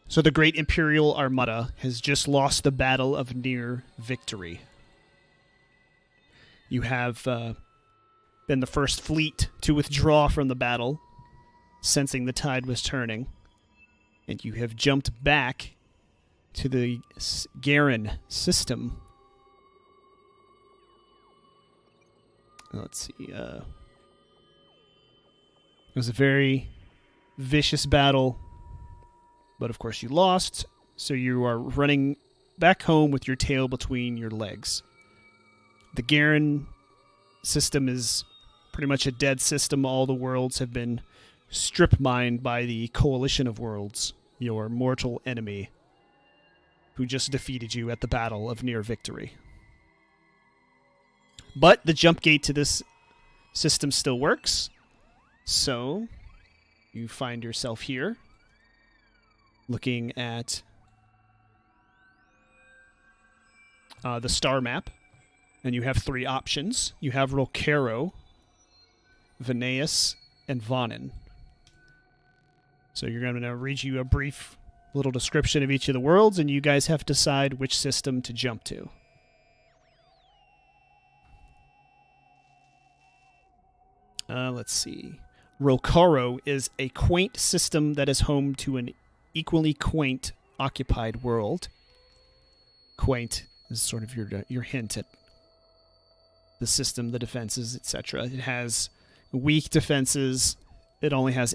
So the Great Imperial Armada has just lost the Battle of Near Victory. You have been the first fleet to withdraw from the battle, sensing the tide was turning, and you have jumped back to the Garen system. Let's see. It was a very vicious battle, but of course you lost, so you are running back home with your tail between your legs. The Garen system is pretty much a dead system. All the worlds have been strip mined by the Coalition of Worlds, your mortal enemy, who just defeated you at the Battle of Near Victory. But the jump gate to this system still works, so you find yourself here looking at the star map, and you have three options. You have Rolcaro, Vineus, and Vonin. So you're going to read you a brief little description of each of the worlds, and you guys have to decide which system to jump to. Let's see. Rolcaro is a quaint system that is home to an equally quaint occupied world. Quaint is sort of your hint at the system, the defenses, etc. It has weak defenses. It only has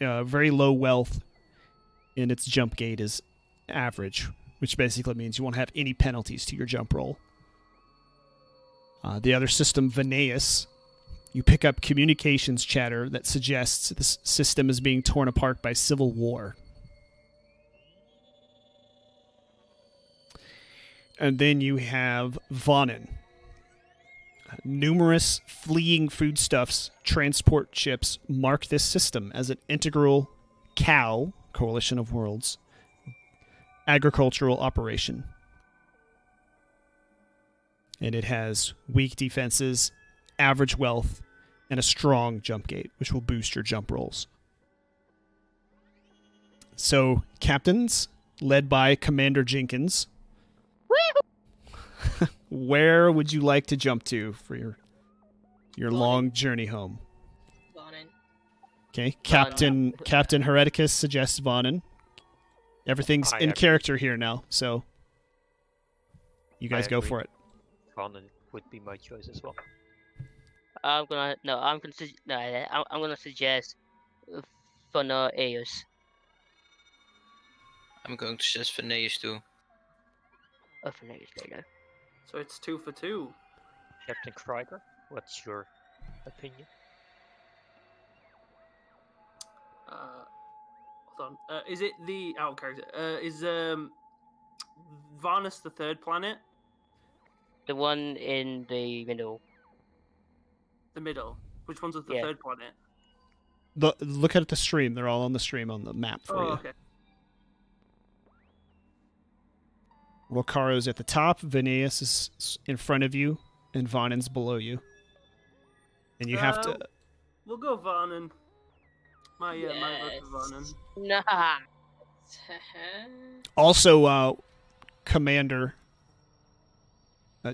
very low wealth, and its jump gate is average, which basically means you won't have any penalties to your jump roll. The other system, Vineus, you pick up communications chatter that suggests this system is being torn apart by civil war. And then you have Vonin. Numerous fleeing foodstuffs, transport ships mark this system as an integral Coalition of Worlds, agricultural operation. And it has weak defenses, average wealth, and a strong jump gate, which will boost your jump rolls. So, captains, led by Commander Jenkins, where would you like to jump to for your long journey home? Vonin. Okay, Captain Hereticus suggests Vonin. Everything's in character here now, so you guys go for it. Vonin would be my choice as well. I'm gonna suggest Vonaeus. I'm going to suggest Phineas too. Oh, Vonaeus, there you go. So it's 2 for 2. Captain Krieger, what's your opinion? Hold on. Is it the out of character? Is Varnus the third planet? The one in the middle. The middle. Which one's the third planet? Look at the stream. They're all on the stream on the map for you. Okay. Rolcaro's at the top, Vineus is in front of you, and Vonin's below you. And you have to... We'll go Vonin. My vote for Vonin. Nah. Also, Commander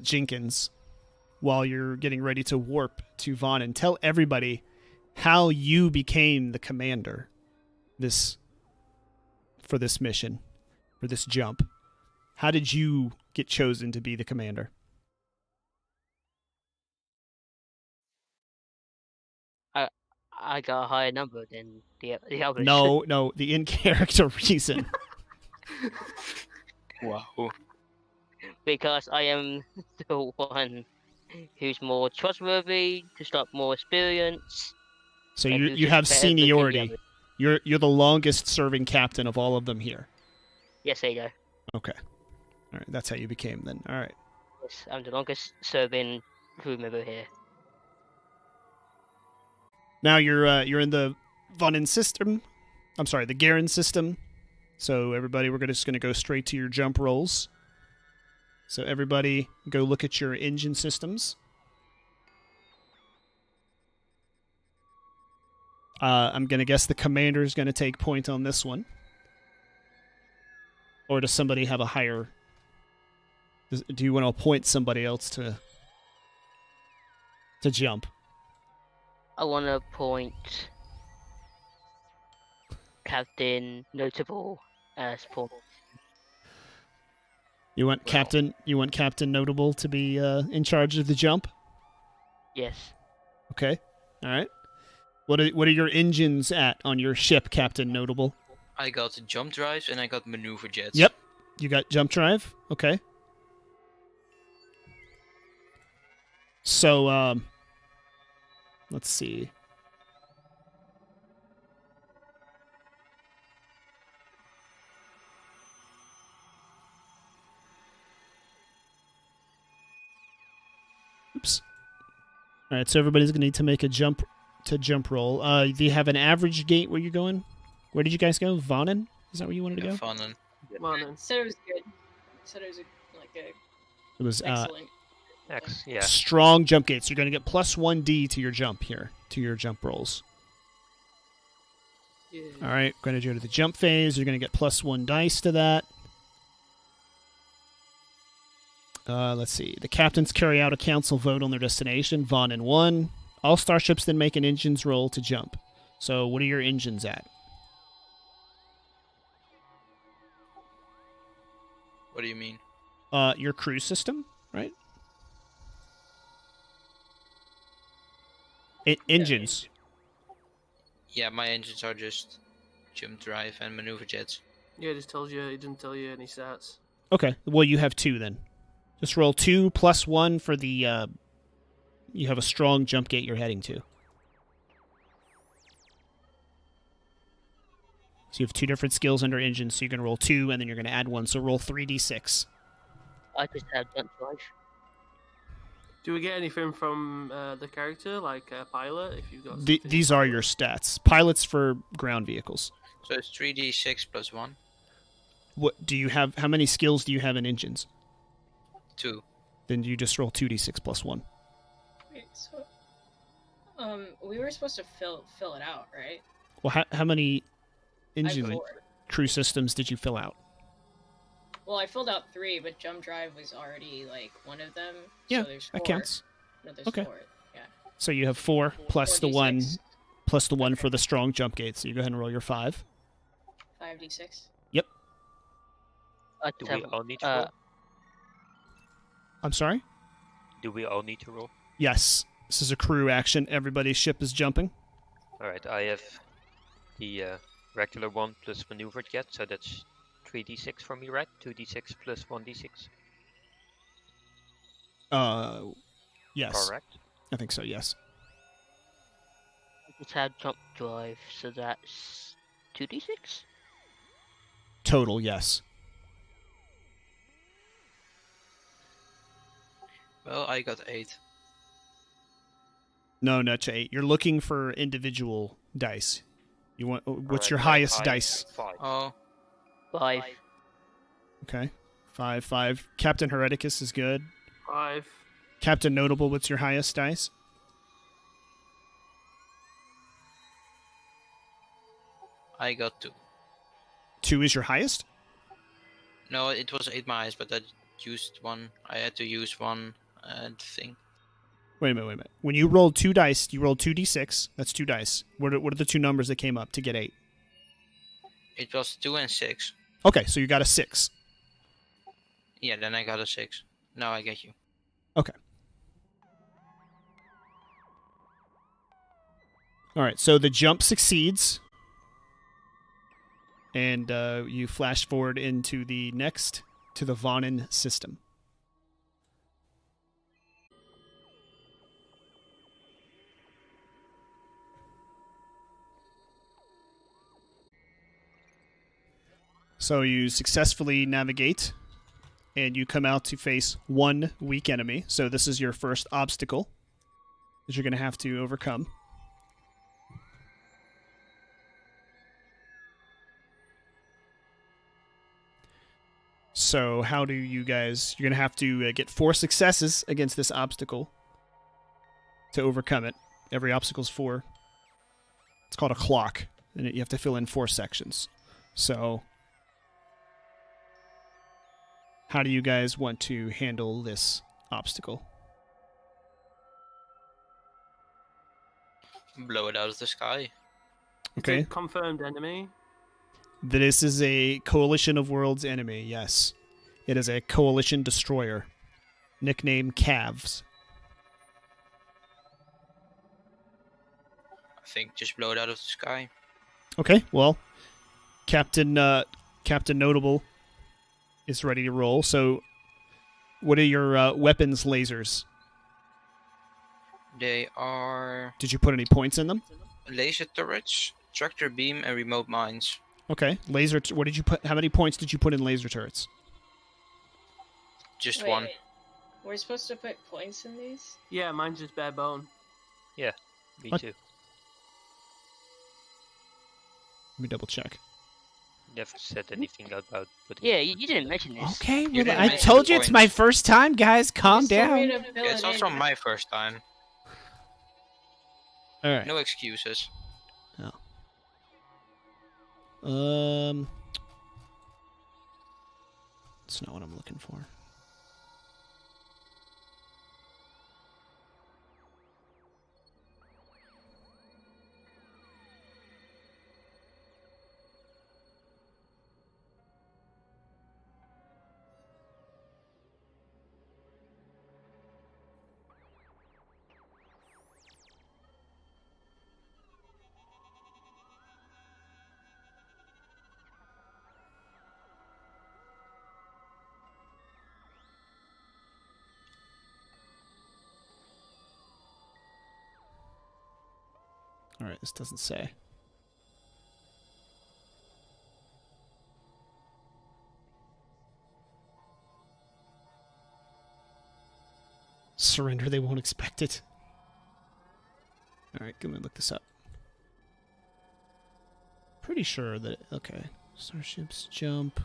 Jenkins, while you're getting ready to warp to Vonin, tell everybody how you became the commander for this mission, for this jump. How did you get chosen to be the commander? I got a higher number than the others. No, the in-character reason. Wow. Because I am the one who's more trustworthy, who's got more experience. So you have seniority. You're the longest serving captain of all of them here. Yes, there you go. Okay. All right, that's how you became then. All right. Yes, I'm the longest serving crew member here. Now you're in the Vonin system. I'm sorry, the Garen system. So everybody, we're just going to go straight to your jump rolls. So everybody, go look at your engine systems. I'm going to guess the commander is going to take point on this one. Or does somebody have a higher... Do you want to appoint somebody else to jump? I want to appoint Captain Notable as point. You want Captain Notable to be in charge of the jump? Yes. Okay. All right. What are your engines at on your ship, Captain Notable? I got jump drives and I got maneuver jets. Yep. You got jump drive? Okay. So, let's see. Oops. All right, so everybody's going to need to make a jump roll. Do you have an average gate where you're going? Where did you guys go? Vonnen? Is that where you wanted to go? Fun and Monin. Said it was good. Said it was a It was excellent. X, yeah. strong jump gates. You're going to get plus 1d to your jump here, to your jump rolls. Yeah. All right, going to go to the jump phase. You're going to get plus 1 dice to that. Let's see. The captains carry out a council vote on their destination. Vonnen 1. All starships then make an engines roll to jump. So what are your engines at? what do you mean? Your cruise system, right? Engines. Yeah, my engines are just jump drive and maneuver jets. Yeah, it just tells you. It didn't tell you any stats. Okay. Well, you have 2 then. Just roll 2 plus 1 for the... you have a strong jump gate you're heading to. So you have 2 different skills under engines, so you're going to roll 2, and then you're going to add 1. So roll 3d6. I just had jump drive. Do we get anything from the character, like a pilot, if you've got? These are your stats. Pilots for ground vehicles. So it's 3d6 plus 1. What do you have? How many skills do you have in engines? 2. Then you just roll 2d6 plus 1. Wait, so we were supposed to fill it out, right? Well, how many I had engine 4. crew systems did you fill out? Well, I filled out 3, but jump drive was already like one of them. Yeah, so there's 4. that counts. No, there's Okay. 4. Yeah. So you have 4 plus the 1 4d6, plus the 1 for the strong jump gate. So you go ahead and roll your 5. 5d6. I Do just we have, all need to roll? I'm sorry? Do we all need to roll? Yes. This is a crew action. Everybody's ship is jumping. Alright, I have the regular 1 plus maneuver jet, so that's 3d6 for me, right? 2d6 plus 1d6. Yes. Correct. I think so, yes. I just had jump drive, so that's 2d6? Total, yes. Well, I got 8. No, not 8. You're looking for individual dice. You want what's Alright, your my highest highest dice? 5. Oh, 5. Okay. 5. Captain Hereticus is good. 5. Captain Notable, what's your highest dice? I got 2. 2 is your highest? No, it was 8 miles, but I used 1. I had to use 1 thing. Wait a minute. When you rolled 2 dice, you rolled 2d6. That's 2 dice. What are the 2 numbers that came up to get 8? It was 2 and 6. Okay, so you got a 6. Yeah, then I got a 6. Now I get you. Okay. All right, so the jump succeeds. And you flash forward into the Vonnen system. So you successfully navigate, and you come out to face 1 weak enemy. So this is your first obstacle that you're going to have to overcome. So how do you guys... You're going to have to get 4 successes against this obstacle to overcome it. Every obstacle's 4. It's called a clock, and you have to fill in 4 sections. So How do you guys want to handle this obstacle? Blow it out of the sky. Okay. Is it confirmed enemy? This is a Coalition of Worlds enemy, yes. It is a Coalition destroyer. Nicknamed Calves. I think just blow it out of the sky. Okay, well, Captain Notable is ready to roll. So, what are your weapons lasers? They are Did you put any points in them? laser turrets, tractor beam, and remote mines. Okay, what did you put? How many points did you put in laser turrets? Just Wait, one. we're supposed to put points in these? Yeah, mine's just bare bone. Me What? too. Let me double check. Never said anything about putting. Yeah, you didn't mention this. Okay, You well, didn't I mention told the you it's points. my first time, guys. Calm Just tell me down. to fill Yeah, it's it also in. my first time. All right. No excuses. That's not what I'm looking for. All right, this doesn't say. Surrender, they won't expect it. All right, let me look this up. Pretty sure that, okay. Starships jump.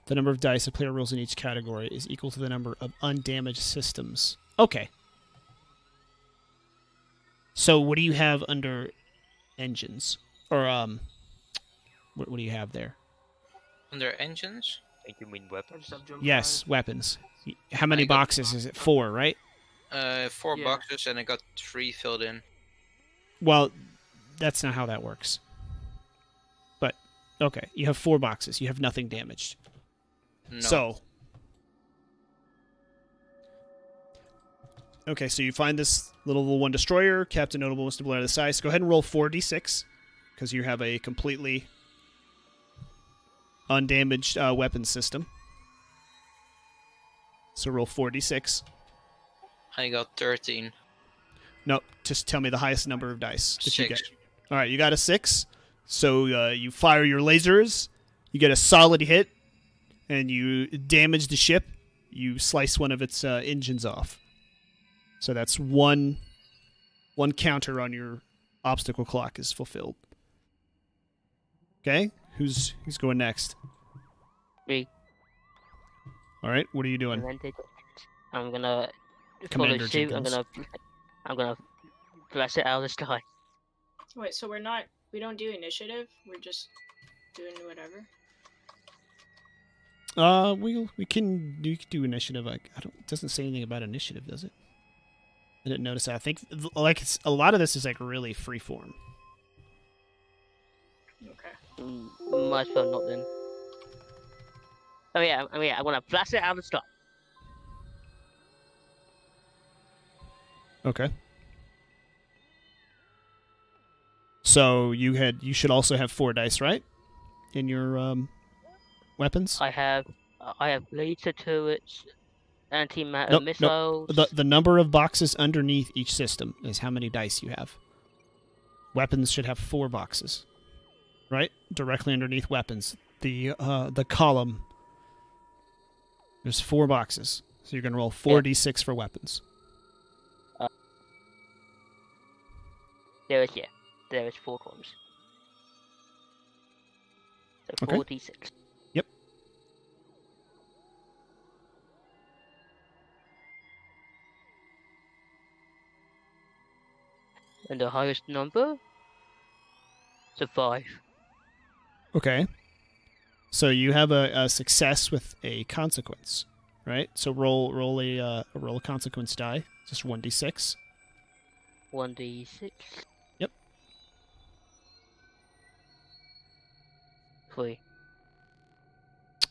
The number of dice a player rolls in each category is equal to the number of undamaged systems. Okay. So what do you have under engines? Or, what do you have there? Under engines? I think you mean I weapons. just have jump Yes, drive. weapons. How many I got- boxes is it? 4, right? 4 Yeah. boxes, and I got 3 filled in. Well, that's not how that works. But, okay, you have 4 boxes. You have nothing damaged. No. So, okay, so you find this little level 1 destroyer. Captain Notable wants to blow out of the size. Go ahead and roll 4d6, because you have a completely undamaged weapon system. So roll 4d6. I got 13. No, just tell me the highest number of dice that you 6. get. All right, you got a 6. So you fire your lasers. You get a solid hit, and you damage the ship. You slice one of its engines off. So that's one counter on your obstacle clock is fulfilled. Okay, who's going next? Me. All right, what are you doing? Commander, I'm gonna Commander follow suit. Jenkins. I'm gonna blast it out of the sky. Wait, so we don't do initiative? We're just doing whatever? We can do initiative. I don't. It doesn't say anything about initiative, does it? I didn't notice that. I think a lot of this is like really freeform. Okay. Might as well not then. Oh yeah, I'm gonna blast it out of the sky. Okay. So you should also have 4 dice, right? In your weapons. I have laser turrets, anti-matter Nope, missiles. The number of boxes underneath each system is how many dice you have. Weapons should have 4 boxes, right? Directly underneath weapons, the column. There's 4 boxes, so you're gonna roll 4d6 for weapons. There is 4 columns. So Okay. 46. Yep. And the highest number? So 5. Okay. So you have a success with a consequence, right? So roll a consequence die, just 1d6. 1d6. Yep. 3.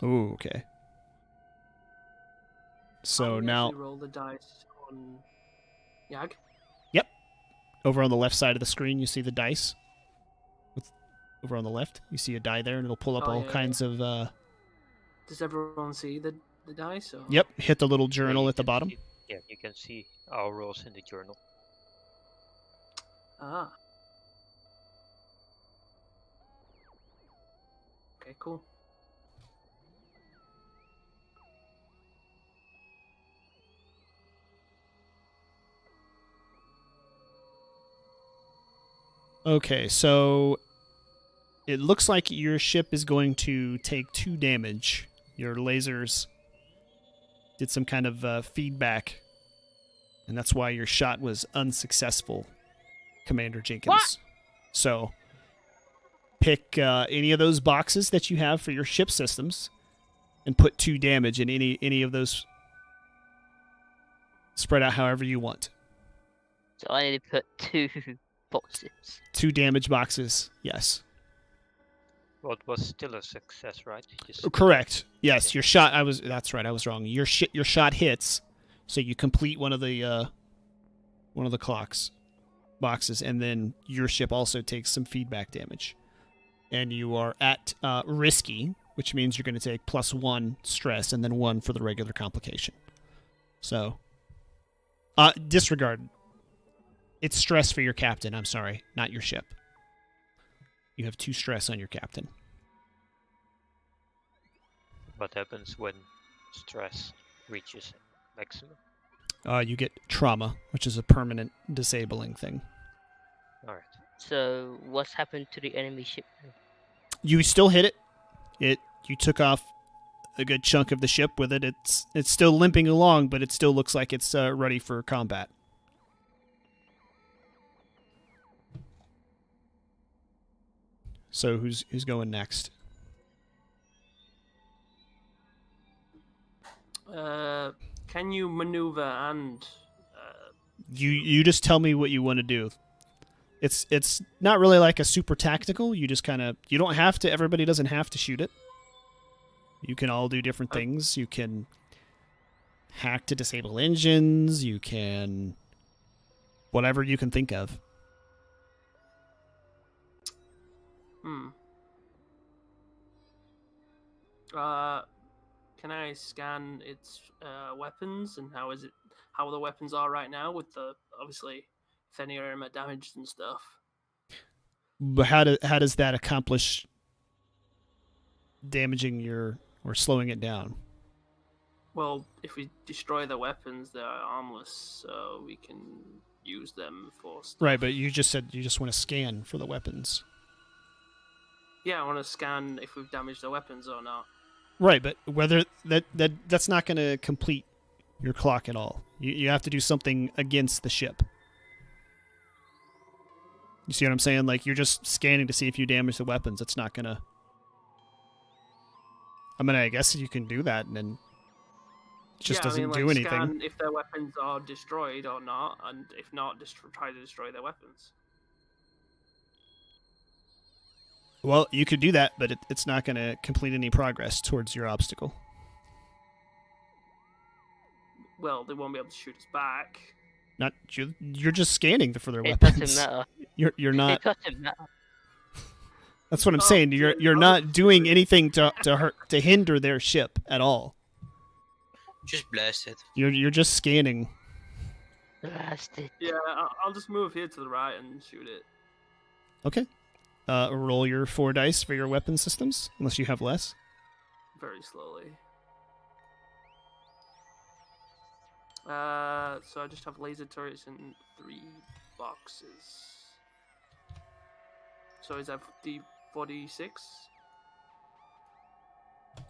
Ooh, okay. So How do we now actually roll the dice on Yag. over on the left side of the screen, you see the dice. Over on the left, you see a die there, and it'll pull up Oh, all yeah, kinds of. Does everyone see the dice? Or? Yep, hit the little Yeah, journal you at the can bottom. see- yeah, you can see our rolls in the journal. Ah. Okay, cool. Okay, so it looks like your ship is going to take 2 damage. Your lasers did some kind of feedback, and that's why your shot was unsuccessful, Commander Jenkins. What? So pick any of those boxes that you have for your ship systems and put 2 damage in any of those. Spread out however you want. So I need to put 2 boxes. 2 damage boxes, yes. What was still a success, right? Just Correct. Yes, your shot. That's right. I was wrong. Your shot hits, so you complete one of the clocks boxes, and then your ship also takes some feedback damage, and you are at risky, which means you're going to take +1 stress and then 1 for the regular complication. So, disregard. It's stress for your captain. I'm sorry, not your ship. You have 2 stress on your captain. what happens when stress reaches maximum? You get trauma, which is a permanent disabling thing. Alright. So what's happened to the enemy ship? You still hit it. You took off a good chunk of the ship with it. It's still limping along, but it still looks like it's ready for combat. So who's going next? Can you maneuver and? You just tell me what you want to do. It's not really like a super tactical. You just kind of, you don't have to. Everybody doesn't have to shoot it. You can all do different things. You can hack to disable engines. You can whatever you can think of. Can I scan its weapons and how the weapons are right now with the obviously if any of them are damaged and stuff? But how does that accomplish damaging or slowing it down? Well, if we destroy the weapons, they're armless, so we can use them for stuff. Right, but you just said you just want to scan for the weapons. Yeah, I want to scan if we've damaged the weapons or not. Right, but whether that's not going to complete your clock at all. You have to do something against the ship. You see what I'm saying? Like, you're just scanning to see if you damage the weapons. It's not going to... I mean, I guess you can do that, and then it just doesn't do anything. Scan if their weapons are destroyed or not, and if not, just try to destroy their weapons. Well, you could do that, but it's not going to complete any progress towards your obstacle. Well, they won't be able to shoot us back. Not you're just scanning for their It weapons. doesn't matter. You're not. It doesn't matter. That's what I'm saying. You're not doing anything to hurt, to hinder their ship at all. Just blast it. You're just scanning. Blasted. Yeah, I'll just move here to the right and shoot it. Okay. Roll your 4 dice for your weapon systems, unless you have less. Very slowly. So I just have laser turrets in 3 boxes. So is that D46?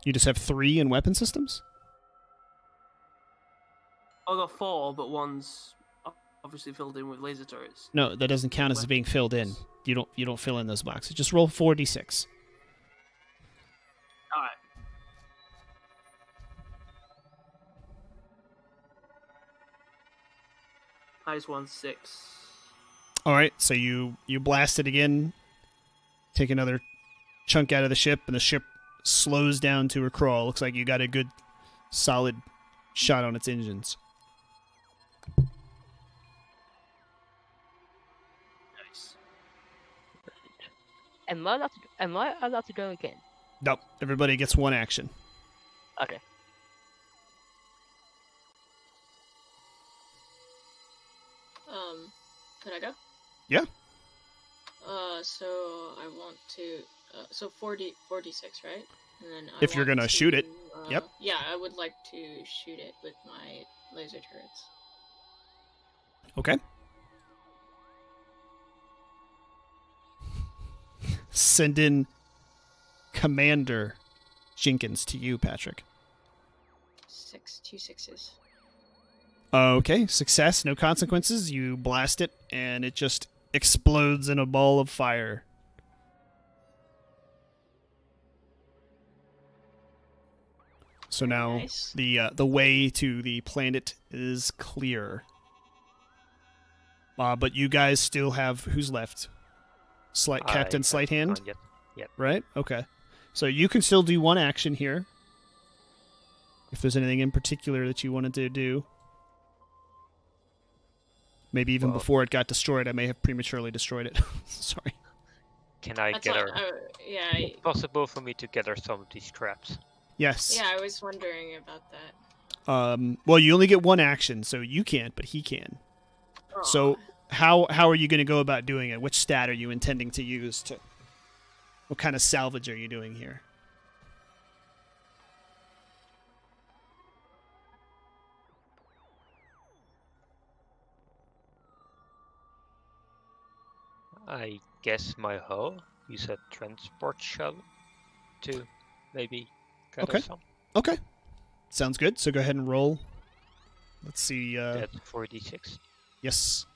You just have 3 in weapon systems? I got 4, but one's obviously filled in with laser turrets. No, that doesn't count as being filled in. You don't fill in those boxes. Just roll 4d6. All right. Highest one's 6. All right, so you blast it again, take another chunk out of the ship, and the ship slows down to a crawl. Looks like you got a good, solid shot on its engines. Nice. Am I allowed to go again? Nope. Everybody gets 1 action. Okay. Could I go? Yeah. So I want to. So 46, right? And then If you're gonna shoot it. Yep. Yeah, I would like to shoot it with my laser turrets. Okay. Send in Commander Jenkins to you, Patrick. 2 6s. Okay, success, no consequences. You blast it, and it just explodes in a ball of fire. So now Nice. the way to the planet is clear. But you guys still have who's left? Captain Slighthand, Yep. right? Okay. So you can still do 1 action here. If there's anything in particular that you wanted to do. Maybe even before it got destroyed, I may have prematurely destroyed it. Sorry. Can I That's gather? yeah. Is it possible for me to gather some of these scraps? Yes. Yeah, I was wondering about that. Well, you only get 1 action, so you can't, but he can. So how are you going to go about doing it? Which stat are you intending to use to? What kind of salvage are you doing here? I guess my hull. Use a transport shuttle to maybe gather Okay. some. Okay. Sounds good. So go ahead and roll. Let's see. That's 4d6. Yes.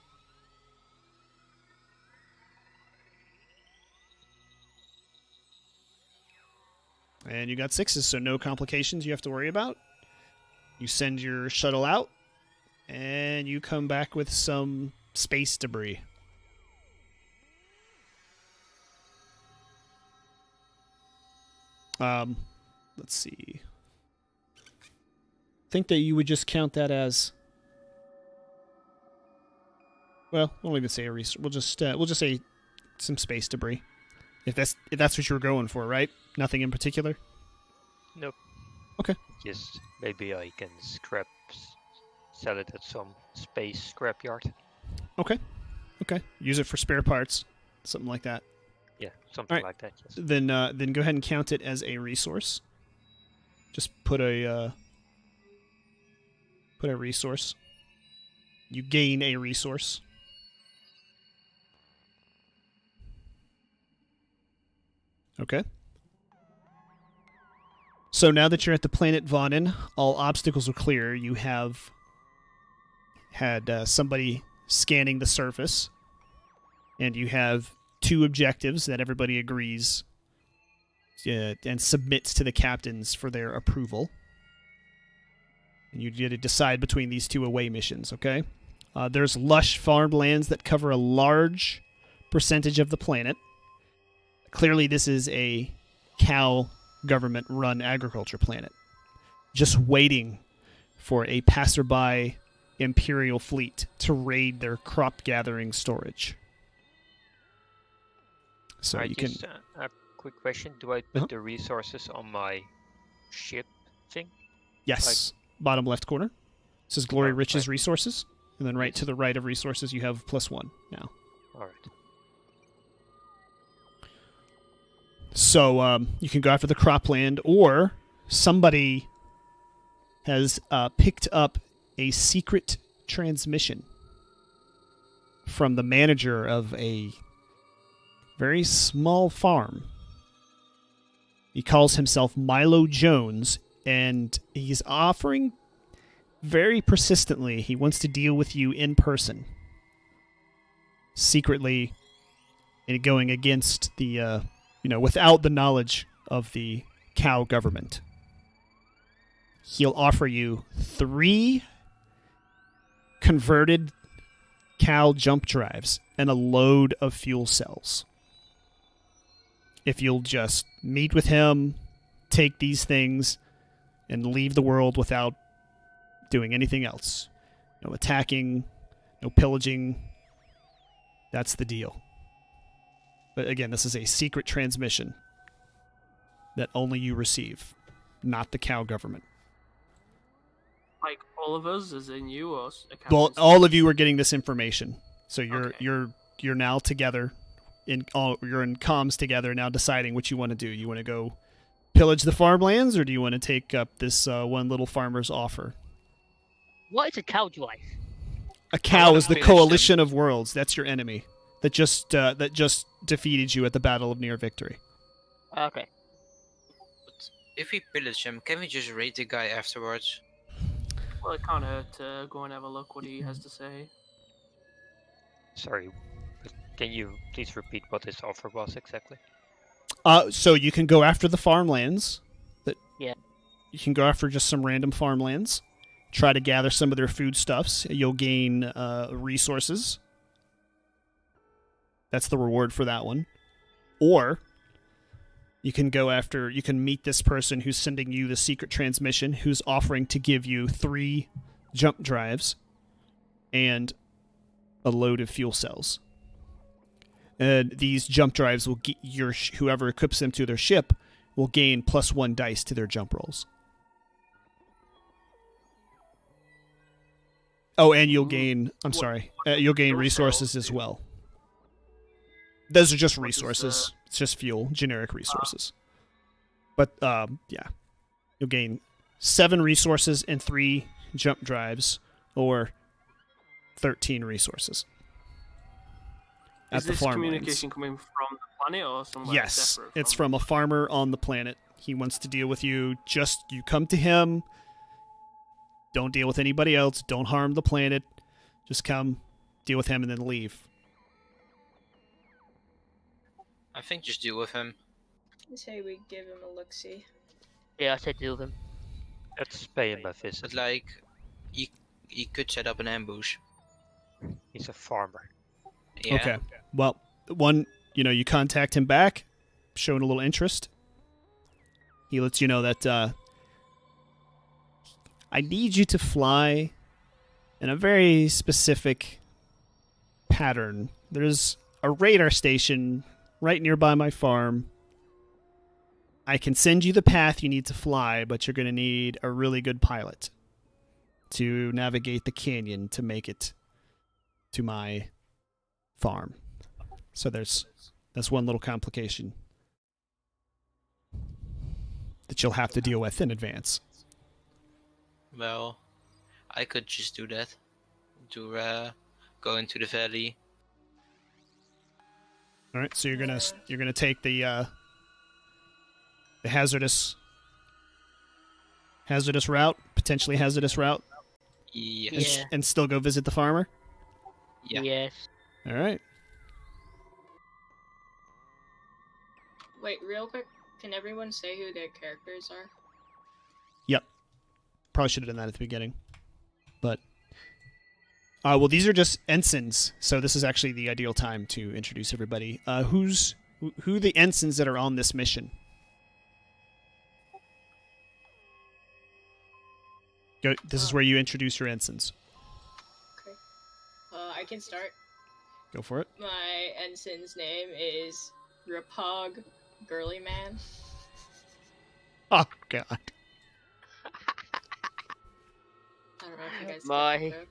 And you got 6s, so no complications you have to worry about. You send your shuttle out, and you come back with some space debris. Let's see. Think that you would just count that as. Well, we won't even say a resource. We'll just say some space debris. If that's what you were going for, right? Nothing in particular. Nope. Okay. Just maybe I can sell it at some space scrapyard. Okay. Use it for spare parts, something like that. Yeah, something Alright. like that. Yes. Then go ahead and count it as a resource. Just put a resource. You gain a resource. Okay. So now that you're at the planet Vonin, all obstacles are clear. You have had somebody scanning the surface, and you have 2 objectives that everybody agrees and submits to the captains for their approval. And you get to decide between these 2 away missions, okay? There's lush farmlands that cover a large percentage of the planet. Clearly, this is a cow government-run agriculture planet, just waiting for a passerby Imperial fleet to raid their crop-gathering storage. So Alright, you can. just, a quick question: do I put the resources on my ship thing? Yes, bottom left corner. It says Glory Oh, Riches right. Resources, and then right to the right of resources, you have +1 now. All right. So you can go after the cropland, or somebody has picked up a secret transmission from the manager of a very small farm He calls himself Milo Jones, and he's offering very persistently. He wants to deal with you in person, secretly, and going against the, without the knowledge of the cow government. He'll offer you 3 converted cow jump drives and a load of fuel cells. If you'll just meet with him, take these things, and leave the world without doing anything else. No attacking, no pillaging. That's the deal. But again, this is a secret transmission that only you receive, not the cow government. Like all of us, as in you, or Well, all of you are getting this information, so you're Okay. you're now together. You're in comms together now, deciding what you want to do. You want to go pillage the farmlands, or do you want to take up this one little farmer's offer? What is a cow drive? A cow wanna is the pillage them. coalition of worlds. That's your enemy that just defeated you at the Battle of Near Victory. Okay. But if we pillage him, can we just raid the guy afterwards? Well, it can't hurt to go and have a look what he has to say. Sorry, but can you please repeat what his offer was exactly? So you can go after the farmlands. Yeah. You can go after just some random farmlands. Try to gather some of their foodstuffs. You'll gain resources. That's the reward for that one. Or you can meet this person who's sending you the secret transmission, who's offering to give you 3 jump drives and a load of fuel cells. And these jump drives will get whoever equips them to their ship will gain +1 dice to their jump rolls. Oh, and you'll gain. You'll gain fuel resources cells as do? well. Those are just What does, resources. It's just fuel, generic resources. But yeah, you'll gain 7 resources and 3 jump drives, or 13 resources. Is At the this farmlands. communication coming from the planet or somewhere Yes, separate? it's from a farmer on the planet. He wants to deal with you. Just you come to him. Don't deal with anybody else. Don't harm the planet. Just come, deal with him, and then leave. I think just deal with him. I say we give him a look-see. Yeah, I said deal with him. Let's pay him a But visit. like, he could set up an ambush. He's a farmer. Yeah. Okay. Well, you contact him back, showing a little interest. He lets you know that I need you to fly in a very specific pattern. There's a radar station right nearby my farm. I can send you the path you need to fly, but you're going to need a really good pilot to navigate the canyon to make it to my farm. So that's one little complication that you'll have to deal with in advance. Well, I could just do that. To go into the valley. All right, so you're gonna take the hazardous route, potentially hazardous route, Yes. Yeah. and still go visit the farmer. Yeah. Yes. All right. Wait, real quick, can everyone say who their characters are? Yep. Probably should have done that at the beginning, but well, these are just ensigns, so this is actually the ideal time to introduce everybody. Who are the ensigns that are on this mission? Go. This is where you introduce your ensigns. Okay. I can start. Go for it. My ensign's name is Rapog Girly Man. Oh God. I don't know if you guys get My- that joke.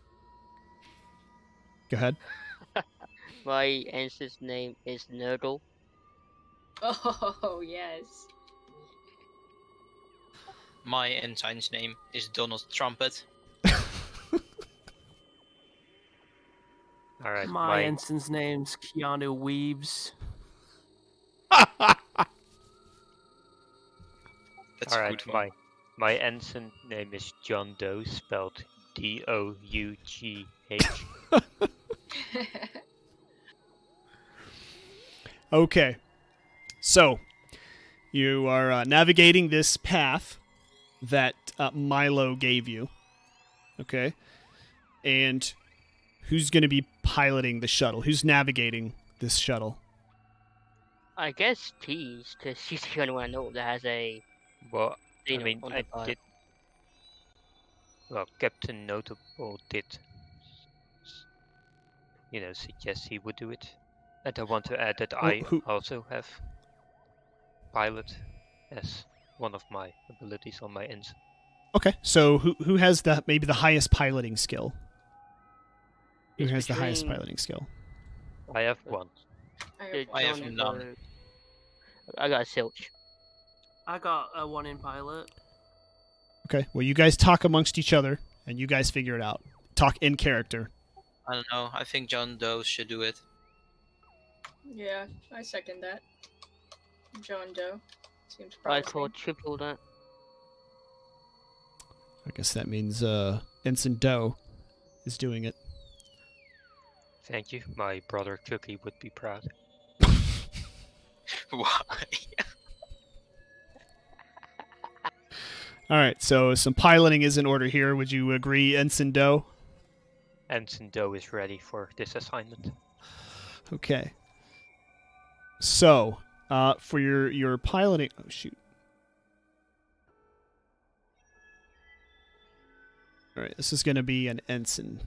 Go ahead. My ensign's name is Nerdle. Oh, yes. My ensign's name is Donald Trumpet. Alright, My ensign's name's Keanu Weaves. That's All a right, good one. my ensign name is John Doe, spelled Dough. Okay. So, you are navigating this path that Milo gave you. Okay. And who's going to be piloting the shuttle? Who's navigating this shuttle? I guess T's, because she's the only one I know that has a Well, I Xeno mean, on I the pilot. did. Well, Captain Notable did, suggest he would do it. And I want to add that Well, I who- also have pilot as one of my abilities on my ensign. Okay. So, who has maybe the highest piloting skill? Who It's has the highest between piloting skill? I have one. I the have I have John none. Doe- I got a Silch. I got a 1 in pilot. Okay. Well, you guys talk amongst each other, and you guys figure it out. Talk in character. I don't know. I think John Doe should do it. Yeah, I second that. John Doe. Seems I promising. quadruple that. I guess that means Ensign Doe is doing it. Thank you. My brother Cookie would be proud. Why? All right. So some piloting is in order here. Would you agree, Ensign Doe? Ensign Doe is ready for this assignment. Okay. So, for your piloting, oh shoot. All right, this is going to be an ensign.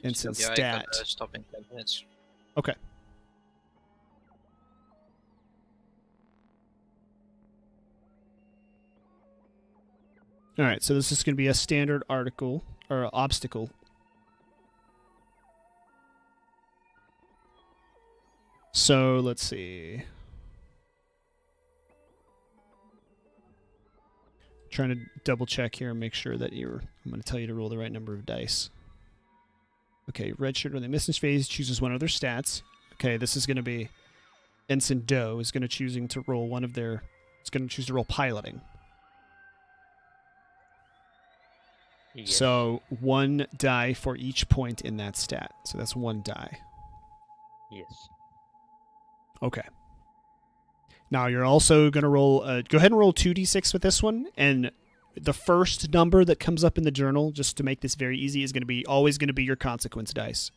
Ensign Yeah, I stat. gotta stop in 10 minutes. Okay. All right, so this is going to be a standard article or obstacle. So let's see. Trying to double check here and make sure that I'm going to tell you to roll the right number of dice. Okay, red shirt when they miss this phase chooses one of their stats. Okay, this is going to be Ensign Doe is going to choosing to roll one of their. It's going to choose to roll piloting. Yes. So 1 die for each point in that stat. So that's 1 die. Yes. Okay. Now you're also going to roll. Go ahead and roll 2d6 with this one, and the first number that comes up in the journal, just to make this very easy, is always going to be your consequence dice.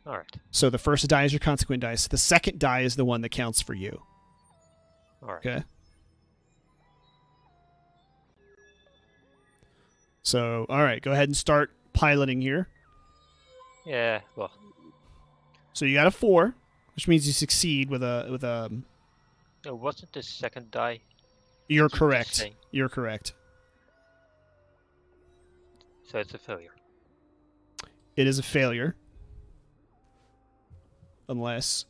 All right. So the first die is your consequence dice. The second die is the one that counts for you. All right. Okay. So, all right, go ahead and start piloting here. Yeah. Well. So you got a 4, which means you succeed with a. No, wasn't the second die? You're Did you just correct. say? You're correct. So it's a failure. It is a failure. Unless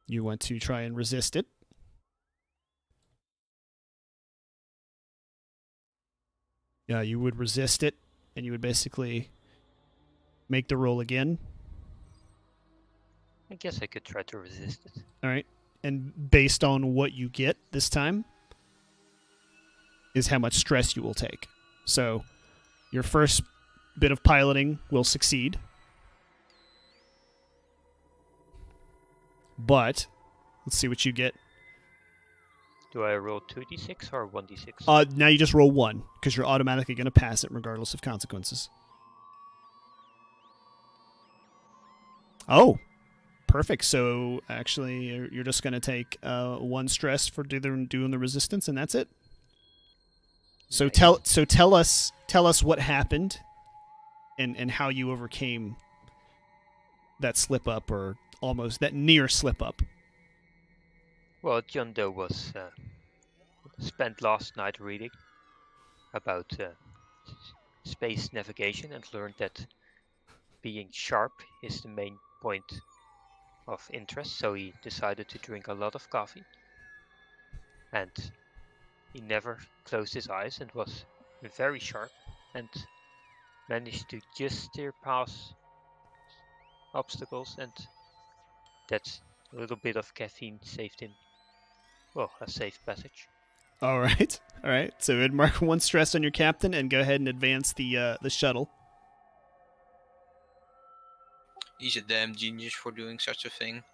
you want to try and resist it. Yeah, you would resist it, and you would basically make the roll again. I guess I could try to resist it. All right. And based on what you get this time is how much stress you will take. So your first bit of piloting will succeed. But let's see what you get. Do I roll 2d6 or 1d6? Now you just roll 1 because you're automatically going to pass it regardless of consequences. Oh, perfect. So actually, you're just going to take 1 stress for doing the resistance, and that's it. So Nice. tell us what happened, and how you overcame that slip up, or almost that near slip up. Well, John Doe was spent last night reading about space navigation and learned that being sharp is the main point of interest. So he decided to drink a lot of coffee, and he never closed his eyes and was very sharp and managed to just steer past obstacles, and that's a little bit of caffeine saved him well, a safe passage. All right. All right. So it'd mark 1 stress on your captain and go ahead and advance the shuttle. He's a damn genius for doing such a thing.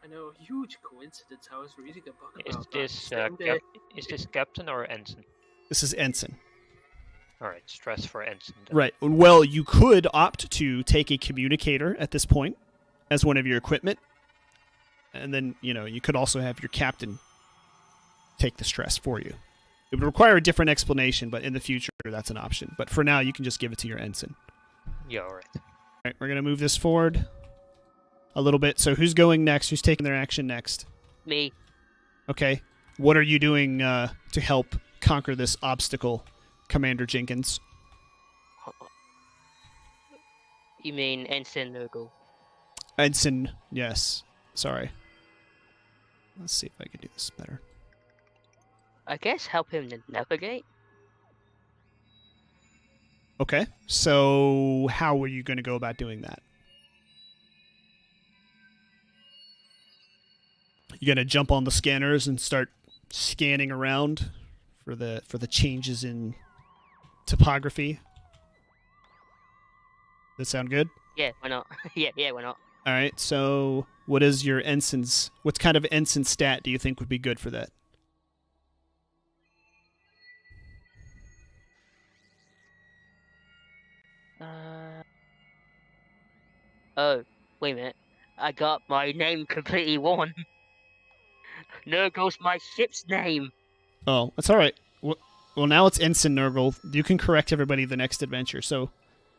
I know, huge coincidence. I was reading a book Is about this that. Same day. is this captain or ensign? This is ensign. All right, stress for ensign. Then. Right. Well, you could opt to take a communicator at this point as one of your equipment. And then, you could also have your captain take the stress for you. It would require a different explanation, but in the future, that's an option. But for now, you can just give it to your ensign. Yeah, all right. All right, we're going to move this forward a little bit. So who's going next? Who's taking their action next? Me. Okay. What are you doing to help conquer this obstacle, Commander Jenkins? You mean Ensign Nurgle? Ensign, yes. Sorry. Let's see if I can do this better. I guess help him to navigate. Okay. So how are you going to go about doing that? You going to jump on the scanners and start scanning around for the changes in topography? Does that sound good? Yeah, why not? yeah, why not? All right. So what is your ensign's? What kind of ensign stat do you think would be good for that? Oh, wait a minute. I got my name completely wrong. Nurgle's my ship's name. Oh, that's all right. Well, now it's Ensign Nurgle. You can correct everybody the next adventure. So,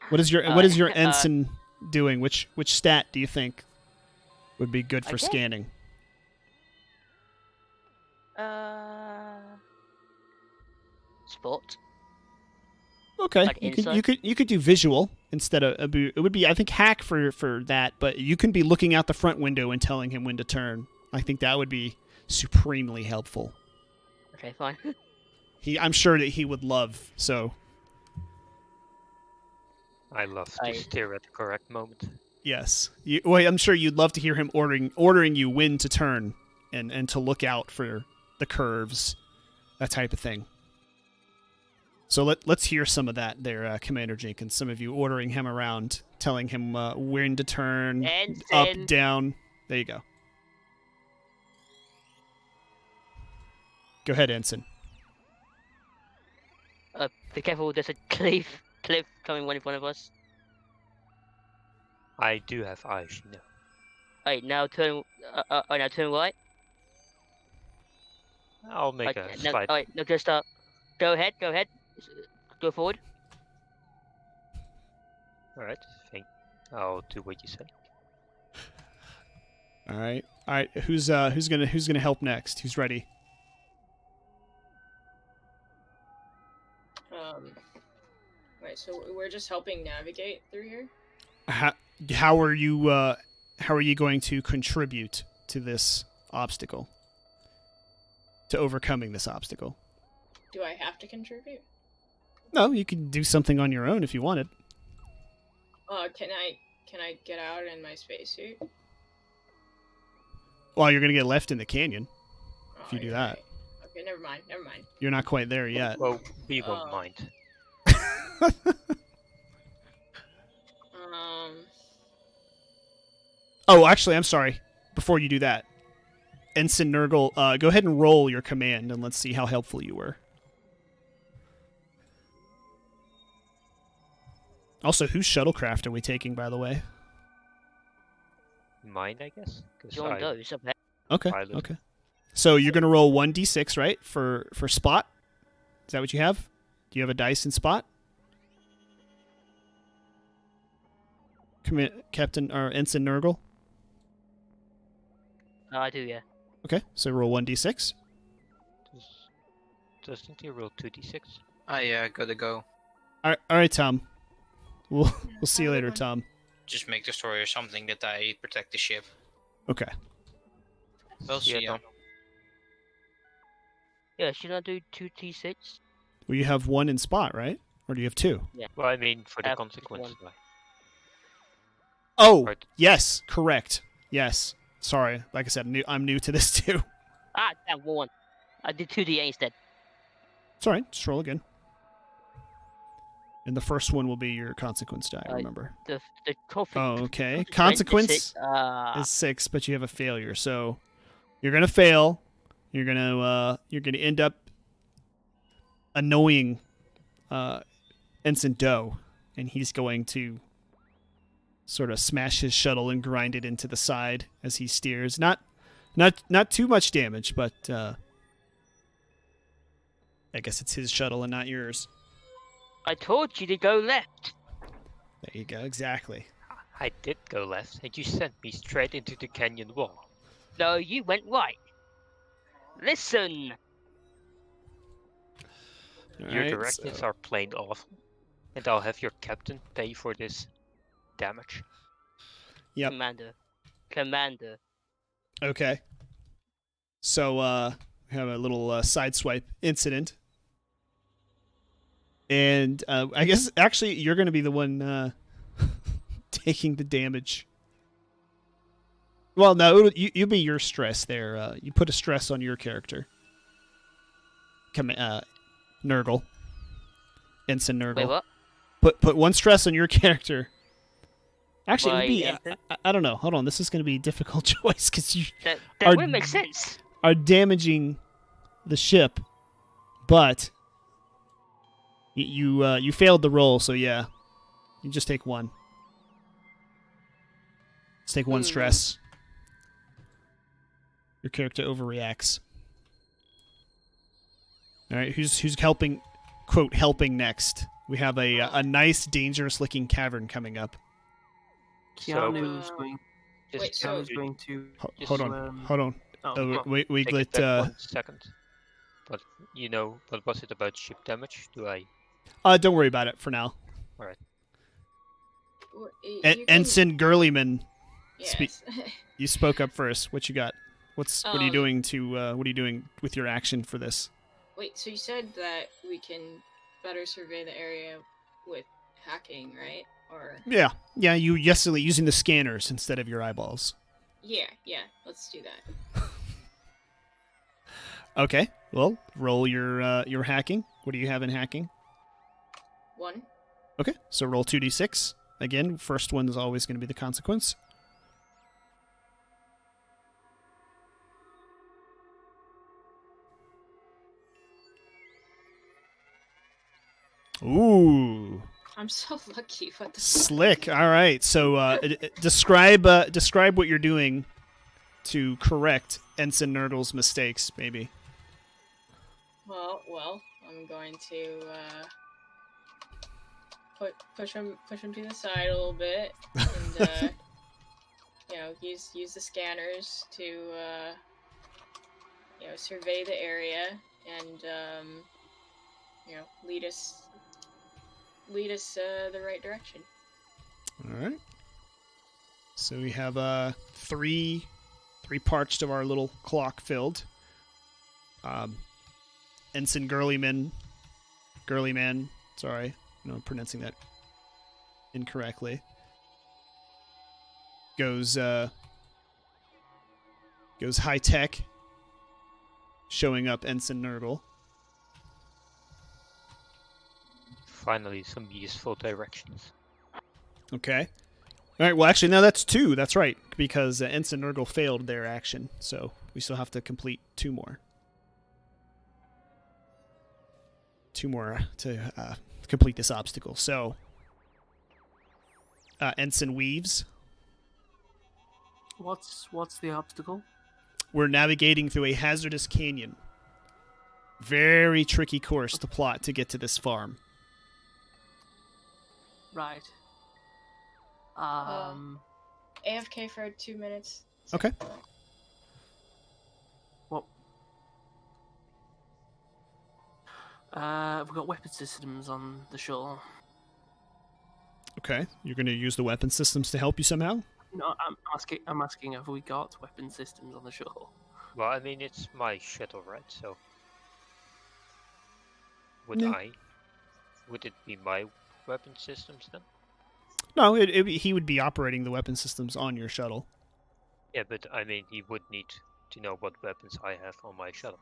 what is your ensign doing? Which stat do you think would be good for scanning? Spot. Okay, Like you could do visual instead of it would be I think hack for that, but you can be looking out the front window and telling him when to turn. I think that would be supremely helpful. Okay, fine. I'm sure that he would love so. I love to steer at the correct moment. Yes, I'm sure you'd love to hear him ordering you when to turn and to look out for the curves, that type of thing. So let's hear some of that there, Commander Jenkins. Some of you ordering him around, telling him when to turn, Ensign. up, down. There you go. Go ahead, Ensign. Be careful, there's a cliff coming in front of us. I do have eyes, you know. Alright, now turn right. I'll make a slide. Alright, no, just stop. Go ahead. Go forward. Alright, I'll do what you say. All right. Who's gonna help next? Who's ready? Right, so we're just helping navigate through here? How are you going to contribute to this obstacle? To overcoming this obstacle? Do I have to contribute? No, you can do something on your own if you wanted. Can I get out in my spacesuit? Well, you're gonna get left in the canyon if you do that. Right. Okay, never mind. You're not quite there yet. Well, we won't mind. Oh, actually, I'm sorry. Before you do that, Ensign Nurgle, go ahead and roll your command, and let's see how helpful you were. Also, whose shuttlecraft are we taking, by the way? Mine, I guess. John Doe's up there. Okay, Pilot. okay. So you're going to roll 1d6, right, for spot? Is that what you have? Do you have a dice in spot? Captain or Ensign Nurgle? I do, yeah. Okay, so roll 1d6. Doesn't he roll 2d6? I gotta go. All right, Tom. We'll see you later, Tom. Just make the story or something that I protect the ship. Okay. Well, see ya. Yeah, should I do 2d6? Well, you have 1 in spot, right? Or do you have 2? Yeah. Well, I mean, for the Have consequences. one. Oh, Right. yes, correct. Yes. Sorry. Like I said, I'm new to this too. Ah, that one. I did 2d8 instead. It's all right. Just roll again. And the first one will be your consequence die, Uh, remember. The Oh, okay. constraint Consequence is is 6, but you have a failure. So you're going to fail. You're going to end up annoying Ensign Doe, and he's going to sort of smash his shuttle and grind it into the side as he steers. Not too much damage, but I guess it's his shuttle and not yours. I told you to go left. There you go. Exactly. I did go left, and you sent me straight into the canyon wall. No, you went right. Listen. All Your right, directions so- are plain awful, and I'll have your captain pay for this damage. Yep. Commander. Okay. So we have a little sideswipe incident. And I guess actually you're going to be the one taking the damage. Well, no, you'll be your stress there. You put a stress on your character. Nurgle. Ensign Nurgle. Wait, what? Put one stress on your character. Actually, it would Why, be. Ensign? I don't know. Hold on. This is going to be a difficult choice because you That Are- would make sense. are damaging the ship, but you failed the roll. So yeah, you just take one. Let's take one stress. Your character overreacts. All right, who's helping? Quote, helping next. We have a nice, dangerous-looking cavern coming up. Keanu's going. Just Wait, so- Keanu's going to. Hold on, hold on. Oh, Oh, well, we take let it back 1 second. But what was it about ship damage? don't worry about it for now. You can- Ensign Gurleyman, Yes. you spoke up first. What you got? What are you Um, doing what are you doing with your action for this? Wait, so you said that we can better survey the area with hacking, right? Or Yeah, you using the scanners instead of your eyeballs. yeah, let's do that. Okay, well, roll your hacking. What do you have in hacking? 1. Okay, so roll 2d6. Again, first one is always going to be the consequence. Ooh, I'm so lucky. What the slick. All right, so describe what you're doing to correct Ensign Nerdle's mistakes, maybe. Well, I'm going to push him to the side a little bit, and use the scanners to survey the area and lead us the right direction. All right. So we have three parts of our little clock filled. Ensign Gurleyman, sorry, I'm pronouncing that incorrectly. Goes high tech, showing up Ensign Nurgle. Finally, some useful directions. Okay. All right. Well, actually, no, that's 2. That's right, because Ensign Nurgle failed their action, so we still have to complete 2 more. 2 more to complete this obstacle. So, Ensign Weaves. What's the obstacle? We're navigating through a hazardous canyon. Very tricky course to plot to get to this farm. Right. AFK for 2 minutes. Okay. What? We've got weapon systems on the shore. Okay. You're going to use the weapon systems to help you somehow? No, I'm asking, have we got weapon systems on the shore? Well, I mean, it's my shuttle, right? So, would Yeah. would it be my weapon systems then? No, he would be operating the weapon systems on your shuttle. Yeah, but I mean, he would need to know what weapons I have on my shuttle.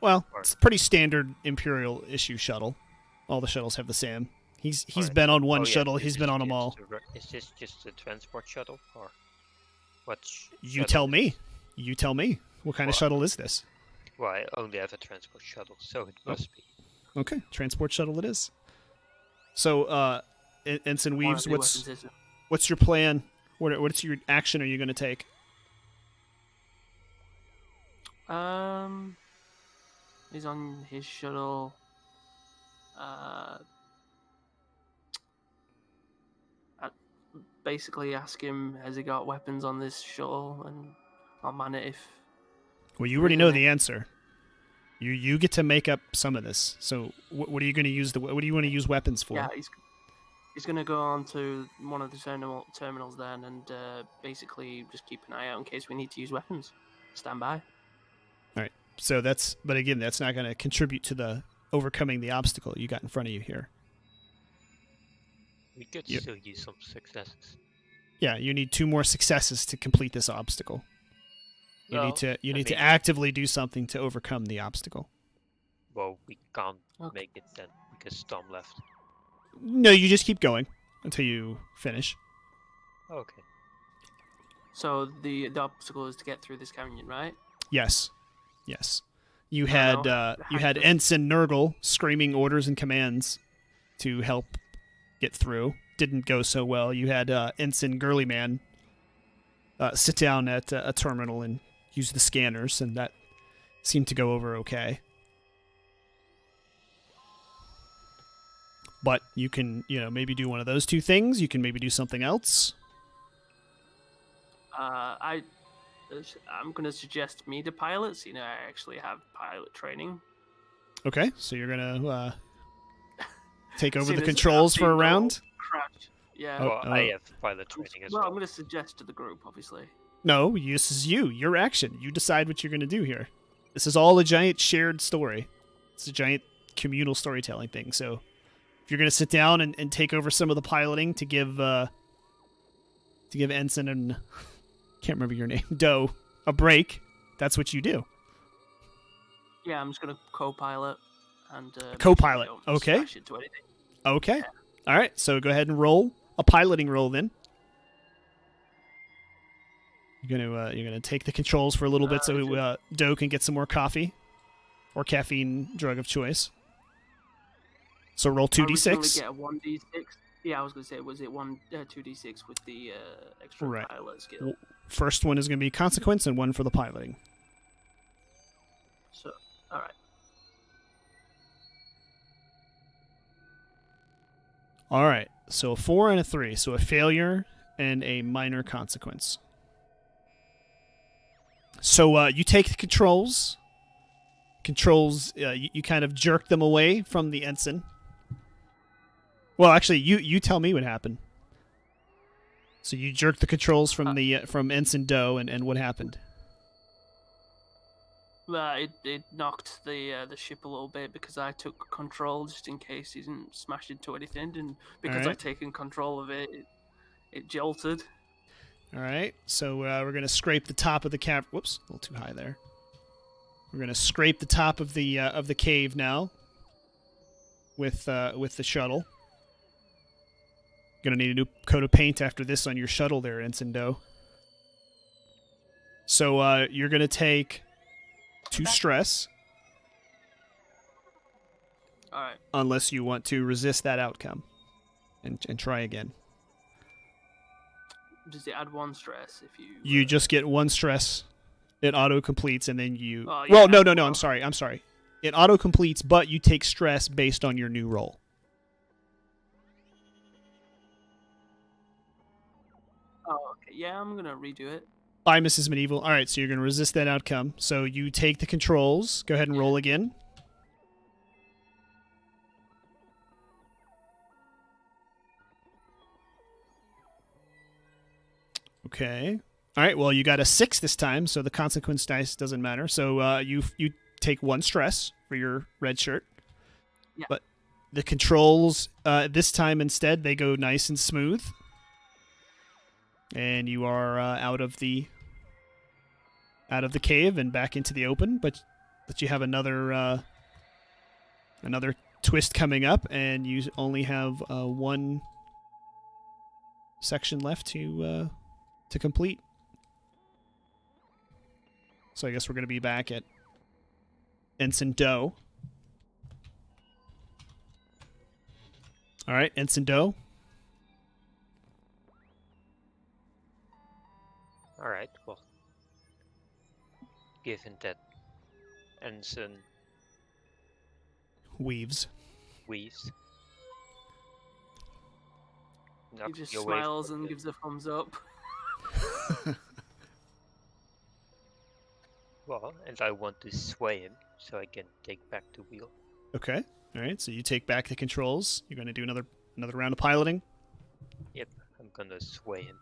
Well, Or- it's a pretty standard Imperial issue shuttle. All the shuttles have the same. He's Alright. been on one Oh, yeah, shuttle. is He's this been on them just all. Is this just a transport shuttle, or what? You tell me. You tell me. What kind of Well, shuttle is this? Well, I only have a transport shuttle, so it must be. Okay, transport shuttle it is. So, Ensign One of Weaves, the what's weapons is- what's your plan? What's your action are you going to take? He's on his shuttle. I basically ask him, has he got weapons on this shuttle, and I'll man it if. Well, you already know the answer. You get to make up some of this. So, what are you going to use what do you want to use weapons for? Yeah, he's going to go on to one of the terminals then, and basically just keep an eye out in case we need to use weapons. Stand by. All right. So but again, that's not going to contribute to the overcoming the obstacle you got in front of you here. We could Yep. still use some successes. Yeah, you need 2 more successes to complete this obstacle. You need to actively do something to overcome the obstacle. Well, we can't Okay. make it then because Tom left. No, you just keep going until you finish. Okay. So the obstacle is to get through this canyon, right? Yes. You No, had no. you had Ensign Nurgle screaming orders and commands to help get through. Didn't go so well. You had Ensign Girlyman sit down at a terminal and use the scanners, and that seemed to go over okay. But you can, maybe do one of those 2 things. You can maybe do something else. I'm going to suggest me to pilots. I actually have pilot training. Okay, so you're gonna take over Seeing the as controls for a I've been round. Crash. Yeah. Oh, Well, I have pilot training as Well, I'm well. going to suggest to the group, obviously. No, this is your action. You decide what you're gonna do here. This is all a giant shared story. It's a giant communal storytelling thing. So if you're gonna sit down and take over some of the piloting to give Ensign and can't remember your name, Doe, a break, that's what you do. Yeah, I'm just going to co-pilot and Co-pilot, don't okay. smash into anything. Okay. All right. So go ahead and roll a piloting roll then. You're gonna take the controls for a little bit so Doe can get some more coffee or caffeine drug of choice. So roll 2d6. I originally get a 1d6. Yeah, I was going to say, was it 2d6 with the extra Right. pilot skill? Well, first one is going to be consequence and 1 for the piloting. So, all right. All right. So a 4 and a 3. So a failure and a minor consequence. So you take the controls. You kind of jerk them away from the ensign. Well, actually, you tell me what happened. So you jerked the controls from from Ensign Doe, and what happened? It knocked the ship a little bit because I took control just in case he didn't smash into anything, and because Alright. I'd taken control of it, it jolted. All right. So we're gonna scrape the top of the cave. Whoops, a little too high there. We're gonna scrape the top of the cave now. With the shuttle. Gonna need a new coat of paint after this on your shuttle there, Ensign Doe. So you're gonna take 2 stress, All right. unless you want to resist that outcome, and try again. Does it add 1 stress if you? You just get 1 stress. It auto completes, and then you. Oh, yeah, well, no. well- I'm sorry. It auto completes, but you take stress based on your new roll. Oh, okay. Yeah, I'm gonna redo it. Bye, Mrs. Medieval. All right, so you're going to resist that outcome. So you take the controls. Go ahead and roll again. Okay. All right, well, you got a 6 this time, so the consequence dice doesn't matter. So you take 1 stress for your red shirt. Yeah. But the controls, this time instead, they go nice and smooth. And you are out of the out of the cave and back into the open, but you have another twist coming up, and you only have one section left to complete. So I guess we're going to be back at Ensign Doe. All right, Ensign Doe. All right. Well, given that Ensign Weaves. weaves, He knocks just me away smiles from and the- gives a thumbs up. Well, and I want to sway him so I can take back the wheel. Okay. All right. So you take back the controls. You're going to do another round of piloting. Yep, I'm gonna sway him.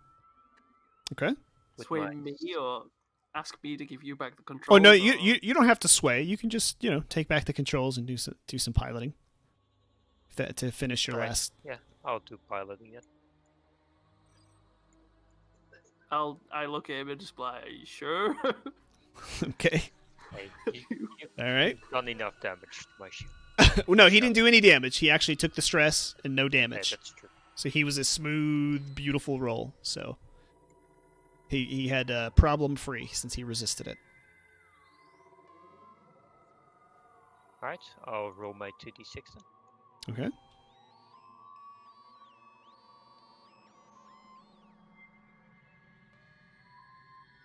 Okay. With Sway my- me or ask me to give you back the control. Oh no, you don't have to sway. You can just take back the controls and do some piloting. To finish your Alright. last. Yeah, I'll do piloting then. I look at him and just be like, are you sure? Okay. Hey, All right. you've done enough damage to my shield. Well, no, he didn't do any damage. He actually took the stress and no Yeah, damage. that's true. So he was a smooth, beautiful roll. So he had problem free since he resisted it. Alright, I'll roll my 2d6 then. Okay.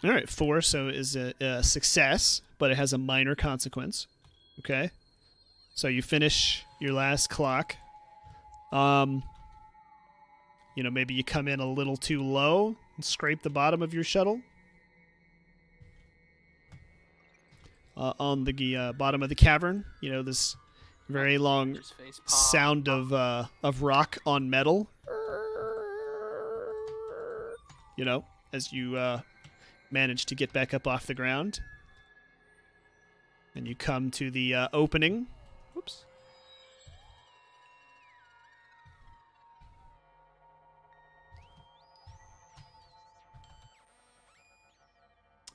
All right, 4 so is a success, but it has a minor consequence. Okay. So you finish your last clock. Maybe you come in a little too low and scrape the bottom of your shuttle. On the bottom of the cavern, this very long Just face palm. sound of rock on metal. As you manage to get back up off the ground. And you come to the opening. Whoops.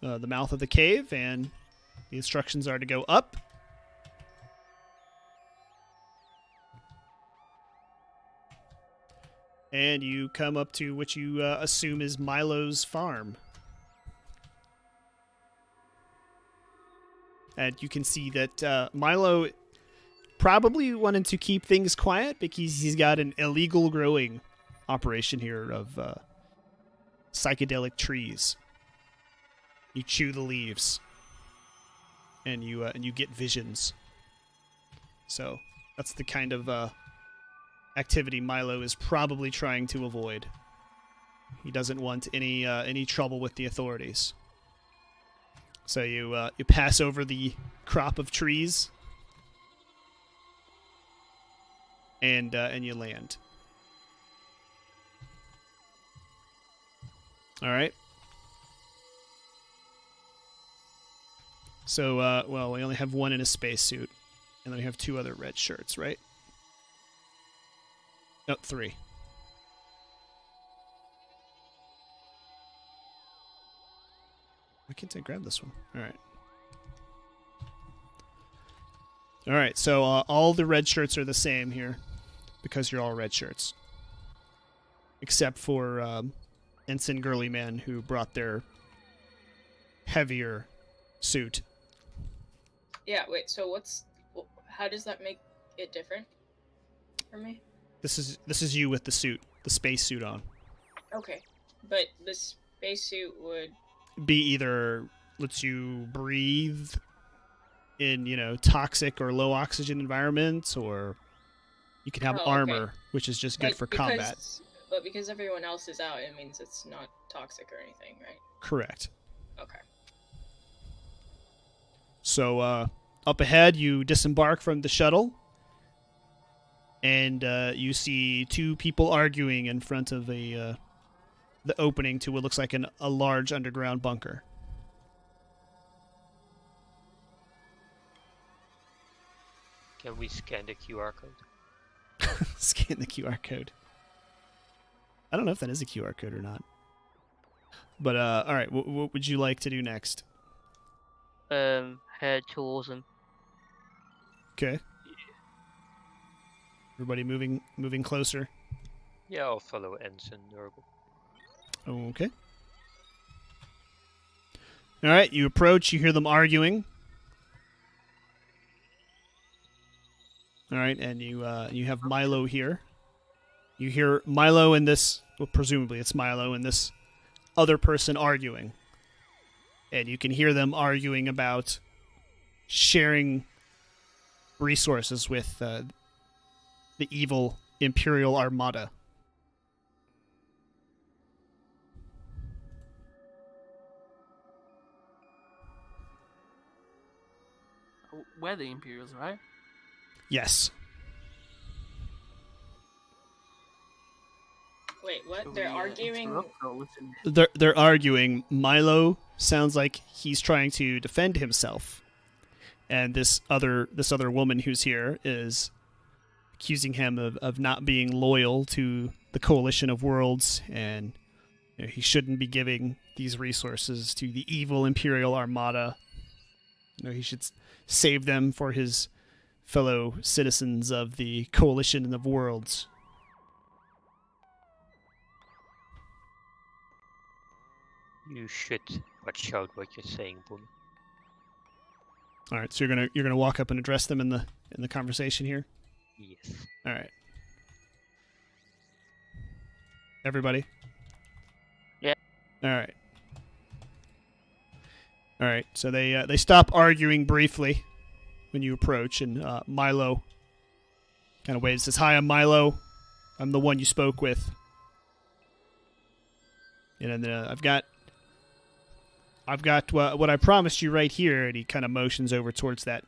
The mouth of the cave, and the instructions are to go up. And you come up to what you assume is Milo's farm. And you can see that Milo probably wanted to keep things quiet because he's got an illegal growing operation here of psychedelic trees. You chew the leaves, and you get visions. So that's the kind of activity Milo is probably trying to avoid. He doesn't want any trouble with the authorities. So you pass over the crop of trees, and you land. All right. So we only have one in a spacesuit, and then we have 2 other red shirts, right? No, 3. Why can't I grab this one? All right. All right, so all the red shirts are the same here because you're all red shirts. Except for Ensign Girly Man, who brought their heavier suit. Yeah, wait, so how does that make it different for me? This is you with the suit, the space suit on. Okay, but the spacesuit would... Be either lets you breathe in, toxic or low oxygen environments, or you can have Oh, okay. armor, which is just good for combat. But because everyone else is out, it means it's not toxic or anything, right? Correct. Okay. So up ahead, you disembark from the shuttle, and you see 2 people arguing in front of the opening to what looks like a large underground bunker. Can we scan the QR code? Scan the QR code. I don't know if that is a QR code or not. But all right, what would you like to do next? head towards them. Okay. Everybody moving closer. Yeah, I'll follow Ensign Nurgle. Okay. All right, you approach. You hear them arguing. All right, and you have Milo here. You hear Milo and this. Well, presumably it's Milo and this other person arguing, and you can hear them arguing about sharing resources with the evil Imperial Armada. We're the Imperials, right? Yes. Wait, what? Shall They're we, arguing. interrupt or listen? They're arguing. Milo sounds like he's trying to defend himself, and this other woman who's here is accusing him of not being loyal to the Coalition of Worlds, and he shouldn't be giving these resources to the evil Imperial Armada. He should save them for his fellow citizens of the Coalition of Worlds. You should watch out what you're saying, Boom. All right, so you're gonna walk up and address them in the conversation here. Yes. All right, everybody. Yeah. All right. All right. So they stop arguing briefly when you approach, and Milo kind of waves, says, "Hi, I'm Milo. I'm the one you spoke with." And then I've got what I promised you right here, and he kind of motions over towards that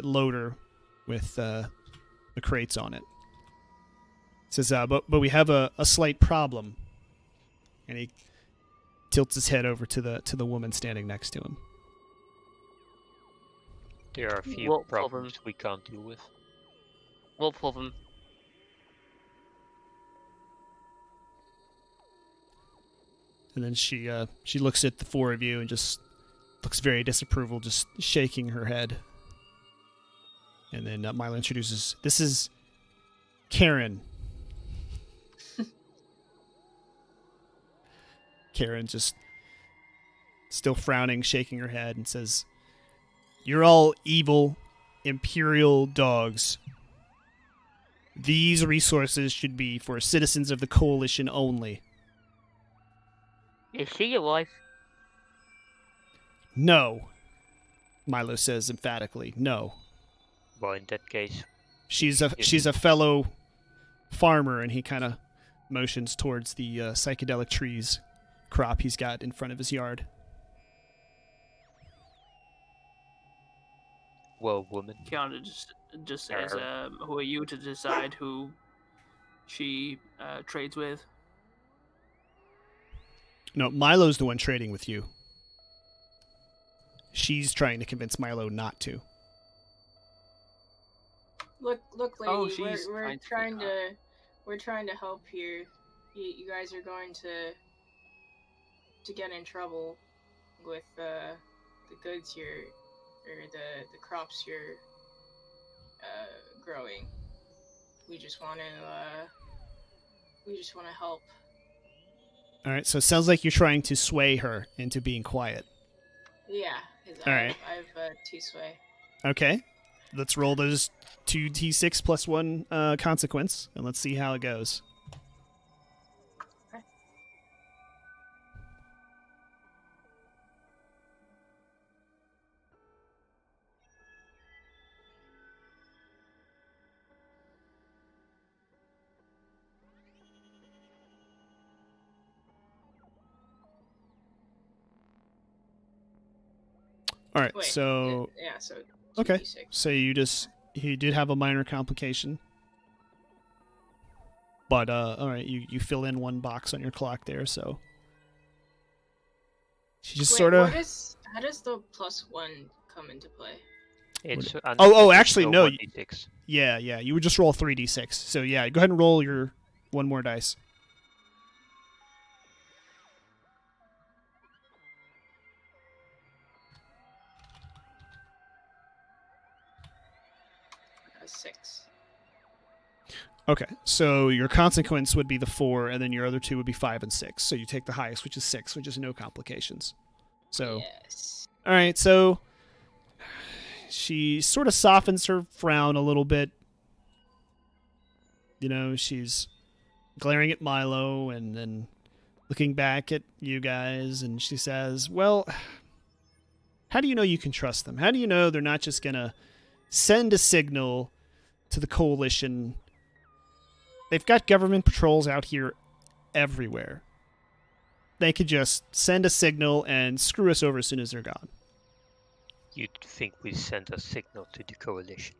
loader with the crates on it. Says, but we have a slight problem, and he tilts his head over to the woman standing next to him. There are a few What problems problem? we can't deal with. What problem? And then she looks at the four of you and just looks very disapproval, just shaking her head. And then Milo introduces, "This is Karen." Karen just still frowning, shaking her head, and says, "You're all evil Imperial dogs. These resources should be for citizens of the Coalition only." Is she your wife? "No," Milo says emphatically. "No. Well, in that case, She's a fellow farmer," and he kind of motions towards the psychedelic trees crop he's got in front of his yard. well, woman. Kiana just says, "Who are you to decide who she trades with?" No, Milo's the one trading with you. She's trying to convince Milo not to. Look, lady, Oh, she's we're trying to we're trying to help here. You guys are going to get in trouble with the goods you're or the crops you're growing. We just want to help. All right, so it sounds like you're trying to sway her into being quiet. Yeah, All right. I've two sway. Okay, let's roll those 2d6 plus 1 consequence, and let's see how it goes. All right, Wait, so yeah, so okay, 2d6. so you did have a minor complication, but all right, you fill in 1 box on your clock there, so she just Wait, sort of. how does the +1 come into play? It's actually, no, 1d6. Yeah, you would just roll 3d6. So yeah, go ahead and roll your 1 more dice. was 6. Okay, so your consequence would be the 4, and then your other 2 would be 5 and 6. So you take the highest, which is 6, which is no complications. So, Yes. all right, so she sort of softens her frown a little bit. You know, she's glaring at Milo and then looking back at you guys, and she says, well, how do you know you can trust them? How do you know they're not just going to send a signal to the coalition? They've got government patrols out here everywhere. They could just send a signal and screw us over as soon as they're gone. You'd think we sent a signal to the coalition.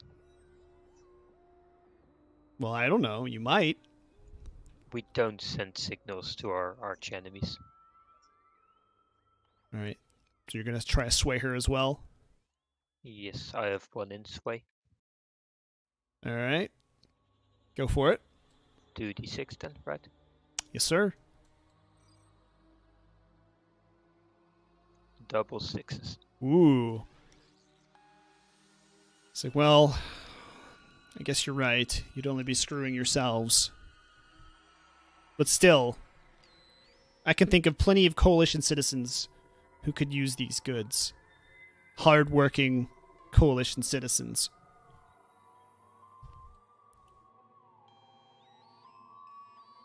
Well, I don't know. You might. We don't send signals to our arch enemies. All right. So you're going to try to sway her as well? Yes, I have 1 in sway. All right. Go for it. 2d6 then, right? Yes, sir. Double 6s. Ooh. It's like, well, I guess you're right. You'd only be screwing yourselves. But still, I can think of plenty of coalition citizens who could use these goods. Hard-working coalition citizens.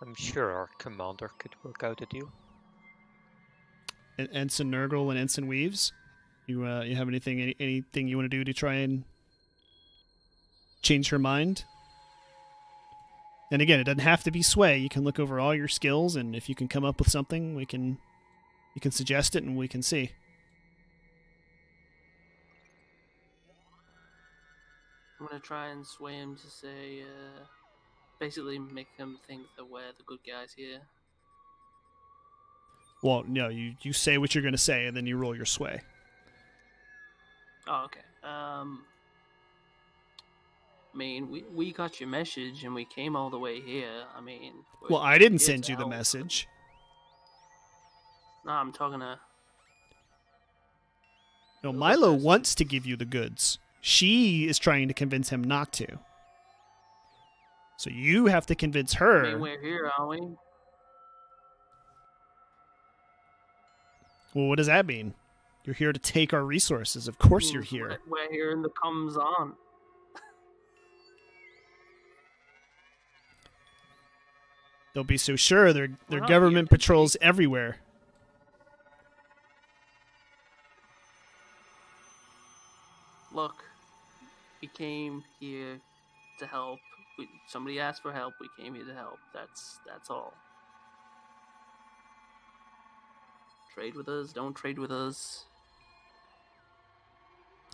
I'm sure our commander could work out a deal. Ensign Nurgle and Ensign Weaves, you have anything you want to do to try and change her mind? And again, it doesn't have to be sway. You can look over all your skills, and if you can come up with something, you can suggest it, and we can see. I'm gonna try and sway him to say, basically make him think that we're the good guys here. Well, no, you say what you're going to say, and then you roll your sway. Oh, okay. I mean, we got your message and we came all the way here. I mean, Well, I didn't here send to you the help. message. No, I'm talking to. No, Other Milo person. wants to give you the goods. She is trying to convince him not to. So you have to convince I her. mean, we're here, aren't we? Well, what does that mean? You're here to take our resources. Of course you're here. We're here and the comms on. They'll be so sure their We're not government here to patrols everywhere. Look, we came here to help. Somebody asked for help. We came here to help. That's all. Trade with us. Don't trade with us.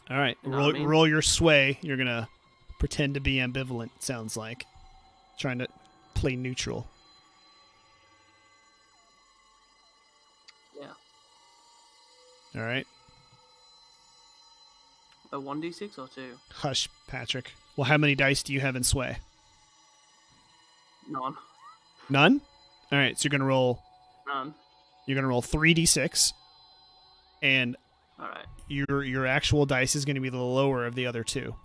All right, You know what I mean? roll your sway. You're gonna pretend to be ambivalent. Sounds like trying to play neutral. Yeah. All right, A 1d6 or 2? hush, Patrick. Well, how many dice do you have in sway? None. None. All right, so None. you're gonna roll 3d6, and All right. your actual dice is gonna be the lower of the other two.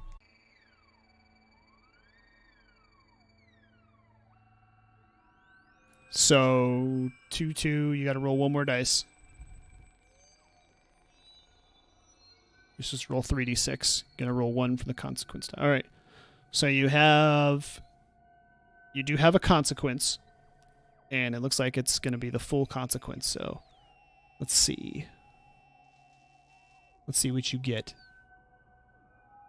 So 2, you got to roll one more dice. Let's just roll 3d6. Gonna roll 1 for the consequence. All right. So you do have a consequence, and it looks like it's gonna be the full consequence. So let's see. Let's see what you get.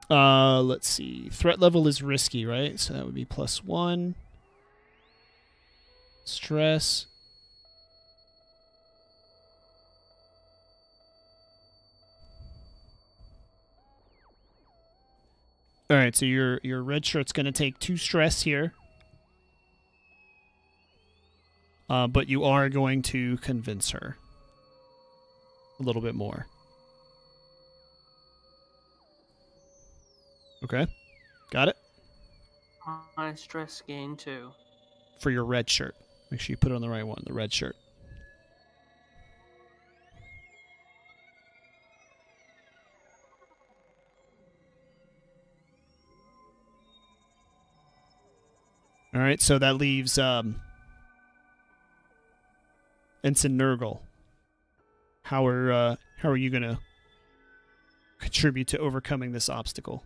Let's see. Threat level is risky, right? So that would be +1. Stress. All right, so your red shirt's going to take 2 stress here. But you are going to convince her a little bit more. Okay. Got it? My stress gain 2. For your red shirt. Make sure you put it on the right one, the red shirt. All right, so that leaves Ensign Nurgle. How are you gonna contribute to overcoming this obstacle?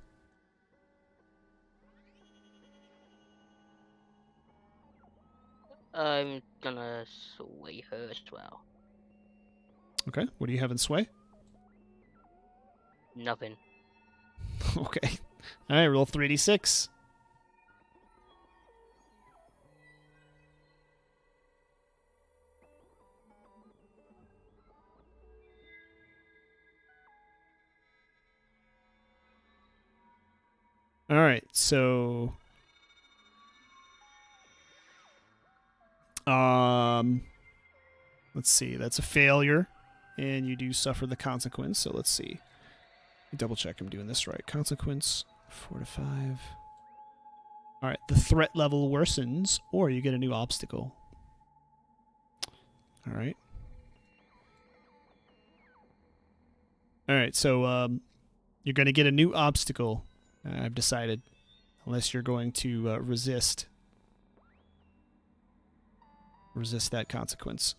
I'm gonna sway her as well. Okay, what do you have in sway? Nothing. Okay. All right, roll 3d6. All right, so let's see. That's a failure, and you do suffer the consequence. So let's see. Double check I'm doing this right. Consequence 4 to 5. All right, the threat level worsens, or you get a new obstacle. All right. All right, so you're going to get a new obstacle. I've decided, unless you're going to resist that consequence.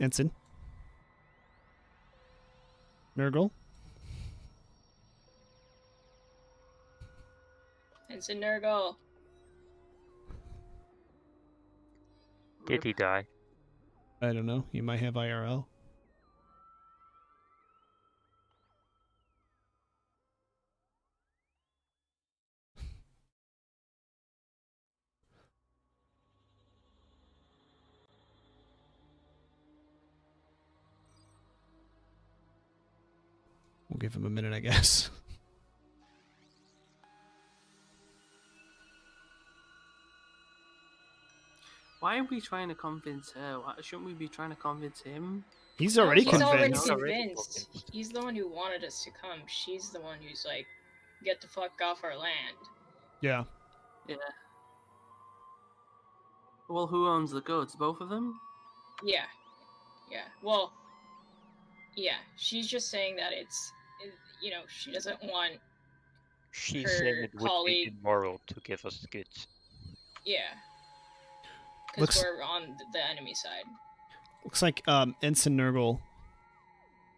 Ensign. Nurgle. Ensign Nurgle. Did he die? I don't know. You might have IRL. We'll give him a minute, I guess. Why are we trying to convince her? Shouldn't we be trying to convince him? He's already He's already convinced. convinced. He's the one who wanted us to come. She's the one who's like, get the fuck off our land. Yeah. Yeah. Well, who owns the goods? Both of them? Yeah. Yeah. Well, yeah. She's just saying that she doesn't want, She's her saying it would colleague- be immoral to give us the goods. yeah. Looks- Because we're on the enemy side. Looks like Ensign Nurgle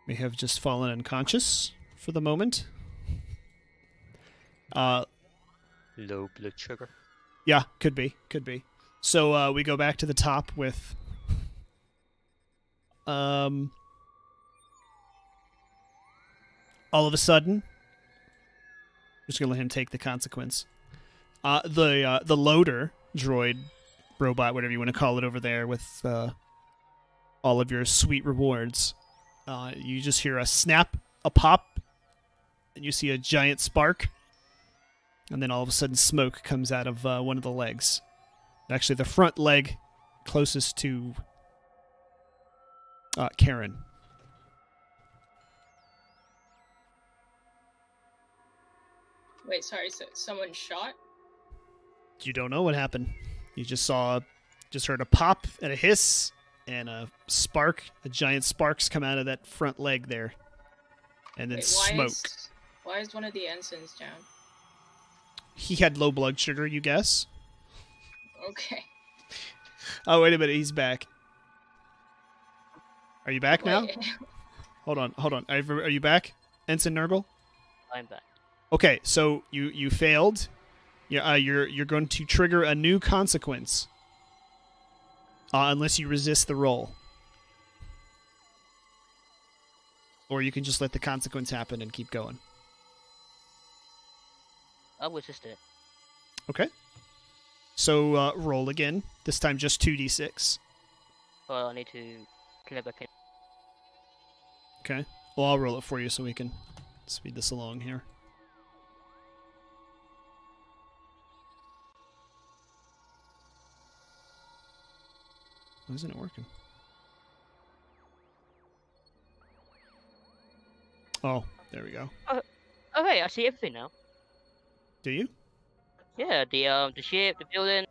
may have just fallen unconscious for the moment. Low blood sugar. Yeah, could be. So we go back to the top with all of a sudden, just gonna let him take the consequence. The loader droid, robot, whatever you want to call it over there, with all of your sweet rewards. You just hear a snap, a pop, and you see a giant spark, and then all of a sudden smoke comes out of one of the legs. Actually, the front leg closest to Karen. Wait, sorry, so someone shot? You don't know what happened. You just heard a pop and a hiss and a spark. A giant sparks come out of that front leg there, and then Wait, smoke. Why is one of the ensigns down? He had low blood sugar, you guess? Okay. Oh, wait a minute, he's back. Are you back now? Wait. Hold on. Are you back, Ensign Nurgle? I'm back. Okay, so you failed. Yeah, you're going to trigger a new consequence unless you resist the roll, or you can just let the consequence happen and keep going. I'll resist it. Okay. So roll again. This time just 2d6. Well, I need to clear back in. Okay. Well, I'll roll it for you so we can speed this along here. Why isn't it working? Oh, there we go. Okay, I see everything now. Do you? Yeah, the ship, the building.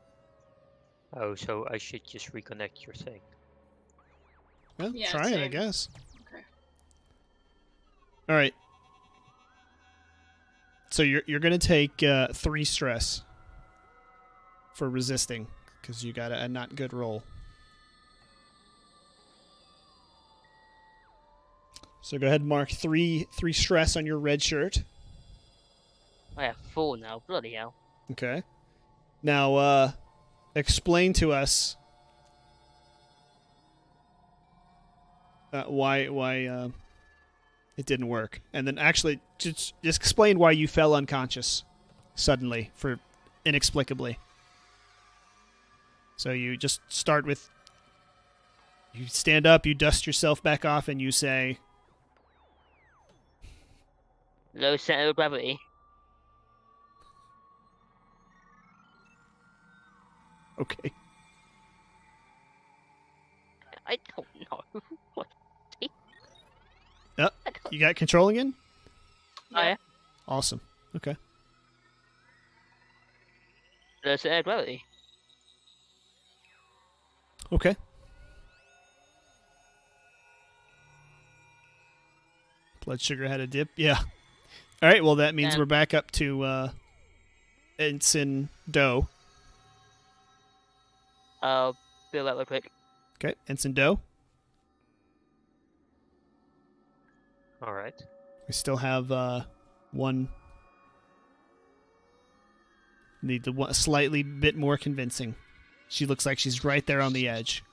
Oh, so I should just reconnect, you're saying? Yeah, Yeah, try it, I same. guess. Okay. All right. So you're gonna take 3 stress for resisting because you got a not good roll. So go ahead and mark three stress on your red shirt. I have 4 now. Bloody hell. Okay. Now explain to us why it didn't work, and then actually just explain why you fell unconscious suddenly for inexplicably. So you just start with, you stand up, you dust yourself back off, and you say, Low center of gravity. okay. I don't know. What? Yep. You got control again? Oh, yeah. Awesome. Okay. Low center of gravity. Okay. Blood sugar had a dip. Yeah. All right. Well, that means And- we're back up to Ensign Doe. I'll build that real quick. Okay. Ensign Doe. All right. We still have one. Need the slightly bit more convincing. She looks like she's right there on the edge.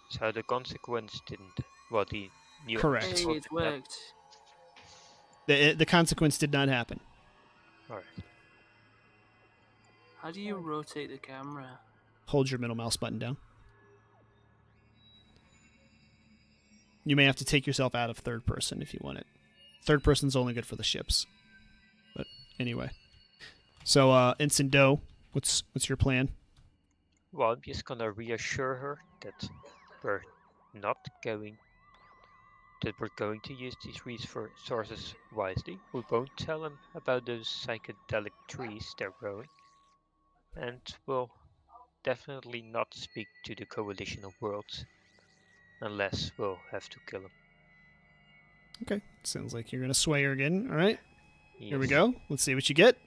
So the consequence didn't. Well, the new Correct. Hey, it worked. The consequence did not happen. All right. How do you rotate the camera? Hold your middle mouse button down. You may have to take yourself out of third person if you want it. Third person's only good for the ships. But anyway. So, Ensign Doe, what's your plan? Well, I'm just gonna reassure her that we're not going. That we're going to use these resources wisely. We won't tell them about those psychedelic trees they're growing, and we'll definitely not speak to the Coalition of Worlds unless we'll have to kill them. Okay, sounds like you're going to sway her again. All right, here we Yes. go. Let's see what you get.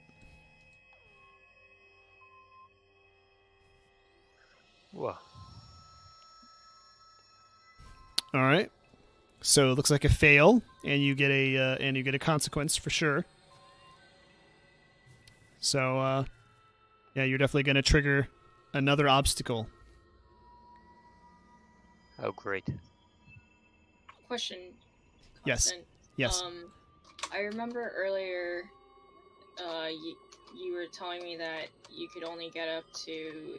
Well, All right. So it looks like a fail, and you get a consequence for sure. So yeah, you're definitely going to trigger another obstacle. oh great. Question. Yes. Constant. Yes. I remember earlier, you were telling me that you could only get up to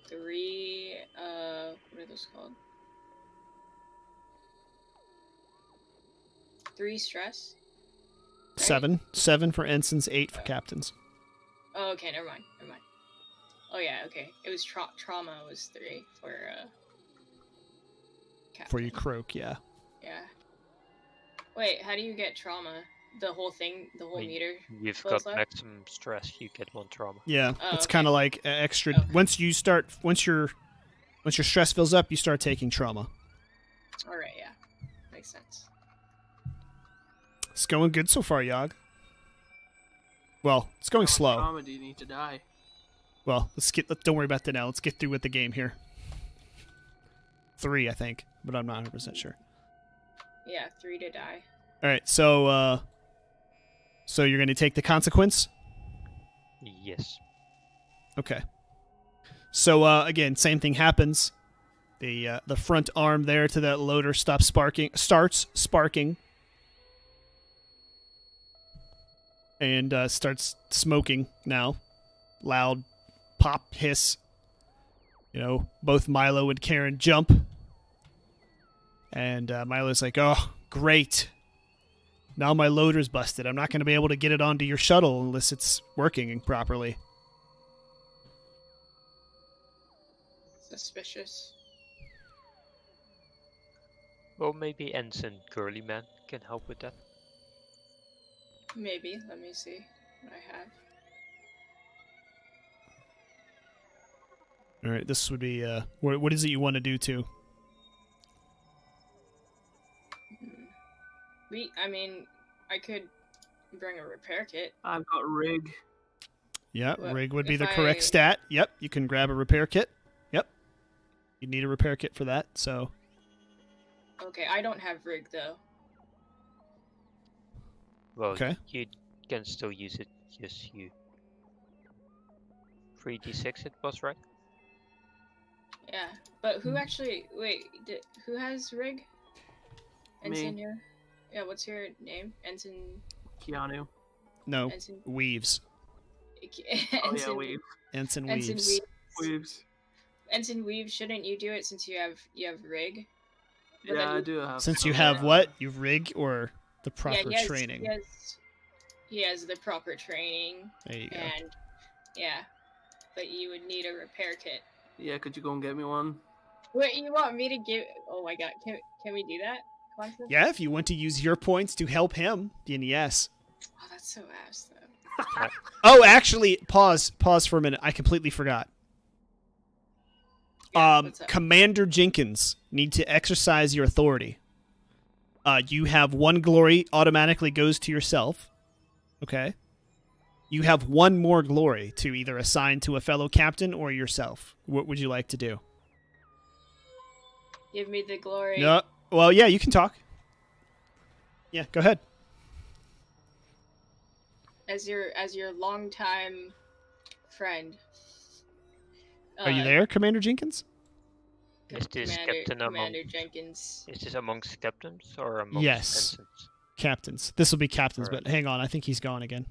3. What are those called? 3 stress. Right? 7 for ensigns, 8 for captains. Oh, okay. Never mind. Oh yeah. Okay. It was trauma was 3 for For you captain. croak, yeah. Yeah. Wait, how do you get trauma? The whole thing, the whole Wait, meter? You've fills got up? maximum stress. You get 1 trauma. Yeah, Oh, it's okay. kind of like extra. Okay. Once your stress fills up, you start taking trauma. All right, yeah, makes sense. It's going good so far, Yog. Well, it's going How much slow. trauma do you need to die? Well, don't worry about that now. Let's get through with the game here. 3, I think, but I'm not 100% sure. Yeah, 3 to die. All right, so you're going to take the consequence? Yes. Okay. So again, same thing happens. The front arm there to that loader starts sparking, and starts smoking now. Loud pop, hiss. You know, both Milo and Karen jump. And Milo's like, oh, great. Now my loader's busted. I'm not going to be able to get it onto your shuttle unless it's working properly. Suspicious. Well, maybe Ensign Curly Man can help with that. Maybe. Let me see what I have. All right, this would be what is it you want to do to? I mean, I could bring a repair kit. I've got rig. Yeah, Well, rig would be if the correct I- stat. Yep, you can grab a repair kit. Yep. You need a repair kit for that, so... Okay, I don't have rig though. Well, Okay. you can still use it. Just you. 3d6 it was, right? Yeah, but who actually? Wait, who has rig? Ensign Me. here. Yeah, what's your name? Ensign. Keanu. No, Ensign. Weaves. Oh yeah, Ensign. Weave. Ensign Ensign Weaves. Weave. Weaves. Ensign Weave. Shouldn't you do it since you have rig? But Yeah, then I do have. Since you some, have what? You've rig or the proper he has, training? He has the proper training, There you go. and yeah, but you would need a repair kit. Yeah, could you go and get me one? Wait, you want me to give? Oh my god, can we do that? Quantum? Yeah, if you want to use your points to help him, then yes. Oh, that's so ass though. Oh, actually, pause for a minute. I completely forgot. Yeah, what's up? Commander Jenkins need to exercise your authority. You have 1 glory automatically goes to yourself. Okay. You have 1 more glory to either assign to a fellow captain or yourself. What would you like to do? Give me the glory. No. Well, yeah, you can talk. Yeah, go ahead. As your longtime friend. Are you there, Commander Jenkins? Is this captain among? Commander Jenkins. Is this amongst captains or amongst Yes. ensigns? Captains. This will be captains, Alright. but hang on. I think he's gone again.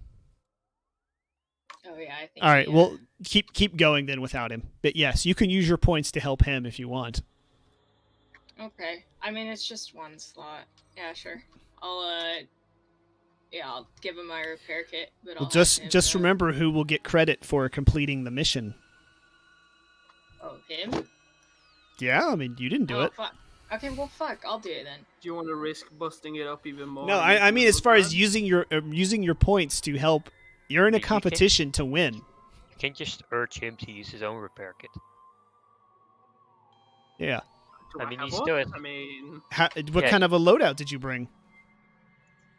Oh yeah, I think. All right. he, Well, keep going then without him. But yes, you can use your points to help him if you want. Okay. I mean, it's just 1 slot. Yeah, sure. I'll give him my repair kit. But Well, I'll just have him, remember who will get credit for completing the mission. Oh, him? Yeah, I mean, you didn't do Oh, it. fuck. Okay, well, fuck. I'll do it then. Do you want to risk busting it up even more? No, and I making mean it as look far as bad? using your points to help. You're in a You can- competition to win. You can just urge him to use his own repair kit. Yeah. Do I mean, have he's one? still at- I mean, What Yeah. kind of a loadout did you bring?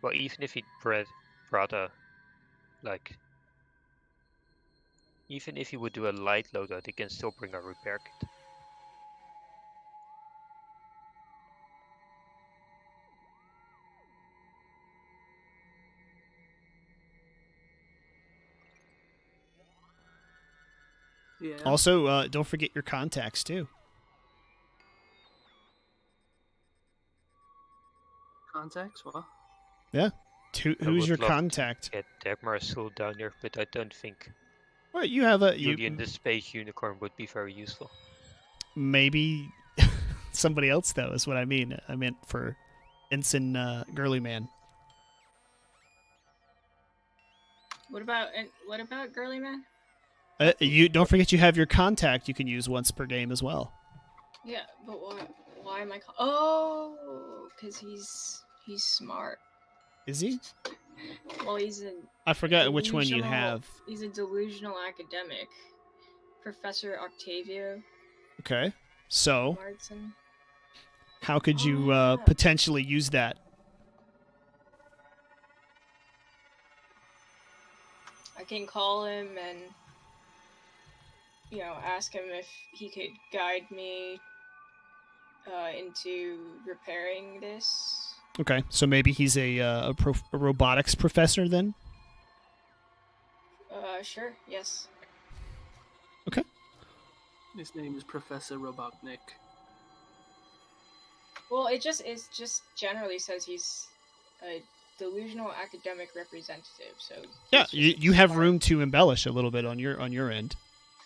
Well, even if he brought a, like, even if he would do a light loadout, he can still bring a repair kit. yeah. Also, don't forget your contacts too. Contacts? What? Who's would your love to contact? Get Dagmar Soul down here, but I don't think Well, you have a Julian the Space Unicorn would be very useful. maybe somebody else though is what I mean. I meant for Ensign Girly Man. What about Girly Man? You don't forget you have your contact you can use once per game as well. Yeah, but why am I? Oh, because he's smart. Is he? Well, he's a I forgot which one you delusional- have. He's a delusional academic, Professor Octavio Okay. So, Martin. how could you Oh, yeah. potentially use that? I can call him and ask him if he could guide me into repairing this. Okay, so maybe he's a robotics professor then? Sure, yes. His name is Professor Robotnik. Well, it just generally says he's a delusional academic representative. So Yeah, he's just you have smart. room to embellish a little bit on your end. I know,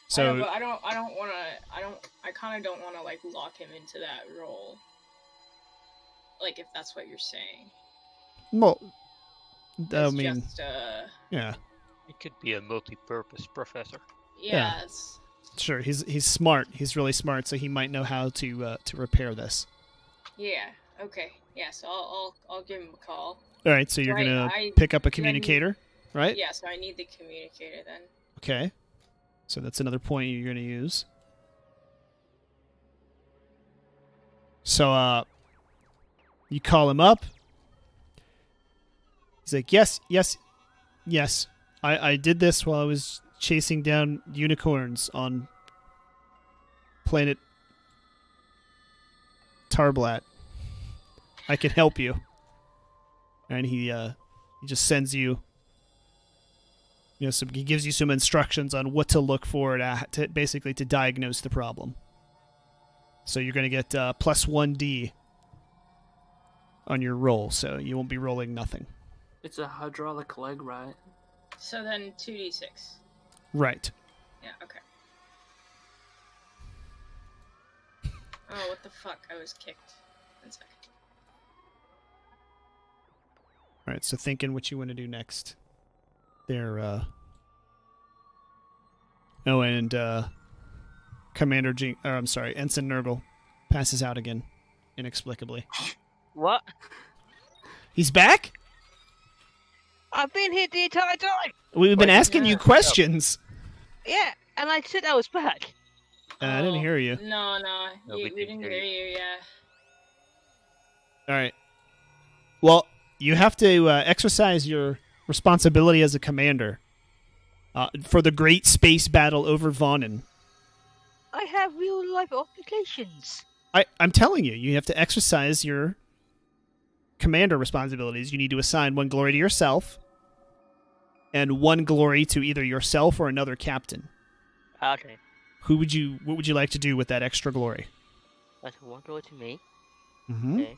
So but I kind of don't want to like lock him into that role. Like if that's what you're saying. well, I It's mean, just, yeah, It could be a multi-purpose professor. yeah. It's, sure. He's smart. He's really smart, so he might know how to repair this. yeah. Okay. Yeah. So I'll give him a call. All right, so you're Right, gonna I- pick up a then- communicator, right? Yeah. So I need the communicator then. Okay. So that's another point you're gonna use. So you call him up. He's like, yes, yes, yes. I did this while I was chasing down unicorns on planet Tarblat. I can help you. And he just sends you, he gives you some instructions on what to look for to basically to diagnose the problem. So you're going to get plus 1d on your roll, so you won't be rolling nothing. It's a hydraulic leg, right? So then 2d6. Right. Yeah, okay. Oh, what the fuck? I was kicked. 1 second. All right, so thinking what you want to do next. There, Oh, and Commander Ensign Nurgle passes out again, inexplicably. What? He's back? I've been here the entire time! We've been asking you Yeah. questions. Yeah, and I said I was back. I didn't hear you. No, No, we didn't hear you, yeah. All right. Well, you have to exercise your responsibility as a commander for the great space battle over Vonnen. I have real life obligations. I'm telling you, you have to exercise your commander responsibilities. You need to assign 1 glory to yourself and 1 glory to either yourself or another captain. Okay. What would you like to do with that extra glory? That's 1 glory to me. Mm-hmm. Okay.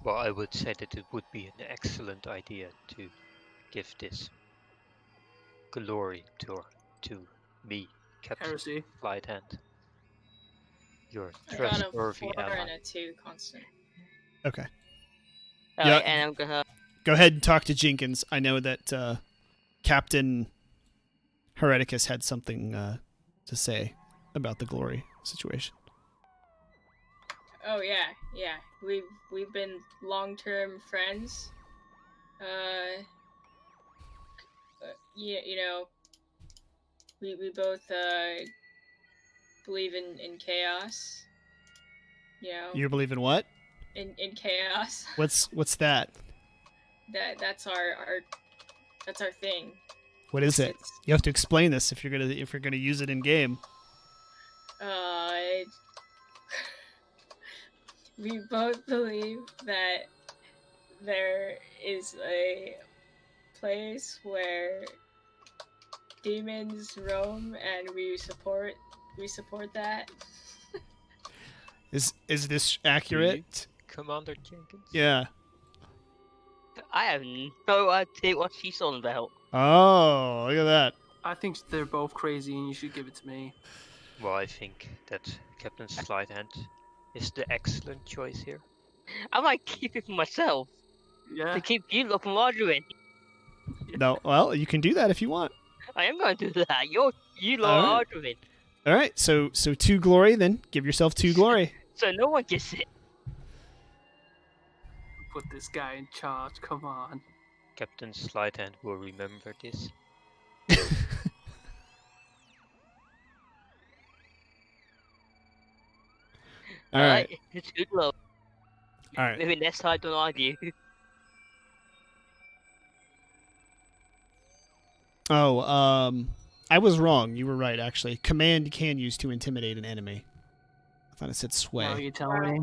Well, I would say that it would be an excellent idea to give this glory to me, Captain Heresy. Flight Hand. Your I got a trustworthy 4 ally. and a 2 constant. Okay. Alright, Yeah. and I'm gonna... Go ahead and talk to Jenkins. I know that Captain Hereticus had something to say about the glory situation. Oh yeah. We've been long-term friends. Yeah, we both believe in chaos. You believe in what? In chaos. What's that? That's our thing. What is it? It's, You have to explain this if you're gonna use it in game. we both believe that there is a place where demons roam, and we support that. Is this accurate? Commander Jenkins? Yeah. I have no idea what she's on about. Oh, look at that. I think they're both crazy, and you should give it to me. Well, I think that Captain Slight Hand is the excellent choice here. I might keep it for myself Yeah. to keep you lot from arguing. No, well, you can do that if you want. I am going to do that. You lot All are right. arguing, All right, so 2 glory, then give yourself 2 glory. so no one gets it. Put this guy in charge. Come on. Captain Slight Hand will remember this. All right. It's good luck. All right. Maybe next time don't argue. Oh, I was wrong. You were right, actually. Command can use to intimidate an enemy. I thought it said sway. Now you tell me.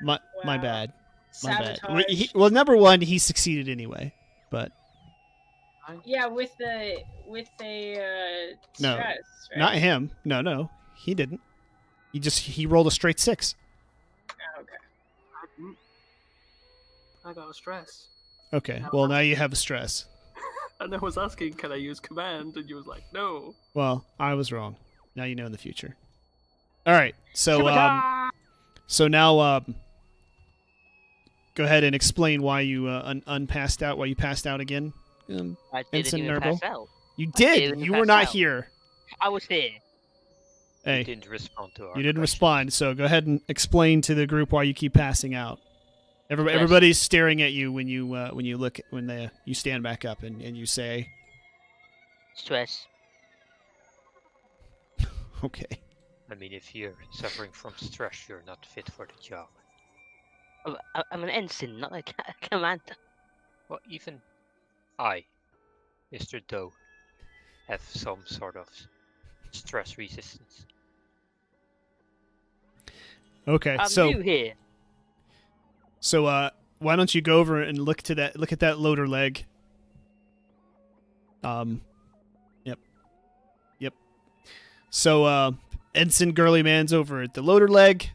My Wow. bad. My bad. Sabotage. Well, number 1, he succeeded anyway. But Yeah, with the No, stress, right? not him. No, he didn't. He rolled a straight 6. Oh, okay. I didn't. I got a stress. Okay. Well, now you have a stress. And I was asking, can I use command? And you was like, no. Well, I was wrong. Now you know in the future. All right. So now go ahead and explain why you unpassed out. Why you passed out again? I didn't Ensign even Nurgle? pass out. You didn't did. You were pass not out. here. I was here. You Hey, didn't respond to our you didn't questions. respond. So go ahead and explain to the group why you keep passing out. Yes. Everybody's staring at you when you you stand back up and you say, Stress. okay. I mean, if you're suffering from stress, you're not fit for the job. I'm an ensign, not a commander. Well, even I, Mr. Doe, have some sort of stress resistance. Okay, I'm so new here. why don't you go over and look at that loader leg? Yep. So Ensign Girly Man's over at the loader leg.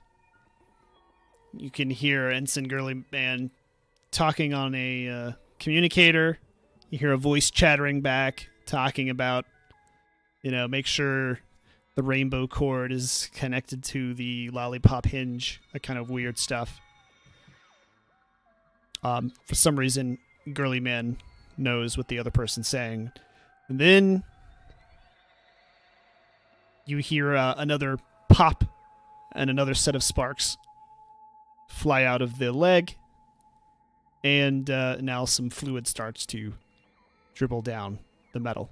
You can hear Ensign Girly Man talking on a communicator. You hear a voice chattering back, talking about, make sure the rainbow cord is connected to the lollipop hinge, that kind of weird stuff. For some reason, Girly Man knows what the other person's saying. And then you hear another pop and another set of sparks fly out of the leg. And now some fluid starts to dribble down the metal.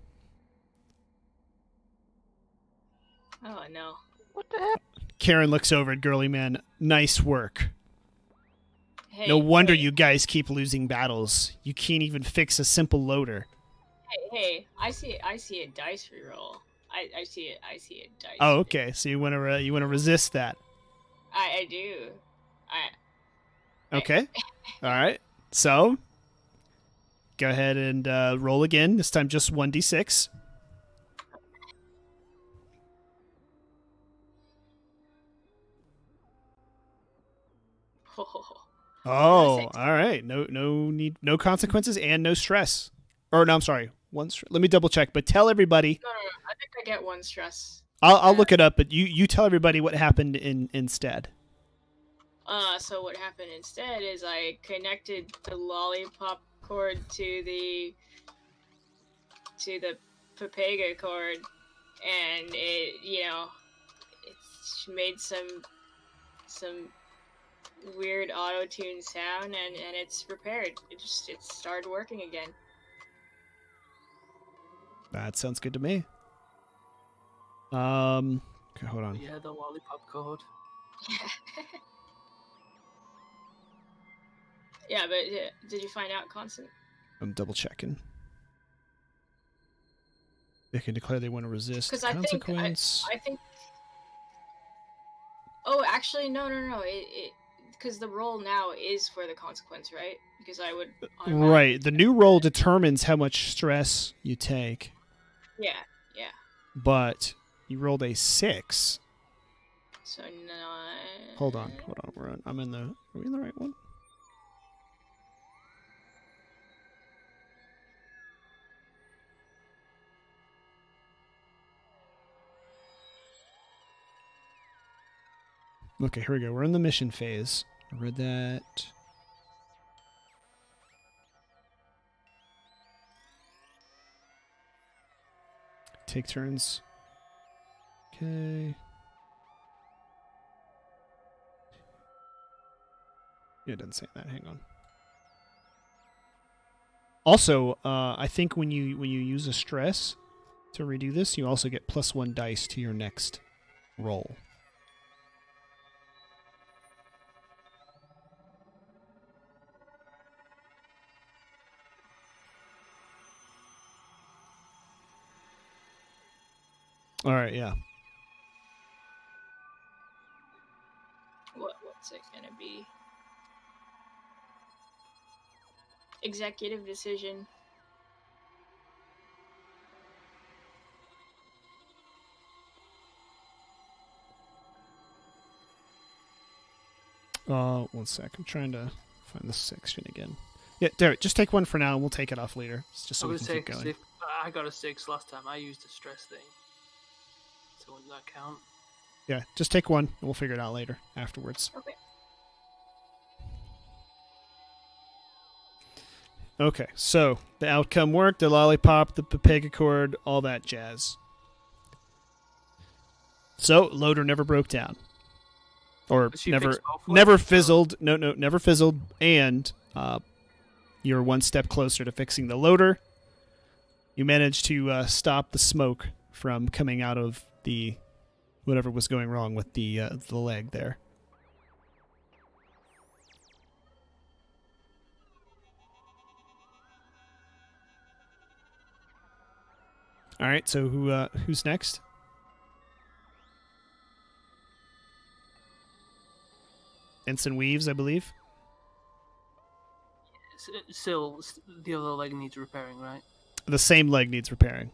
Oh no. What the heck? Karen looks over at Girly Man. Nice work. Hey, No wonder hey, you guys keep losing battles. You can't even fix a simple loader. Hey, I see a dice reroll. I see it. I see a dice. Oh, okay. So you want to resist that? I do. Okay. All right. So go ahead and roll again. This time just 1d6. Oh, Six. all right. No consequences and no stress. Or no, I'm sorry. Let me double check. But tell everybody. No. I think I get one stress. I'll look it up. But you tell everybody what happened instead. So what happened instead is I connected the lollipop cord to the Papega cord, and it, it's made some weird auto-tune sound, and it's repaired. It started working again. That sounds good to me. Okay, hold on. Yeah, the lollipop code. Yeah, but did you find out, Constant? I'm double checking. They can declare they want to resist 'Cause I think- consequence. I think. Oh, actually, no. It because the roll now is for the consequence, right? Because I would. Right. The new roll determines how much stress you take, Yeah. but you rolled a 6. So no. Hold on. Are we in the right one? Okay, here we go. We're in the mission phase. I read that. Take turns. Okay. Yeah, it doesn't say that. Hang on. Also, I think when you use a stress to redo this, you also get +1 dice to your next roll. All right, yeah. What's it gonna be? Executive decision. One sec. I'm trying to find the section again. Yeah, Derek, just take one for now, and we'll take it off later. It's just so we can keep going. If I got a 6 last time, I used a stress thing. So wouldn't that count? Yeah, just take one, and we'll figure it out later, afterwards. Okay. Okay, so the outcome worked, the lollipop, the Papega cord, all that jazz. So, loader never broke down. Or But she never fixed both never ways, so- fizzled. No, never fizzled. And you're one step closer to fixing the loader. You managed to stop the smoke from coming out of the whatever was going wrong with the leg there. All right, so who's next? Ensign Weaves, I believe. Still, the other leg needs repairing, right? The same leg needs repairing.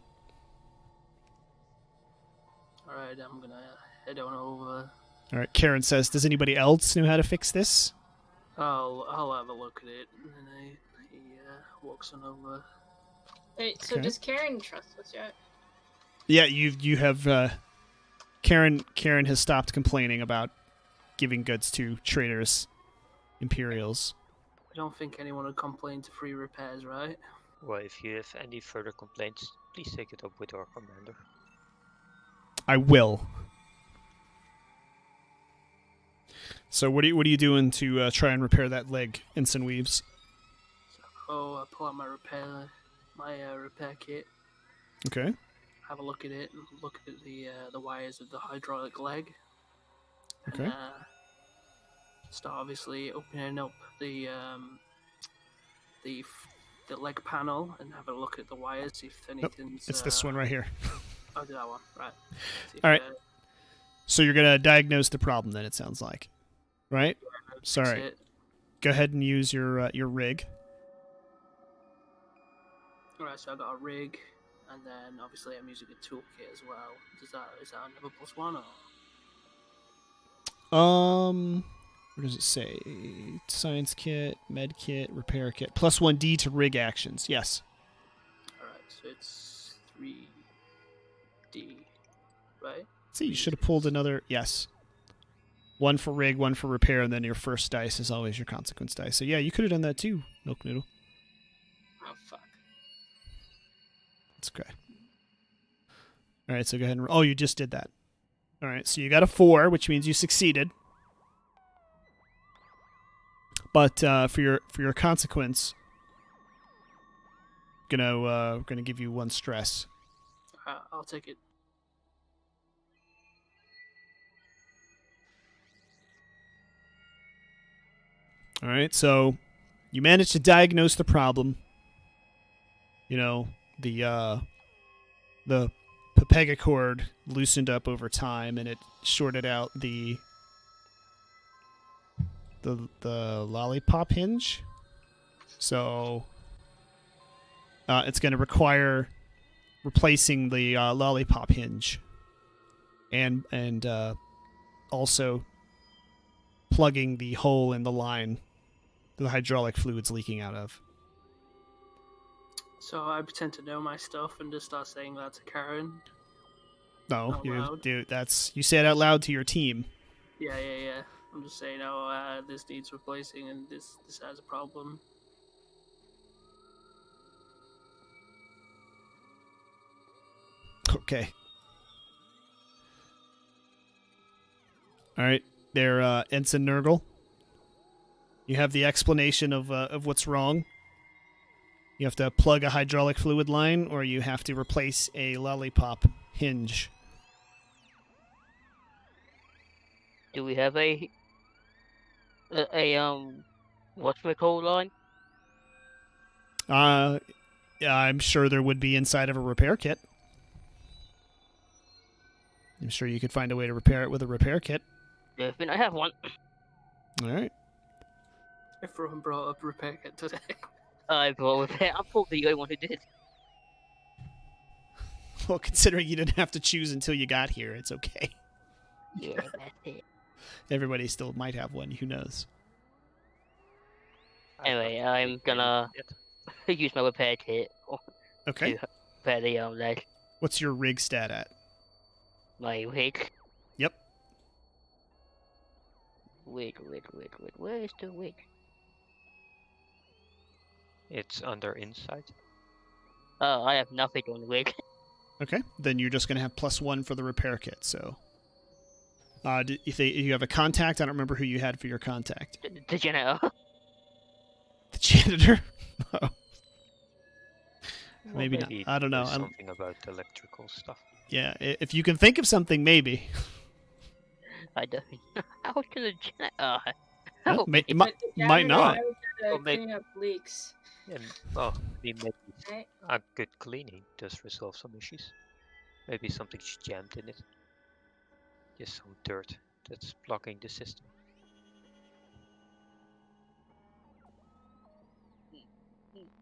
Alright, I'm gonna head on over. All right, Karen says, does anybody else know how to fix this? I'll have a look at it. And then he walks on over. Wait, so Okay. does Karen trust us yet? Yeah, you have Karen has stopped complaining about giving goods to traitors, Imperials. I don't think anyone would complain to free repairs, right? Well, if you have any further complaints, please take it up with our commander. I will. So what are you doing to try and repair that leg, Ensign Weaves? I pull out my repair kit, Okay. have a look at it, and look at the wires of the hydraulic leg. Okay. And, start obviously opening up the leg panel and have a look at the wires, see if anything's. It's this one right here. Oh, that one, right. All right. So you're gonna diagnose the problem, then it sounds like, right? Sorry. Go ahead and use your rig. Alright, so I got a rig, and then obviously I'm using a toolkit as well. Is that another +1 or? What does it say? Science kit, med kit, repair kit. +1D to rig actions. Yes. Alright, so it's 3D, right? See, you should have pulled another. Yes. One for rig, one for repair, and then your first dice is always your consequence dice. So yeah, you could have done that too, Milk Noodle. Oh, fuck. It's okay. All right, so go ahead and. Oh, you just did that. All right, so you got a 4, which means you succeeded. But for your consequence, gonna give you 1 stress. I'll take it. All right, so you managed to diagnose the problem. You know, the Pepega cord loosened up over time, and it shorted out the lollipop hinge. So it's going to require replacing the lollipop hinge, and also plugging the hole in the line the hydraulic fluid's leaking out of. So I pretend to know my stuff and just start saying that to Karen. No, Out you loud? you say it out loud to your team. Yeah. I'm just saying, this needs replacing and this has a problem. Okay. All right, there, Ensign Nurgle. You have the explanation of what's wrong. You have to plug a hydraulic fluid line, or you have to replace a lollipop hinge. Do we have a what's the call line? Yeah, I'm sure there would be inside of a repair kit. I'm sure you could find a way to repair it with a repair kit. I think I have one. All right. Everyone brought up repair kit today. I brought with it. I'm probably the only one who did. Well, considering you didn't have to choose until you got here, it's okay. Yeah, that's it. Everybody still might have one. Who knows? Anyway, I'm gonna use my repair kit Okay. to repair the leg. What's your rig stat at? My wig. Yep. Wig. Where is the wig? It's under insight. Oh, I have nothing on the wig. Okay. Then you're just going to have +1 for the repair kit. So, if you have a contact, I don't remember who you had for your contact. The janitor. The janitor? Oh. Well, Maybe not. I don't know. there's something about electrical stuff. Yeah, if you can think of something, maybe. I don't. How can a janitor? Well, Help! it The might janitor not. knows how to Well, maybe- clean up leaks. And well, maybe Right. a good cleaning does resolve some issues. Maybe something's jammed in it. Just some dirt that's blocking the system.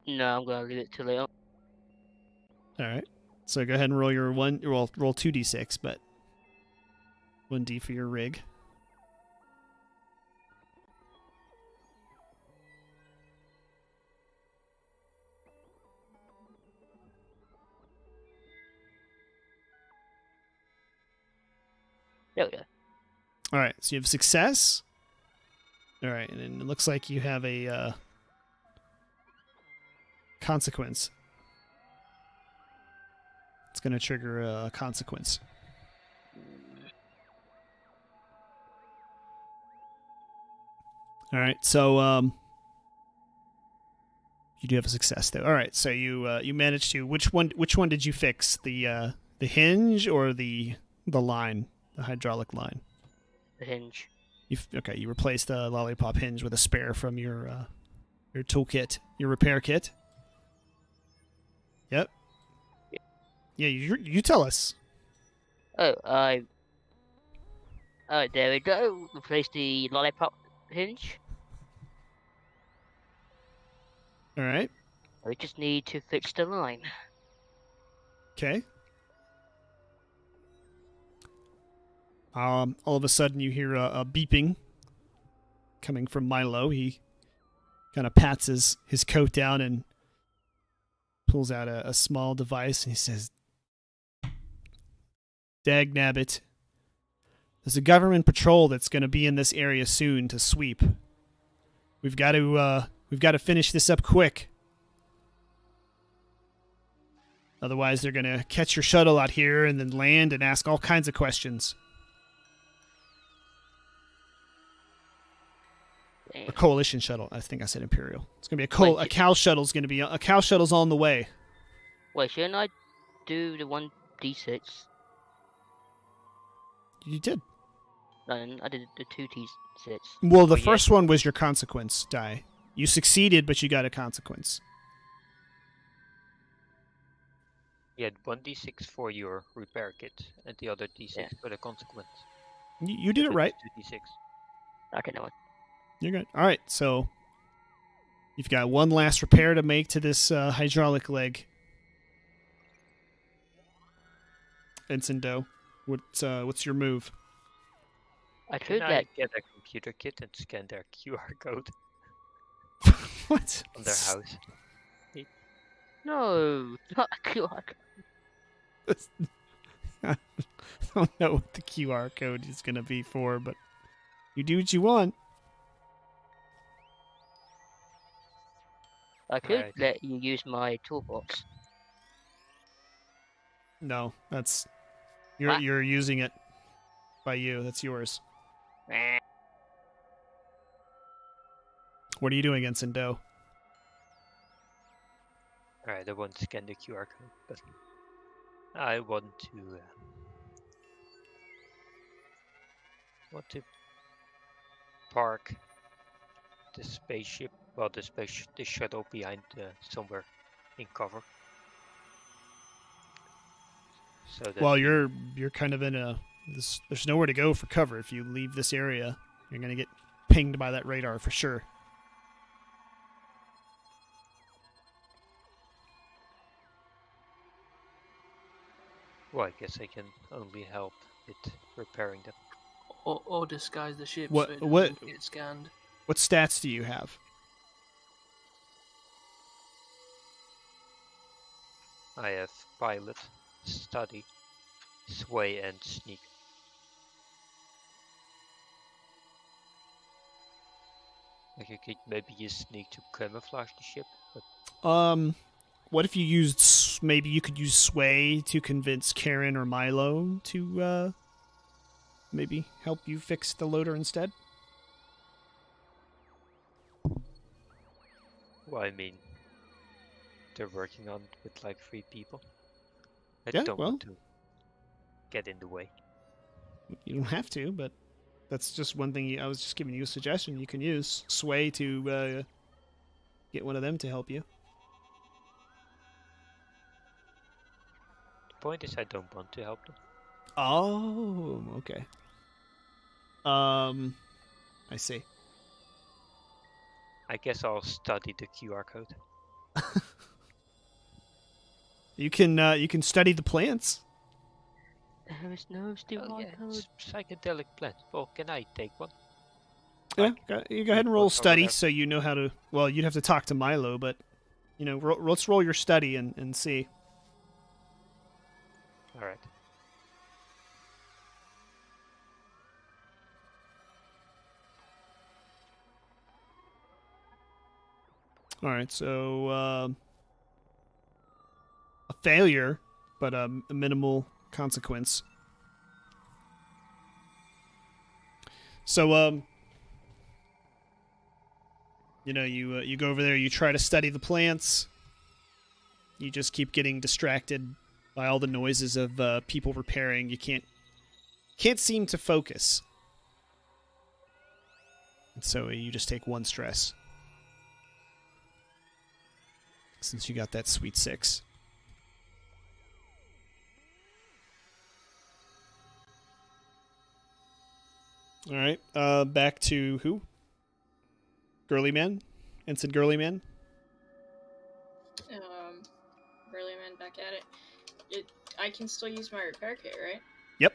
No, I'm gonna leave it till later. All right. So go ahead and roll your roll 2d6, but 1d for your rig. There we go. All right. So you have success. All right, and then it looks like you have a consequence. It's going to trigger a consequence. All right, so you do have a success though. All right, so you managed to which one did you fix? The hinge or the line, the hydraulic line? The hinge. You replaced the lollipop hinge with a spare from your toolkit, your repair kit. Yep. Yeah, you tell us. Oh, there we go. Replace the lollipop hinge. All right. We just need to fix the line. Okay. All of a sudden you hear a beeping coming from Milo. He kind of pats his coat down and pulls out a small device and he says, "Dagnabbit, there's a government patrol that's going to be in this area soon to sweep. We've got to finish this up quick. Otherwise, they're going to catch your shuttle out here and then land and ask all kinds of questions." A coalition shuttle. I think I said Imperial. It's gonna be a cow shuttle's gonna be a cow shuttle's on the way. Wait, shouldn't I do the 1d6? You did. No, I did the 2d6. Well, the yeah. first one was your consequence die. You succeeded, but you got a consequence. You had 1d6 for your repair kit, and the other d6 Yeah. for the consequence. You did it right. 2d6. Okay, no one. You're good. All right, so you've got one last repair to make to this hydraulic leg. Ensign what's your move? I could Can I get a computer kit and scan their QR code What? on their house? No, not a QR code. I don't know what the QR code is going to be for, but you do what you want. I could Right. let you use my toolbox. No, that's What? you're using it by you. That's yours. Meh. What are you doing, Ensign Doe? Alright, I won't scan the QR code, but I want to park the spaceship, well, the shuttle behind somewhere in cover. So that Well, you're kind of in there's nowhere to go for cover. If you leave this area, you're going to get pinged by that radar for sure. well, I guess I can only help with repairing them. Or disguise the ship What- so it what- doesn't get scanned. What stats do you have? I have pilot, study, sway, and sneak. Like I could maybe use sneak to camouflage the ship, but What if you used maybe you could use sway to convince Karen or Milo to maybe help you fix the loader instead? well, I mean, they're working on it with like 3 people. I Yeah, don't well. want to get in the way. You don't have to, but that's just one thing. I was just giving you a suggestion. You can use sway to get one of them to help you. point is I don't want to help them. Oh, okay. I see. I guess I'll study the QR code. You can study the plants. There is no still Oh, yeah, code. it's psychedelic plant. Well, can I take one? Yeah, Like, you go ahead and roll or study whatever. so you know how to. Well, you'd have to talk to Milo, but let's roll your study and see. All right. All right, so a failure, but a minimal consequence. So you go over there, you try to study the plants. You just keep getting distracted by all the noises of people repairing. You can't seem to focus. And so you just take 1 stress. Since you got that sweet 6. All right, back to who? Girly Man? Ensign Girly Man? Burly man back at it. I can still use my repair kit, right? Yep.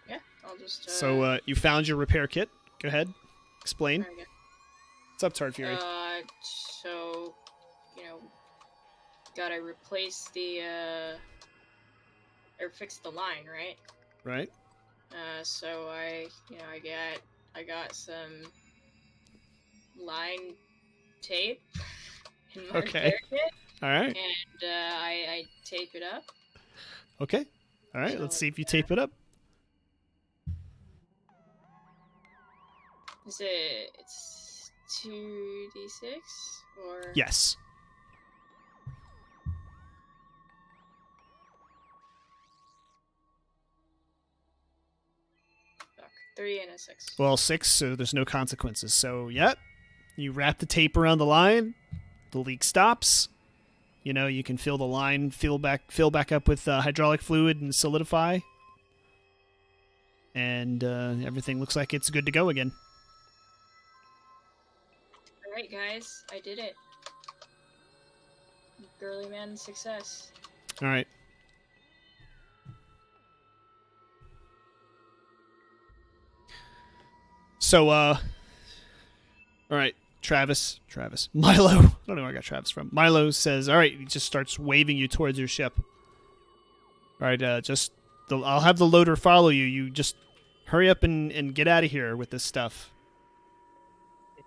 Yeah, I'll just. So you found your repair kit. Go ahead. Explain. There we go. What's up, Tard Fury? So, gotta replace the, or fix the line, right? Right. So I got some line tape in my Okay. repair kit, All right. and I tape it up. Okay. All right. Let's So, see if you tape it up. It's 2d6 or Yes. fuck, 3 and a 6. Well, 6, so there's no consequences. So, yep. You wrap the tape around the line. The leak stops. You can fill the line, fill back up with hydraulic fluid and solidify. And everything looks like it's good to go again. Alright, guys, I did it. Girly man success. All right. So, all right, Travis, Milo. I don't know where I got Travis from. Milo says, all right, he just starts waving you towards your ship. All right, I'll have the loader follow you. You just hurry up and get out of here with this stuff.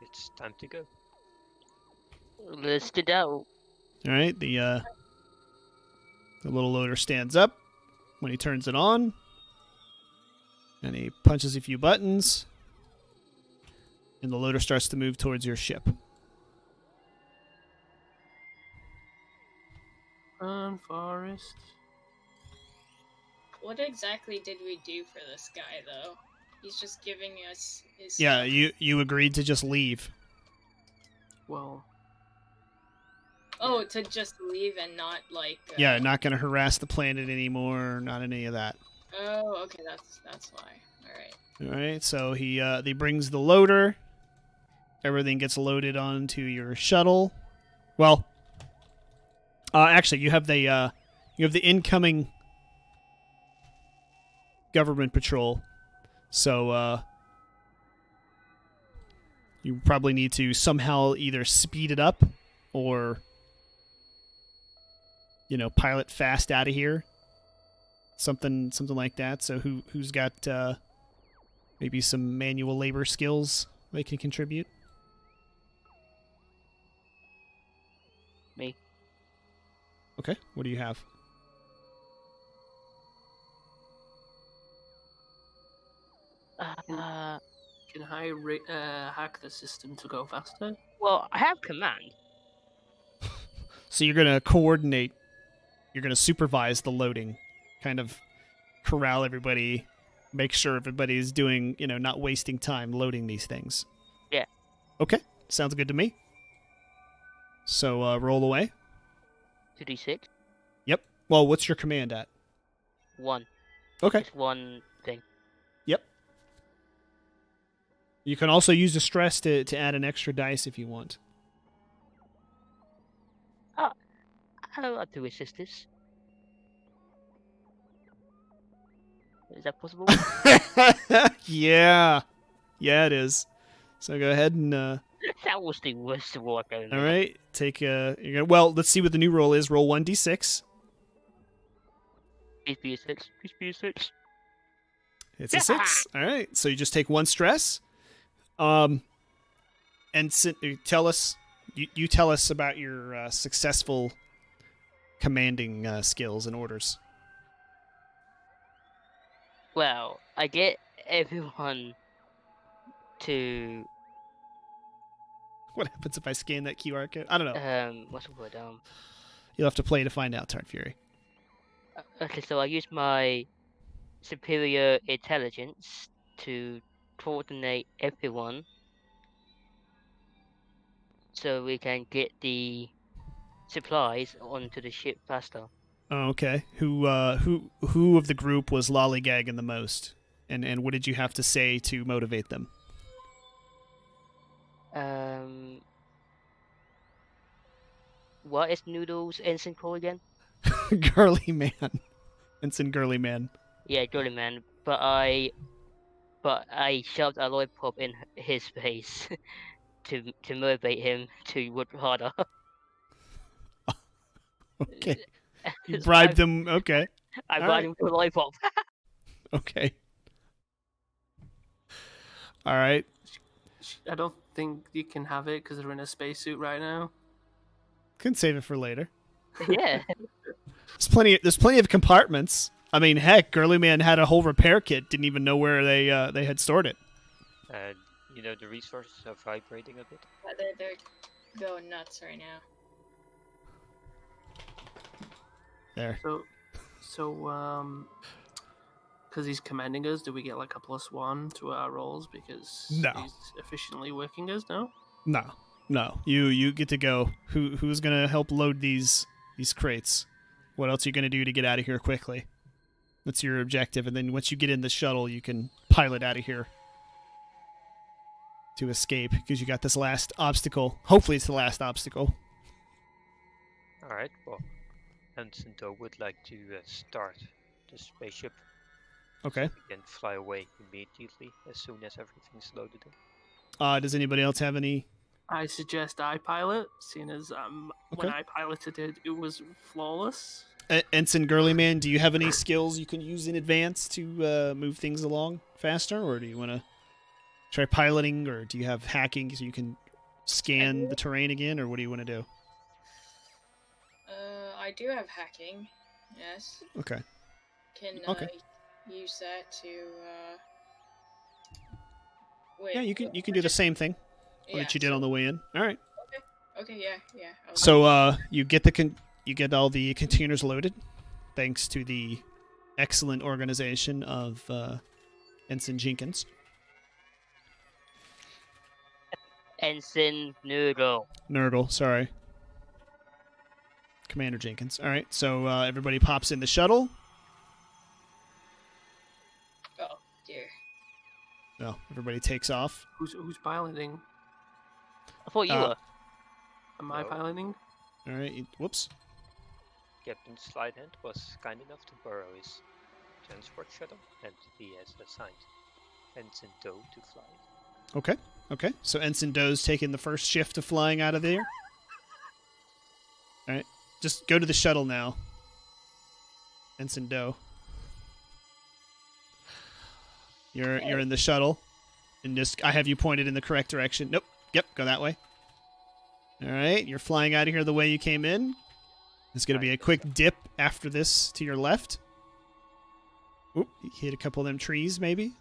It's time to go. List it out. All right, the little loader stands up when he turns it on, and he punches a few buttons, and the loader starts to move towards your ship. Forest. What exactly did we do for this guy, though? He's just giving us his Yeah, stuff. you agreed to just leave. Well, Oh, to just leave and not, like... Yeah, not going to harass the planet anymore, not any of that. Oh, okay, that's why. Alright. All right, so he brings the loader. Everything gets loaded onto your shuttle. Well, actually, you have the incoming government patrol. So you probably need to somehow either speed it up or pilot fast out of here. Something like that. So who's got maybe some manual labor skills they can contribute? Me. Okay, what do you have? can I hack the system to go faster? Well, I have command. So you're going to coordinate, you're going to supervise the loading, kind of corral everybody, make sure everybody's doing, not wasting time loading these things. Yeah. Okay, sounds good to me. So roll away. 2d6. Yep. Well, what's your command at? one. Okay. Just one thing. Yep. You can also use the stress to add an extra dice if you want. How do I resist this? Is that possible? Yeah. Yeah, it is. So go ahead and That was the worst roll I've ever all made. right, take well, let's see what the new roll is. Roll 1d6. Please be a 6. Please be a 6. It's a 6. All right. So you just take one stress. And tell us you tell us about your successful commanding skills and orders. Well, I get everyone to What happens if I scan that QR code? I don't know. what's the word? You'll have to play to find out, Tart Fury. Okay, so I use my superior intelligence to coordinate everyone so we can get the supplies onto the ship faster. Oh, okay. Who of the group was lollygagging the most? And what did you have to say to motivate them? What is Noodles ensign called again? Girly man. Ensign Girly man. Yeah, Jolly Man. But I shoved a lollipop in his face to motivate him to work harder. Okay. You bribed them. Okay. I All bribed right. him with a lollipop. Okay. All right. I don't think you can have it because they're in a spacesuit right now. Can save it for later. Yeah. There's plenty of compartments. I mean, heck, Girly Man had a whole repair kit. Didn't even know where they had stored it. You know, the resources are vibrating a bit. They're going nuts right now. There. So, because he's commanding us, do we get like a +1 to our rolls because No. he's efficiently working us? No. No. You get to go. Who's gonna help load these crates? What else are you gonna do to get out of here quickly? That's your objective, and then once you get in the shuttle, you can pilot out of here to escape because you got this last obstacle. Hopefully, it's the last obstacle. All right. Well, Ensign Doe would like to start the spaceship. Okay. So we can fly away immediately as soon as everything's loaded in. Does anybody else have any? I suggest I pilot, seeing as when Okay. I piloted it, it was flawless. Ensign Girly Man, do you have any skills you can use in advance to move things along faster, or do you want to try piloting, or do you have hacking so you can scan the terrain again, or what do you want to do? I do have hacking. Yes. Okay. Can Okay. use that to wait. Yeah, you can do the same thing that you did on the way in. All right. Okay, yeah. So you get all the containers loaded, thanks to the excellent organization of Ensign Jenkins. Ensign Nurgle, sorry. Commander Jenkins. All right, so everybody pops in the shuttle. Oh dear. No, everybody takes off. Who's piloting? I thought you were. Am I No. piloting? All right, whoops. Captain Slidehand was kind enough to borrow his transport shuttle, and he has assigned Ensign Doe to fly. Okay. So Ensign Doe's taking the first shift of flying out of there. All right, just go to the shuttle now. Ensign Doe. You're in the shuttle, and just I have you pointed in the correct direction. Nope. Yep, go that way. All right, you're flying out of here the way you came in. There's going to be a quick dip after this to your left. Oop, you hit a couple of them trees, maybe.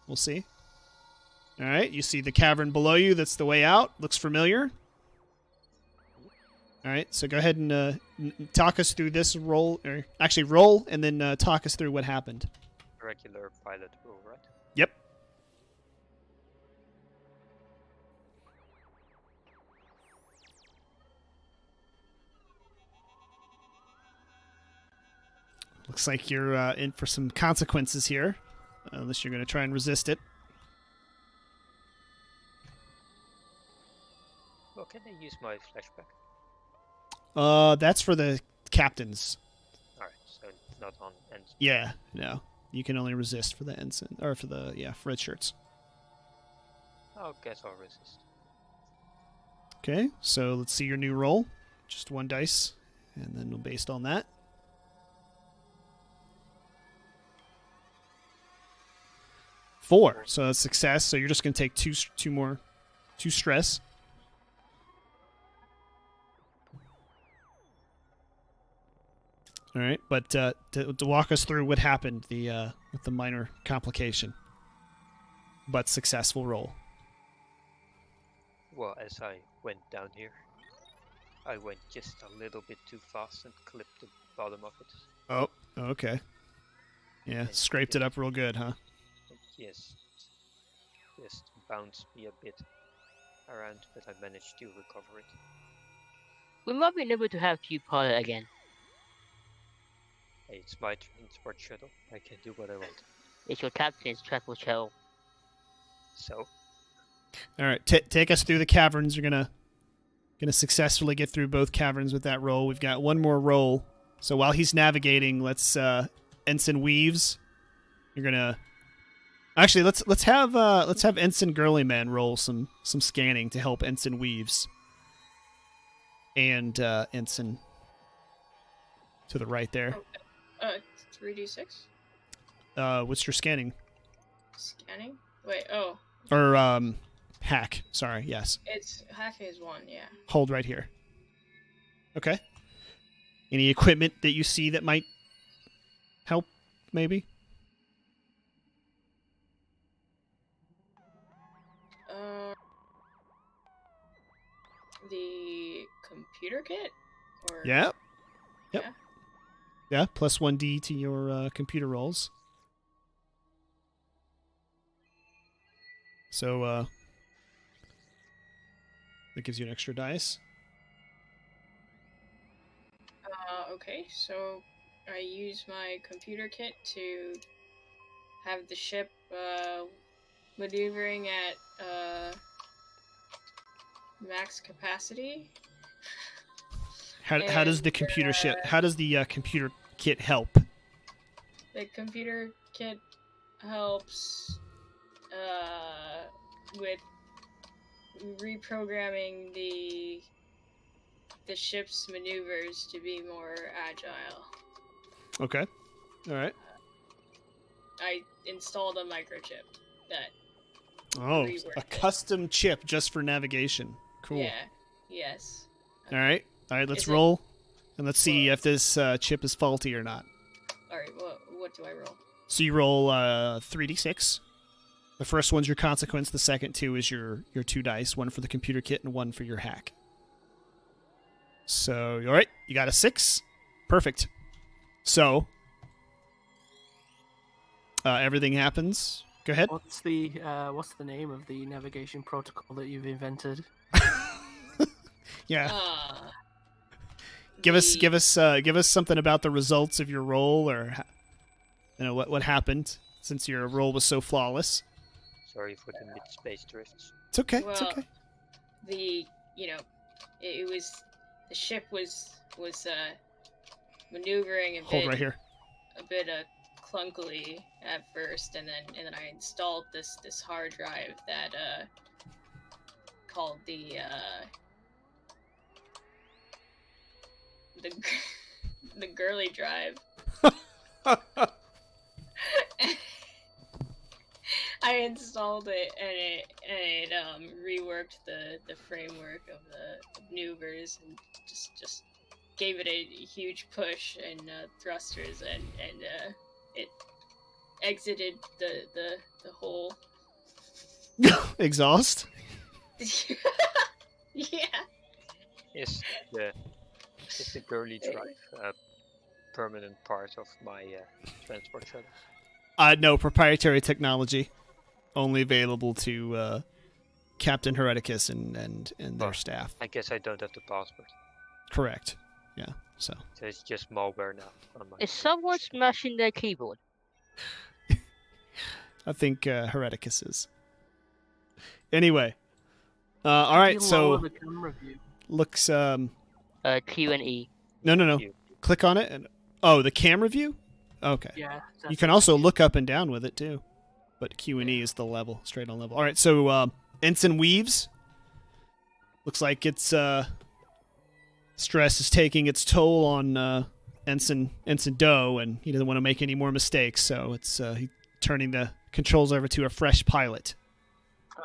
We'll see. All right, you see the cavern below you. That's the way out. Looks familiar. All right, so go ahead and talk us through this roll, or actually roll, and then talk us through what happened. Regular pilot rule, right? Yep. looks like you're in for some consequences here, unless you're going to try and resist it. Well, can I use my flashback? That's for the captains. Alright, so not on end. Yeah, no. You can only resist for the ensign, or for the, for red shirts. I guess I'll resist. Okay, so let's see your new roll. Just one dice, and then based on that. Four, so that's success. So you're just going to take two stress. All right, but to walk us through what happened with the minor complication, but successful roll. Well, as I went down here, I went just a little bit too fast and clipped the bottom of it. Oh, okay. Yeah, scraped it up real good, huh? Yes, just bounced me a bit around, but I managed to recover it. We might be able to have you pilot again. Hey, it's my transport shuttle. I can do what I want. It's your captain's transport shuttle. So, All right, take us through the caverns. You're gonna successfully get through both caverns with that roll. We've got one more roll. So while he's navigating, let's Ensign Weaves. You're gonna actually let's have Ensign Girlyman roll some scanning to help Ensign Weaves. And Ensign to the right there. 3d6? What's your scanning? Scanning? Wait, oh. Or hack. Sorry, yes. It's hack is 1, yeah. Hold right here. Okay. Any equipment that you see that might help, maybe? The computer kit? Or Yeah. Yep. Yeah. Yeah, plus 1d to your computer rolls. So, that gives you an extra dice. Okay, so I use my computer kit to have the ship maneuvering at max capacity. How does the And, computer how does the computer kit help? The computer kit helps with reprogramming the ship's maneuvers to be more agile. Okay. All right. I installed a microchip that Oh, reworked a it. custom chip just for navigation. Cool. Yeah. Yes. All right. All right, let's Is it- roll. And let's see if this chip is faulty or not. All right. What do I roll? So you roll 3d6. The first one's your consequence. The second two is your 2 dice. One for the computer kit and one for your hack. So, all right. You got a 6. Perfect. So, everything happens. Go ahead. What's the name of the navigation protocol that you've invented? Yeah. Uh, Give us the- something about the results of your roll, or what happened since your roll was so flawless. sorry for the mid-space drifts. It's okay. It's Well, okay. it was the ship was maneuvering Hold right here. a bit clunkily at first, and then I installed this hard drive that called the the girly drive. I installed it, and it reworked the framework of the maneuvers, and just gave it a huge push and thrusters, and it exited the hole. Exhaust. Yeah. Is the girly drive a permanent part of my transport shuttle? No, proprietary technology, only available to Captain Hereticus and their Oh. staff. I guess I don't have the password. Correct. Yeah. So So it's just malware now. On my Is someone smashing their keyboard? I think Hereticus is. Anyway, all How do right. you lower So the camera view? looks Q and E. no. Q. Click on it and the camera view. Okay. Yeah. You can also look up and down with it too, but Q and E is the level, straight on level. All right. So Ensign weaves. Looks like it's stress is taking its toll on Ensign Doe, and he doesn't want to make any more mistakes. So it's he turning the controls over to a fresh pilot.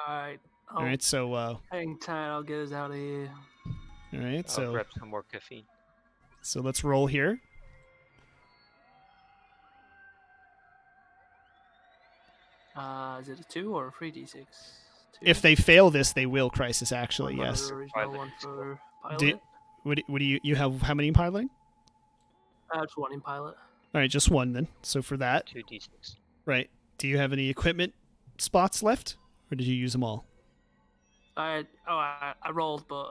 Alright. All right. So Hang tight, I'll get us out of here. all right. I'll So grab some more caffeine. so let's roll here. Is it a 2 or a 3d6? If they fail this, they will crisis. Actually, One for yes. the original, Pilot. one for pilot. Do- What do you have? How many in piloting? Just one in pilot. All right, just one then. So for that, 2d6. right? Do you have any equipment spots left, or did you use them all? I rolled, but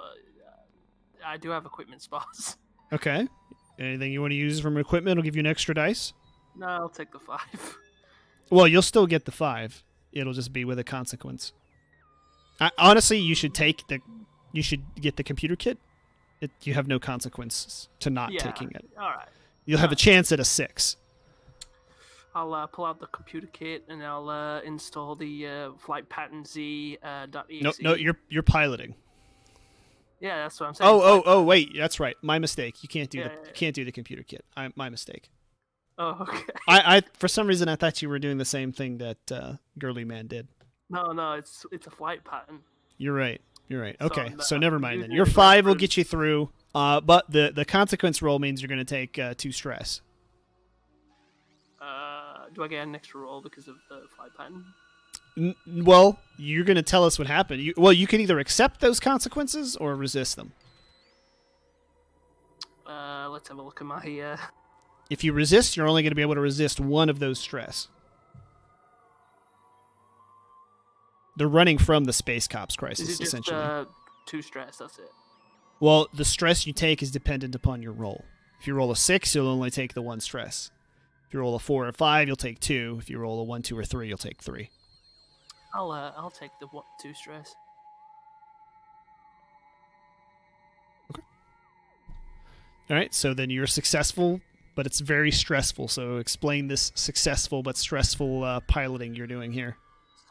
I do have equipment spots. Okay. Anything you want to use from equipment will give you an extra dice. No, I'll take the 5. Well, you'll still get the 5. It'll just be with a consequence. Honestly, you should get the computer kit. You have no consequences to not Yeah. taking it. All right. You'll have a chance at a 6. I'll pull out the computer kit and I'll install the flight pattern Z.exe. No, you're piloting. Yeah, that's what I'm saying. Oh, wait, that's right. My mistake. You can't do Yeah, the yeah, yeah. can't do the computer kit. My mistake. Oh, okay. I for some reason I thought you were doing the same thing that Girly Man did. No, it's a flight pattern. You're right. So Okay, I'm, so never mind then. using Your it as 5 will reference. get you through. But the consequence roll means you're going to take 2 stress. Do I get an extra roll because of the flight pattern? Well, you're going to tell us what happened. You can either accept those consequences or resist them. Let's have a look at my. If you resist, you're only going to be able to resist one of those stress. They're running from the Space Cops crisis, Is it just essentially. 2 stress? That's it. Well, the stress you take is dependent upon your roll. If you roll a 6, you'll only take the 1 stress. If you roll a 4 or 5, you'll take 2. If you roll a 1, 2, or 3, you'll take 3. I'll take the 2 stress. All right, so then you're successful, but it's very stressful. So explain this successful but stressful piloting you're doing here.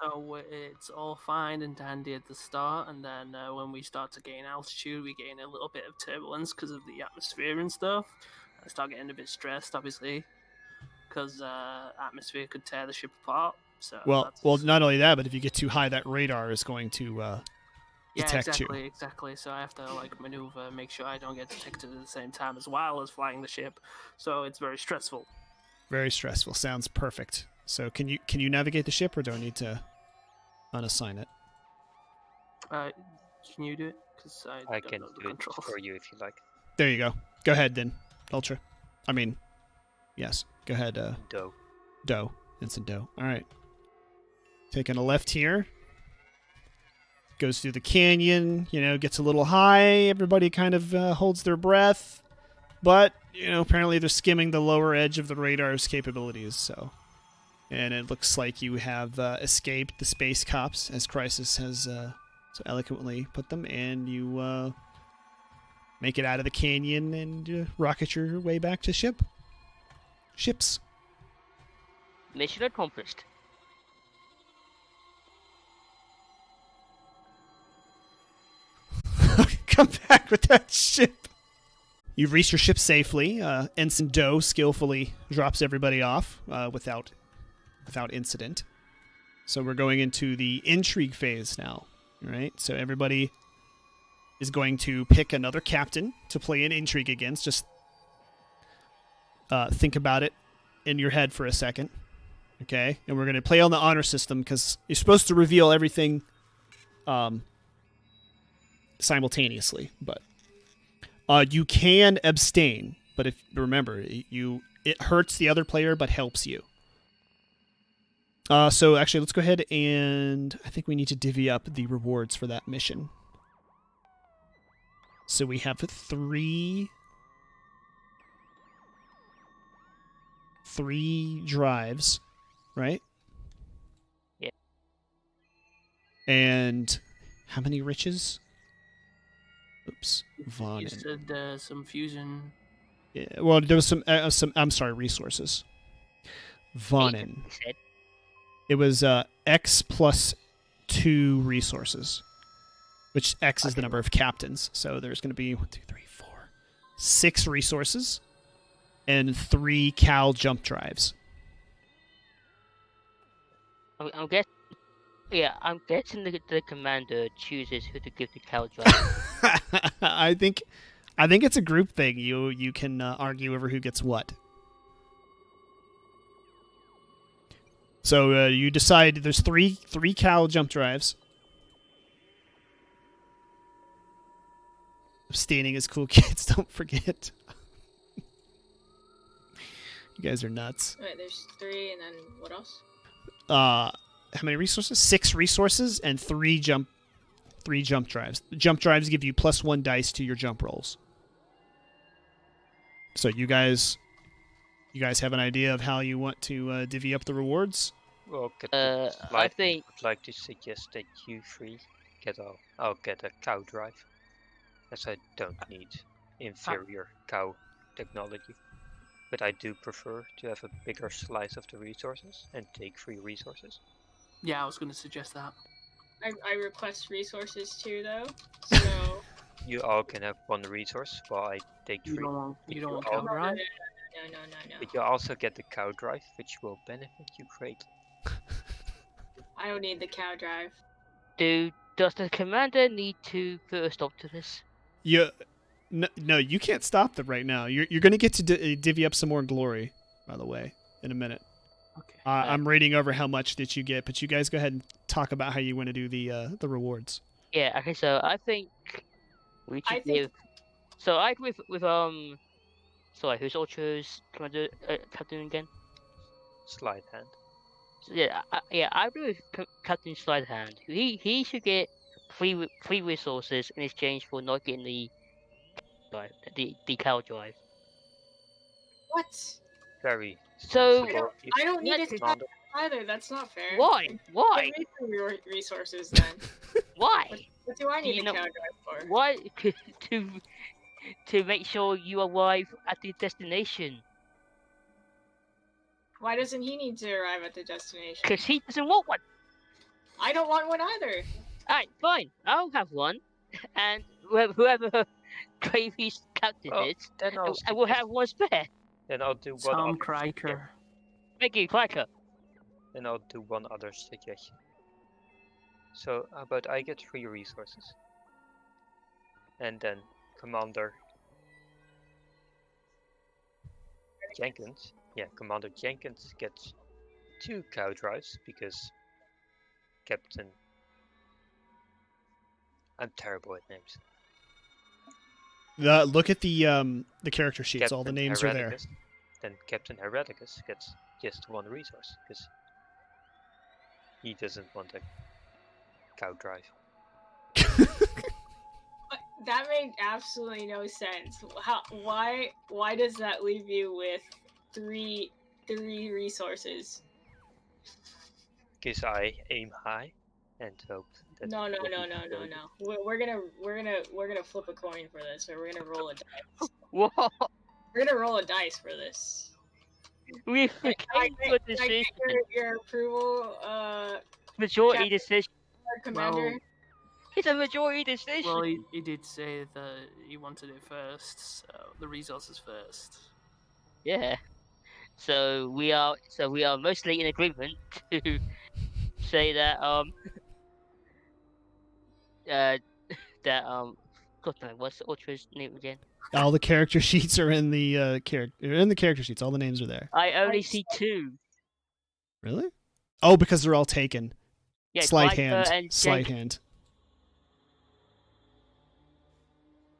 So it's all fine and dandy at the start, and then when we start to gain altitude, we gain a little bit of turbulence because of the atmosphere and stuff. I start getting a bit stressed, obviously, because atmosphere could tear the ship apart. So Well, not only that, but if you get too high, that radar is going to yeah, detect you. exactly. So I have to maneuver, make sure I don't get detected at the same time as well as flying the ship. So it's very stressful. Very stressful. Sounds perfect. So can you navigate the ship, or do I need to unassign it? Can you do it? Because I don't can know the do it controls. for you if you like. There you go. Go ahead then, Ultra. Yes. Go ahead, Doe. Doe. Instant Doe. All right. Taking a left here. Goes through the canyon, gets a little high. Everybody kind of holds their breath. But, apparently they're skimming the lower edge of the radar's capabilities, so. And it looks like you have escaped the Space Cops, as Crisis has so eloquently put them, and you make it out of the canyon and rocket your way back to ships. Mission accomplished. Come back with that ship. You've reached your ship safely. Ensign Doe skillfully drops everybody off without incident. So we're going into the intrigue phase now. All right. So everybody is going to pick another captain to play an intrigue against. Just think about it in your head for a second. Okay. And we're going to play on the honor system because you're supposed to reveal everything simultaneously, but you can abstain. But remember, it hurts the other player but helps you. So actually, let's go ahead and I think we need to divvy up the rewards for that mission. So we have 3 3 drives, right? Yeah. And how many riches? Oops, You Vaughn. said some fusion. Yeah, well, there was some. I'm sorry, resources. Vaughn. He said. It was X plus 2 resources, which X is the number of captains. So there's going to be 1, 2, 3, 4, 6 resources, and 3 Cal jump drives. I'm guessing. Yeah, I'm guessing the commander chooses who to give the cow drive. I think it's a group thing. You can argue over who gets what. So you decide there's three Cal jump drives. Abstaining is cool, kids. Don't forget. You guys are nuts. Wait, there's 3, and then what else? How many resources? 6 resources and 3 jump drives. The jump drives give you +1 dice to your jump rolls. So you guys have an idea of how you want to divvy up the rewards? Well, I think would like to suggest that you 3 I'll get a cow drive, as I don't need inferior cow technology. But I do prefer to have a bigger slice of the resources and take 3 resources. Yeah, I was going to suggest that. I request resources too, though. So You all can have 1 resource while I take 3. You don't want all- cow drive? no. But you also get the cow drive, which will benefit you greatly. I don't need the cow drive. does the commander need to put a stop to this? No, you can't stop them right now. You're going to get to divvy up some more glory, by the way, in a minute. Okay. I'm reading over how much that you get, but you guys go ahead and talk about how you want to do the rewards. Yeah. Okay. So I think we should give. So I agree with Sorry, who's Ultra's commander captain again? Slide hand. So, I agree with Captain Slidehand. He should get free resources in exchange for not getting the cow drive. What? Very So- sensible. I don't need Let's- a cow drive either. That's not fair. Why? Why? Give me some resources then. Why? What do I need you a know- cow drive for? Why? To make sure you arrive at the destination. Why doesn't he need to arrive at the destination? Because he doesn't want one. I don't want one either. Alright, fine. I'll have one. And whoever Gravy's captain Well, is, Then I'll I will have one spare. Then I'll do one. Tom other Criker. Thank you, Cracker. Then I'll do one other suggestion. So, how about I get 3 resources, and then Commander Jenkins. Yeah, Commander Jenkins gets 2 cow drives because Captain. I'm terrible at names. Look at the character sheets. All the Captain names are there. Hereticus. Then Captain Hereticus gets just 1 resource because he doesn't want a cow drive. That made absolutely no sense. Why does that leave you with three resources? Because I aim high and hope that. No. will be We're gonna flip a coin for this, or we're gonna roll a dice. What? We're gonna roll a dice for this. We Can I came to a get decision. your approval, Majority Captain- decision. Commander? Well, It's a majority decision. Well, he did say that he wanted it first, so the resources first. Yeah. So we are mostly in agreement to say that God no, what's Ultra's name again? All the character sheets are in the character sheets. All the names are there. I only see 2. Really? Oh, because they're all taken. Yeah, Sleight Piper hand. and Sleight Jenkins. hand.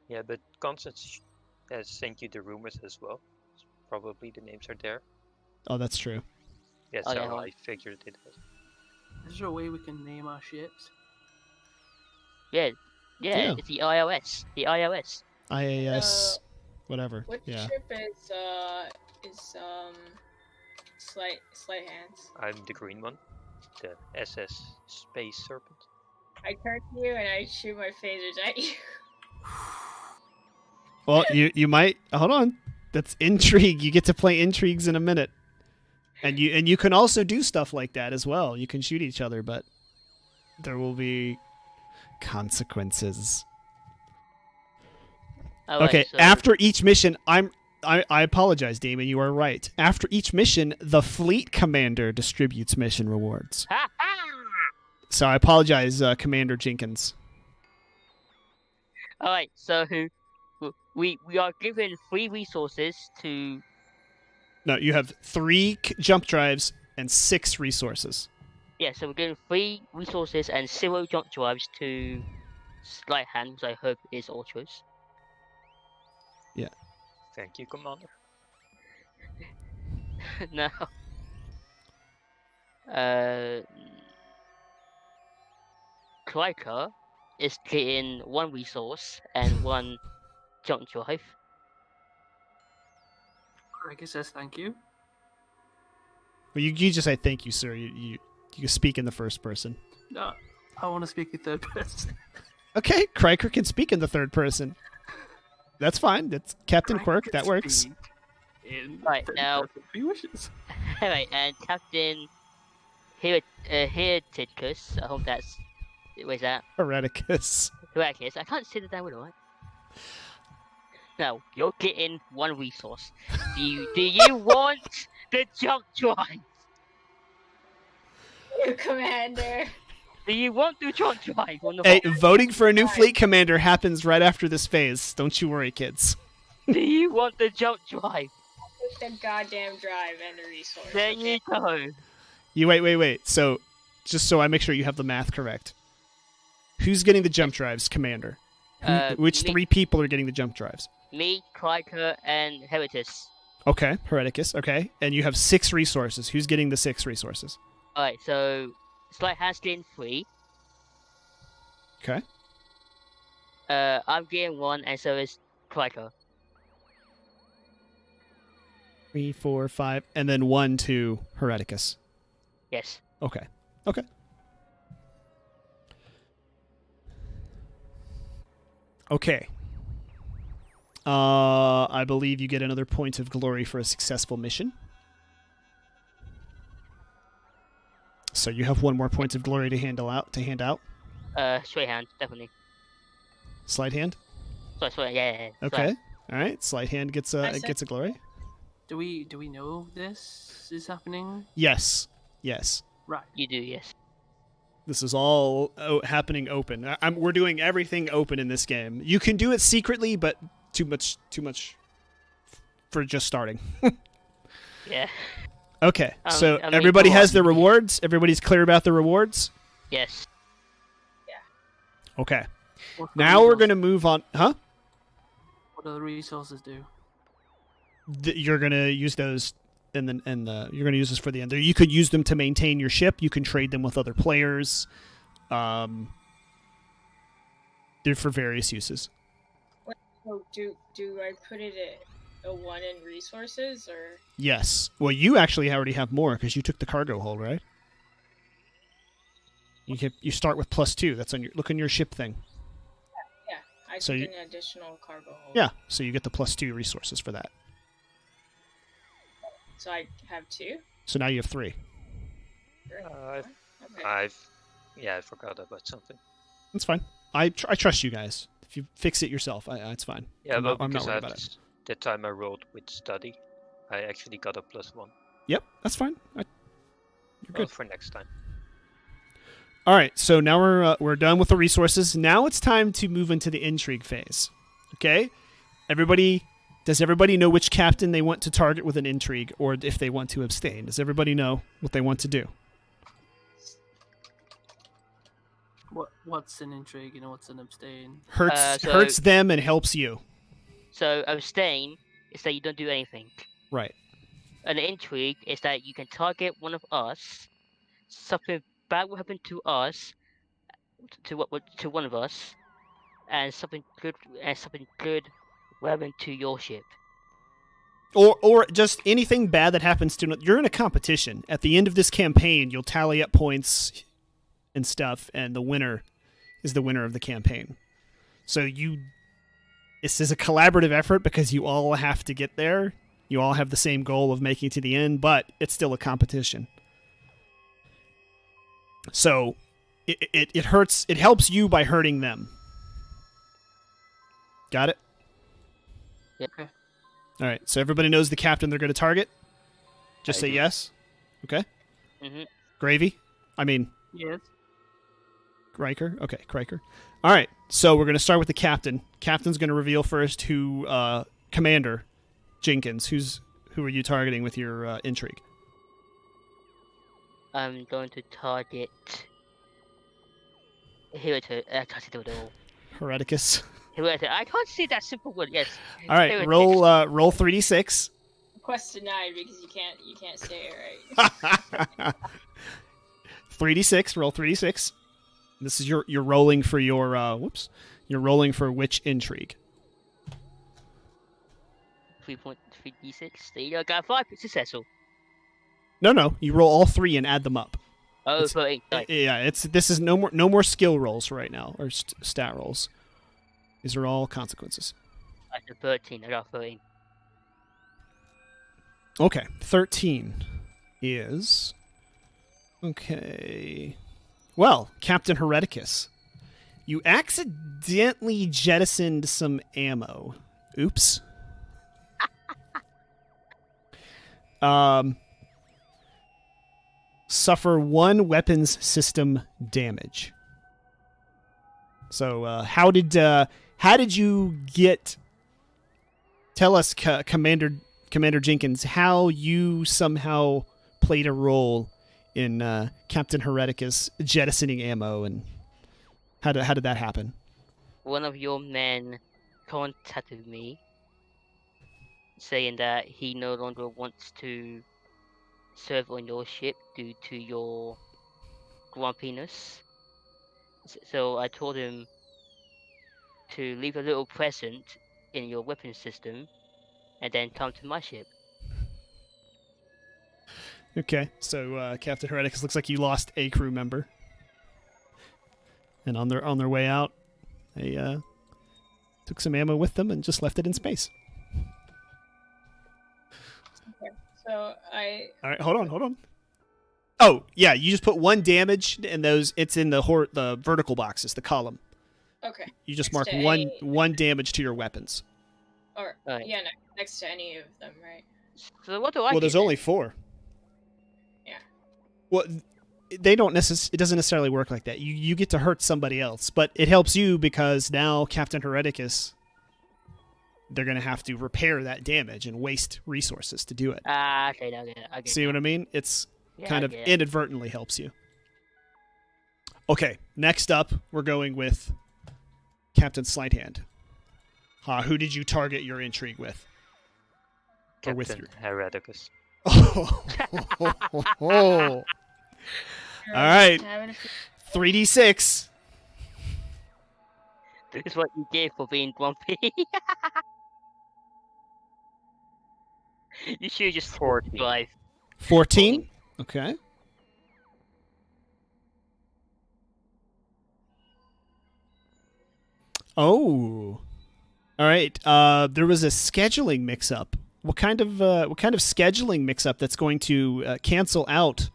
Yeah, but Constance has sent you the rumors as well. Probably the names are there. Oh, that's true. Yeah, Oh, so yeah. I figured it out. Is there a way we can name our ships? Yeah, Yeah. it's the iOS. The iOS. IAS, whatever. Which Yeah. ship is Slight hands. I'm the green one, the SS Space Serpent. I turn to you and I shoot my phasers at you. Well, you might hold on. That's intrigue. You get to play intrigues in a minute, and you can also do stuff like that as well. You can shoot each other, but there will be consequences. Alright, Okay, so- after each mission, I apologize, Damon. You are right. After each mission, the fleet commander distributes mission rewards. Ha ha! So I apologize, Commander Jenkins. Alright, so we are given 3 resources to. No, you have 3 jump drives and 6 resources. Yeah, so we're given 3 resources and 0 jump drives to Sleight Hand, which I hope is Ultras. Thank you, Commander. No. Kryker is getting 1 resource and 1 jump drive. Riker says thank you. Well, you just say thank you, sir. You speak in the first person. No, I want to speak in third person. Okay, Kryker can speak in the third person. That's fine. That's Captain Quirk. Riker That works. speak In Right, third now- person if he wishes. Alright, and Captain Hereticus, I hope that's. Where's that? Hereticus. Hereticus. I can't say the damn word right. No, you're getting 1 resource. Do you want the jump drive? You commander. Do you want the jump drive on the Hey, whole? voting for a new fleet commander happens right after this phase. Don't you worry, kids. Do you want the jump drive? Take the goddamn drive and the resource. There okay? you go. You wait. So, just so I make sure you have the math correct. Who's getting the jump drives, Commander? Which me, 3 people are getting the jump drives? Me, Kryker, and Heritus. Okay, Hereticus. Okay, and you have 6 resources. Who's getting the 6 resources? Alright, so Slight has getting 3. Okay. I'm getting 1, and so is Kryker. 3, 4, 5, and then 1 to Hereticus. Yes. Okay. Okay. I believe you get another point of glory for a successful mission. So you have 1 more point of glory to hand out. Straight hand, definitely. Slide hand. Sorry, yeah. Okay. All right. Slide hand gets I a said- glory. Do we know this is happening? Yes. Right. You do, yes. This is all happening open. We're doing everything open in this game. You can do it secretly, but too much for just starting. Yeah. Okay, so I mean, everybody come has on. their rewards. Everybody's clear about the rewards. Yes. Okay. What do Now the we're resources- gonna move on. Huh? What do the resources do? You're gonna use those, and you're gonna use this for the end. You could use them to maintain your ship. You can trade them with other players. They're for various uses. So do I put it at a 1 in resources or? Yes. Well, you actually already have more because you took the cargo hold, right? You start with +2. That's on your ship thing. Yeah, I So took you- an additional cargo hold. Yeah. So you get the +2 resources for that. So I have 2. So now you have 3. I've, Okay. I forgot about something. That's fine. I trust you guys. If you fix it yourself, it's fine. Yeah, I'm well, not because worried about it. that time I rolled with study, I actually got a +1. Yep, that's fine. You're Well, good. for next time. All right, so now we're done with the resources. Now it's time to move into the intrigue phase. Okay, does everybody know which captain they want to target with an intrigue, or if they want to abstain? Does everybody know what they want to do? What's an intrigue? What's an abstain? Hurts So- hurts them and helps you. So abstain is that you don't do anything. Right. An intrigue is that you can target one of us. Something bad will happen to us, to one of us, and something good will happen to your ship. Or just anything bad that happens to... You're in a competition. At the end of this campaign, you'll tally up points and stuff, and the winner is the winner of the campaign. So this is a collaborative effort because you all have to get there. You all have the same goal of making it to the end, but it's still a competition. So it hurts. It helps you by hurting them. Got it? Yep. Okay. All right. So everybody knows the captain they're going to target. Just I say do. yes. Okay. Mm-hmm. Gravy. I mean Yes. Riker. Okay, Riker. All right. So we're going to start with the captain. Captain's going to reveal first who Commander Jenkins. Who are you targeting with your intrigue? I'm going to target. Heretic. I can't see it all. Hereticus. Heretic. I can't see that simple word. Yes. All right. Heretics. Roll 3d6. Quest denied because you can't say it right. 3d6. Roll 3d6. This is you're rolling for your You're rolling for which intrigue? 3.3d6. There you go. Got 5 successful. No. You roll all 3 and add them up. Oh, It's- 13. Sorry. Yeah, this is no more skill rolls right now or stat rolls. These are all consequences. I got 13. I got 13. Okay, 13 is okay. Well, Captain Hereticus, you accidentally jettisoned some ammo. Oops. Suffer 1 weapons system damage. So, how did you get? Tell us, Commander Jenkins, how you somehow played a role in Captain Hereticus jettisoning ammo, and how did that happen? One of your men contacted me saying that he no longer wants to serve on your ship due to your grumpiness. So I told him to leave a little present in your weapon system and then come to my ship. Okay, so Captain Hereticus, looks like you lost a crew member, and on their way out, they took some ammo with them and just left it in space. So All right, hold on. Oh yeah, you just put 1 damage in those. It's in the vertical boxes, the column. okay. You just Next mark to any- one damage to your weapons. Or Right. yeah, next to any of them, right? So what do I Well, there's get only then? 4. Yeah. Well, they don't it doesn't necessarily work like that. You get to hurt somebody else, but it helps you because now Captain Hereticus, they're going to have to repair that damage and waste resources to do it. Ah, okay, now I get it. See what I mean? It's Yeah, kind I of get it. inadvertently helps you. Okay, next up, we're going with Captain Sleighthand. Who did you target your intrigue with? Or with Captain Hereticus. All right. Having a few- 3d6. This is what you get for being grumpy. You should just 14. drive. 14. Okay. Oh. All right. There was a scheduling mix-up. What kind of scheduling mix-up that's going to cancel out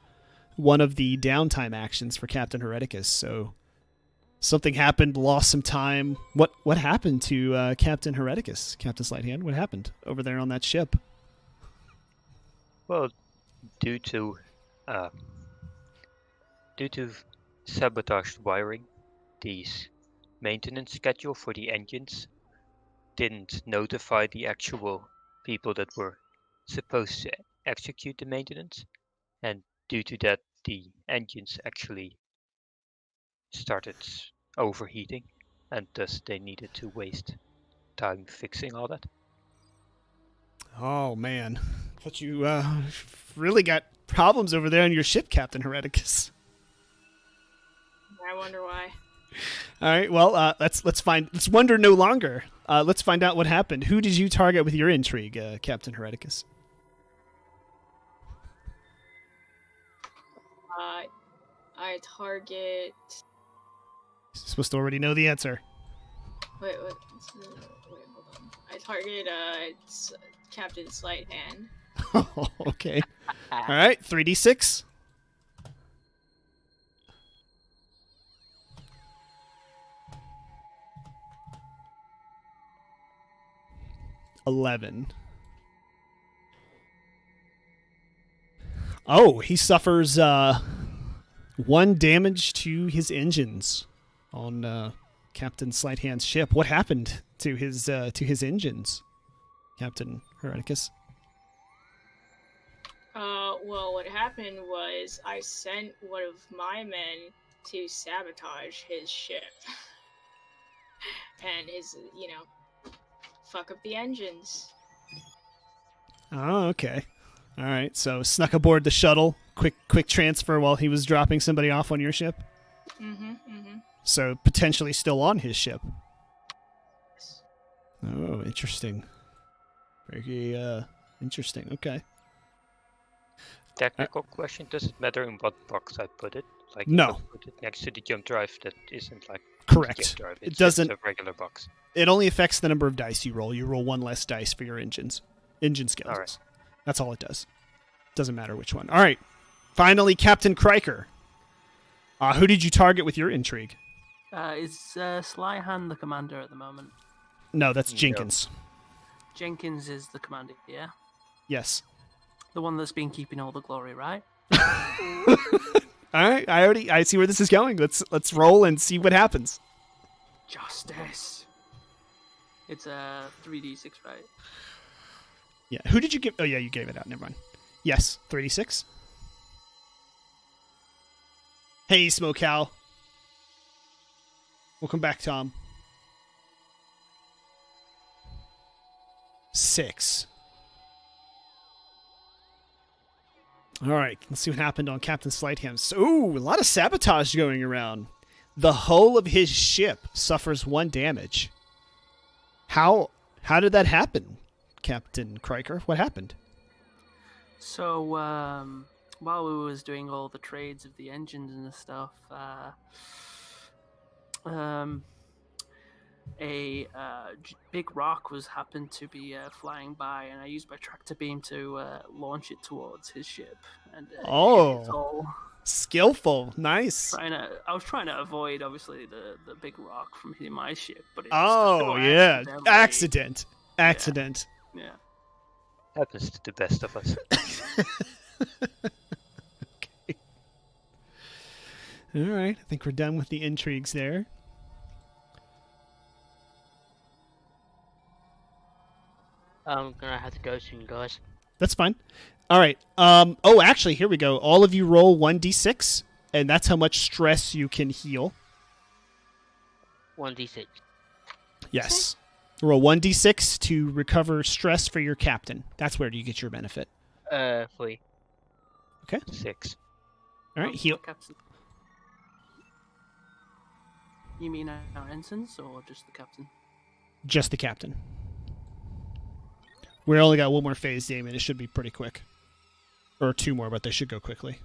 one of the downtime actions for Captain Hereticus? So something happened, lost some time. What happened to Captain Hereticus, Captain Sleighthand? What happened over there on that ship? Well, due to sabotaged wiring, the maintenance schedule for the engines didn't notify the actual people that were supposed to execute the maintenance, and due to that, the engines actually started overheating, and thus they needed to waste time fixing all that. Oh man, but you really got problems over there on your ship, Captain Hereticus. I wonder why. All right. Well, let's wonder no longer. Let's find out what happened. Who did you target with your intrigue, Captain Hereticus? I target. You're supposed to already know the answer. Wait, hold on. I target Captain Sleight Hand. Okay. All right. 3d6. $11. Oh, he suffers 1 damage to his engines on Captain Slighthand's ship. What happened to his engines, Captain Hereticus? Well, what happened was I sent one of my men to sabotage his ship. And fuck up the engines. Oh, okay. All right. So snuck aboard the shuttle. Quick transfer while he was dropping somebody off on your ship. So potentially still on his ship. Oh, interesting. Very interesting. Okay. Technical question: does it matter in what box I put it? Like, No. if I put it next to the jump drive, that isn't like Correct. the jump drive. It It's doesn't. just a regular box. It only affects the number of dice you roll. You roll 1 less dice for your engine skeletons. All right. That's all it does. Doesn't matter which one. All right. Finally, Captain Kriker. Who did you target with your intrigue? Is Slyhan the commander at the moment? No, that's No. Jenkins. Jenkins is the commander, yeah? Yes. The one that's been keeping all the glory, right? All right. I see where this is going. Let's roll and see what happens. Justice. It's a 3d6, right? Yeah. Who did you give? Oh, yeah, you gave it out. Never mind. Yes. 3d6. Hey, Smoke Owl. Welcome back, Tom. 6. All right, let's see what happened on Captain Slighthand's. Ooh, a lot of sabotage going around. The hull of his ship suffers 1 damage. How did that happen, Captain Kriker? What happened? So, while we was doing all the trades of the engines and stuff, a big rock was happened to be flying by, and I used my tractor beam to launch it towards his ship. And it's all skillful, nice. I was trying to avoid, obviously, the big rock from hitting my ship, but it accident. Yeah. Happens to the best of us. Okay. All right, I think we're done with the intrigues there. I'm gonna have to go soon, guys. That's fine. All right. Actually, here we go. All of you roll 1d6, and that's how much stress you can heal. 1d6. Yes. Roll 1d6 to recover stress for your captain. That's where you get your benefit. 3. 6. All right, heal. Captain. You mean our ensigns, or just the captain? Just the captain. We only got 1 more phase, Damien. It should be pretty quick. Or 2 more, but they should go quickly.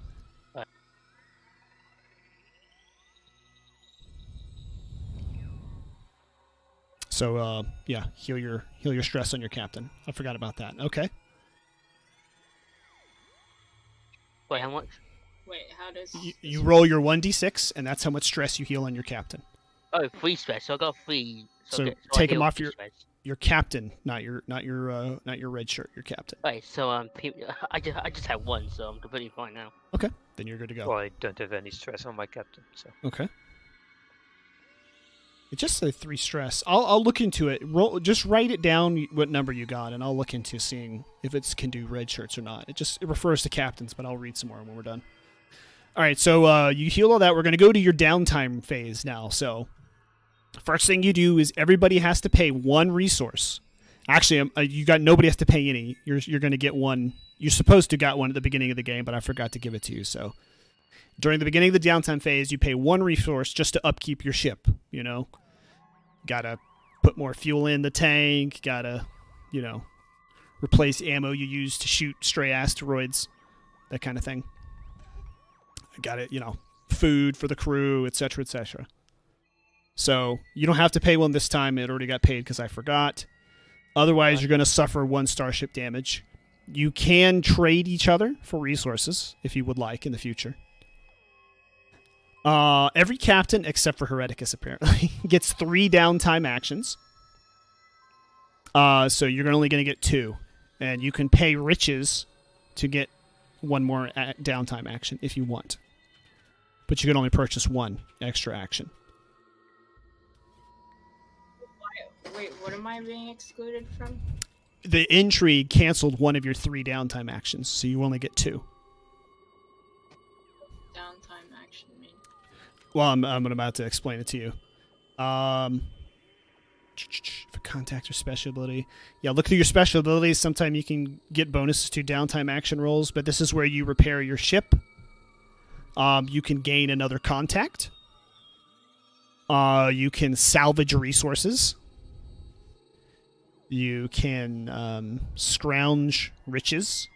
So, heal your stress on your captain. I forgot about that. Okay. Wait, how much? Wait, how does You roll your 1d6, and that's how much stress you heal on your captain. Oh, 3 stress. So I got 3. So I take 'em heal off 3 your- stress. Your captain, not your red shirt. Your captain. Right, so I just had 1, so I'm completely fine now. Okay, then you're good to go. Well, I don't have any stress on my captain, so. Okay. It just said 3 stress. I'll look into it. Just write it down what number you got, and I'll look into seeing if it can do red shirts or not. It refers to captains, but I'll read some more when we're done. All right, so you heal all that. We're gonna go to your downtime phase now. So first thing you do is everybody has to pay 1 resource. Actually, nobody has to pay any. You're gonna get 1. You're supposed to got 1 at the beginning of the game, but I forgot to give it to you. So During the beginning of the downtime phase, you pay 1 resource just to upkeep your ship, you know? Gotta put more fuel in the tank, gotta, you know, replace ammo you use to shoot stray asteroids, that kind of thing. Gotta, you know, food for the crew, etc., etc. So you don't have to pay one this time. It already got paid because I forgot. Otherwise, you're going to suffer 1 starship damage. You can trade each other for resources if you would like in the future. Every captain, except for Hereticus, apparently, gets 3 downtime actions. So you're only going to get 2. And you can pay riches to get 1 more downtime action if you want. But you can only purchase 1 extra action. Wait, what am I being excluded from? The intrigue canceled 1 of your 3 downtime actions, so you only get 2. Downtime action mean? Well, I'm about to explain it to you. For contact or special ability. Yeah, look through your special abilities. Sometimes you can get bonuses to downtime action rolls, but this is where you repair your ship. You can gain another contact. You can salvage resources. You can scrounge riches.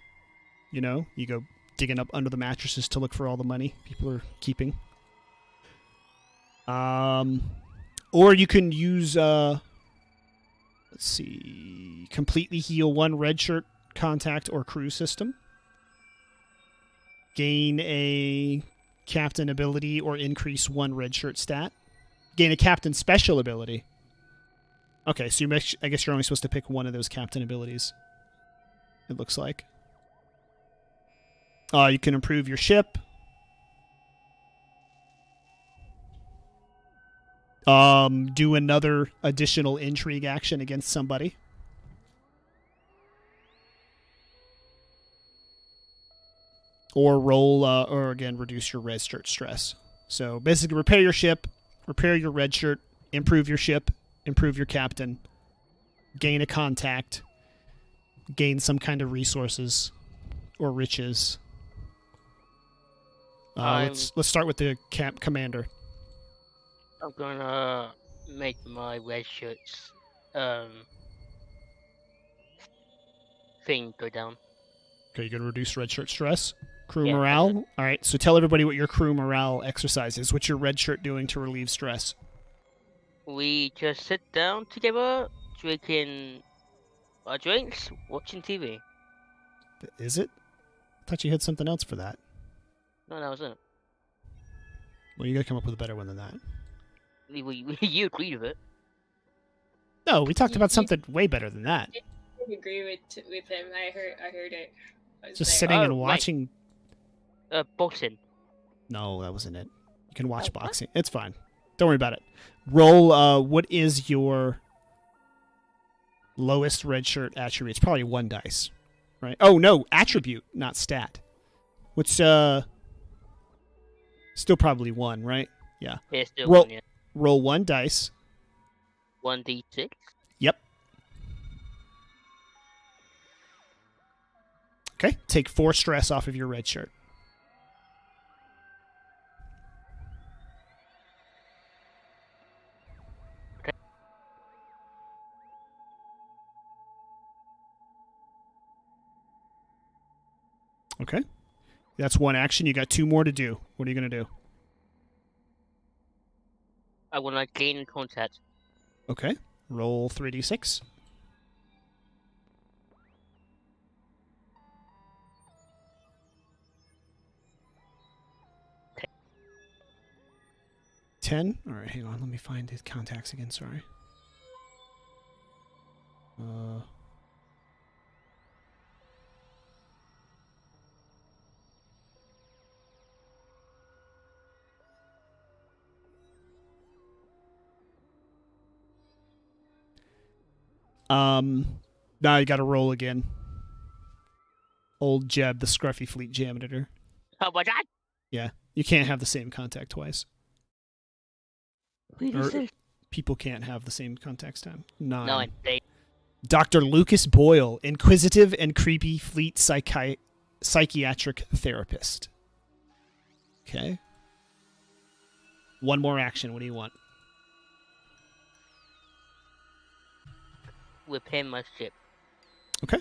You know, you go digging up under the mattresses to look for all the money people are keeping. Or you can use, let's see, completely heal 1 red shirt contact or crew system. Gain a captain ability or increase 1 red shirt stat. Gain a captain special ability. Okay, so I guess you're only supposed to pick 1 of those captain abilities. It looks like. You can improve your ship. Do another additional intrigue action against somebody. Or roll, or again, reduce your red shirt stress. So basically, repair your ship, repair your red shirt, improve your ship, improve your captain, gain a contact, gain some kind of resources or riches. Let's start with the commander. I'm gonna make my red shirts thing go down. Okay, you're gonna reduce red shirt stress. Crew Yeah, morale. All right, so tell everybody what your crew morale exercise is. What's your red shirt doing to relieve stress? We just sit down together, drinking our drinks, watching TV. Is it? I thought you had something else for that. No, that was it. Well, you gotta come up with a better one than that. You agreed with it. No, we talked about something way better than that. I agree with him. I heard it. I was Just there. sitting and right. watching. Boxing. No, that wasn't it. You can watch Oh, what? boxing. It's fine. Don't worry about it. Roll. What is your lowest red shirt attribute? It's probably 1 dice, right? Oh no, attribute, not stat. What's still probably 1, right? Yeah. Yeah, still Roll- one, yeah. Roll 1 dice. 1d6. Yep. Okay. Take 4 stress off of your red shirt. Okay. Okay. That's 1 action. You got 2 more to do. What are you going to do? I want to gain contact. Okay. Roll 3d6. Okay. 10. All right, hang on. Let me find his contacts again. Sorry. Now you got to roll again. Old Jeb, the scruffy fleet janitor. Oh my god! Yeah, you can't have the same contact twice. Wait Or- a second. People can't have the same contacts time. 9. 9. Dr. Lucas Boyle, inquisitive and creepy fleet psychiatric therapist. Okay. One more action. What do you want? Repair my ship. Okay.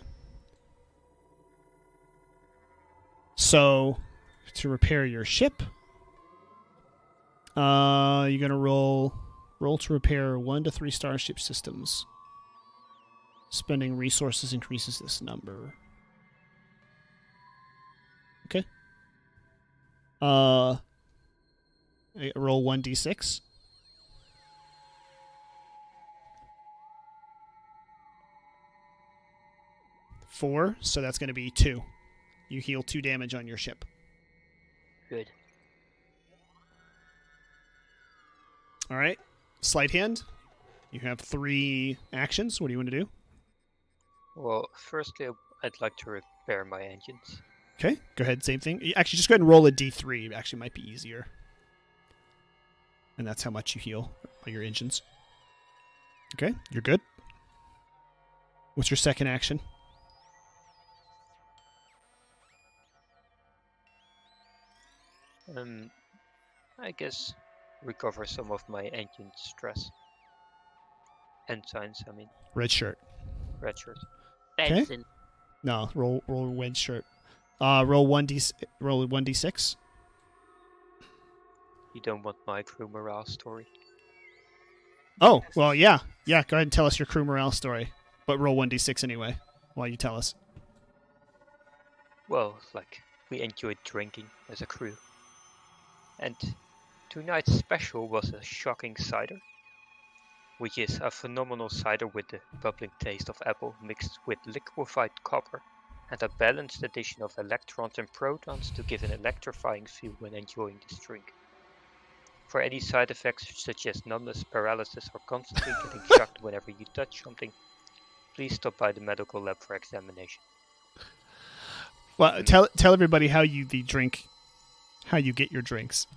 So, to repair your ship, you're gonna roll to repair 1 to 3 starship systems. Spending resources increases this number. Okay. Roll 1d6. 4, so that's going to be 2. You heal 2 damage on your ship. Good. All right. Sleight hand. You have 3 actions. What do you want to do? Well, firstly, I'd like to repair my engines. Okay, go ahead. Same thing. Actually, just go ahead and roll a d3. It actually might be easier. And that's how much you heal by your engines. Okay, you're good. What's your second action? I guess recover some of my engine stress. Ensigns, I mean. Red shirt. Red shirt. Okay. Benson. No, roll red shirt. Roll 1d6. You don't want my crew morale story? Oh, well, yeah. Yeah, go ahead and tell us your crew morale story. But roll 1d6 anyway, while you tell us. Well, like, we enjoyed drinking as a crew. And tonight's special was a shocking cider, which is a phenomenal cider with the bubbling taste of apple mixed with liquefied copper and a balanced addition of electrons and protons to give an electrifying feel when enjoying this drink. For any side effects such as numbness, paralysis, or constantly getting shocked whenever you touch something, please stop by the medical lab for examination. Well, tell everybody how you get your drinks.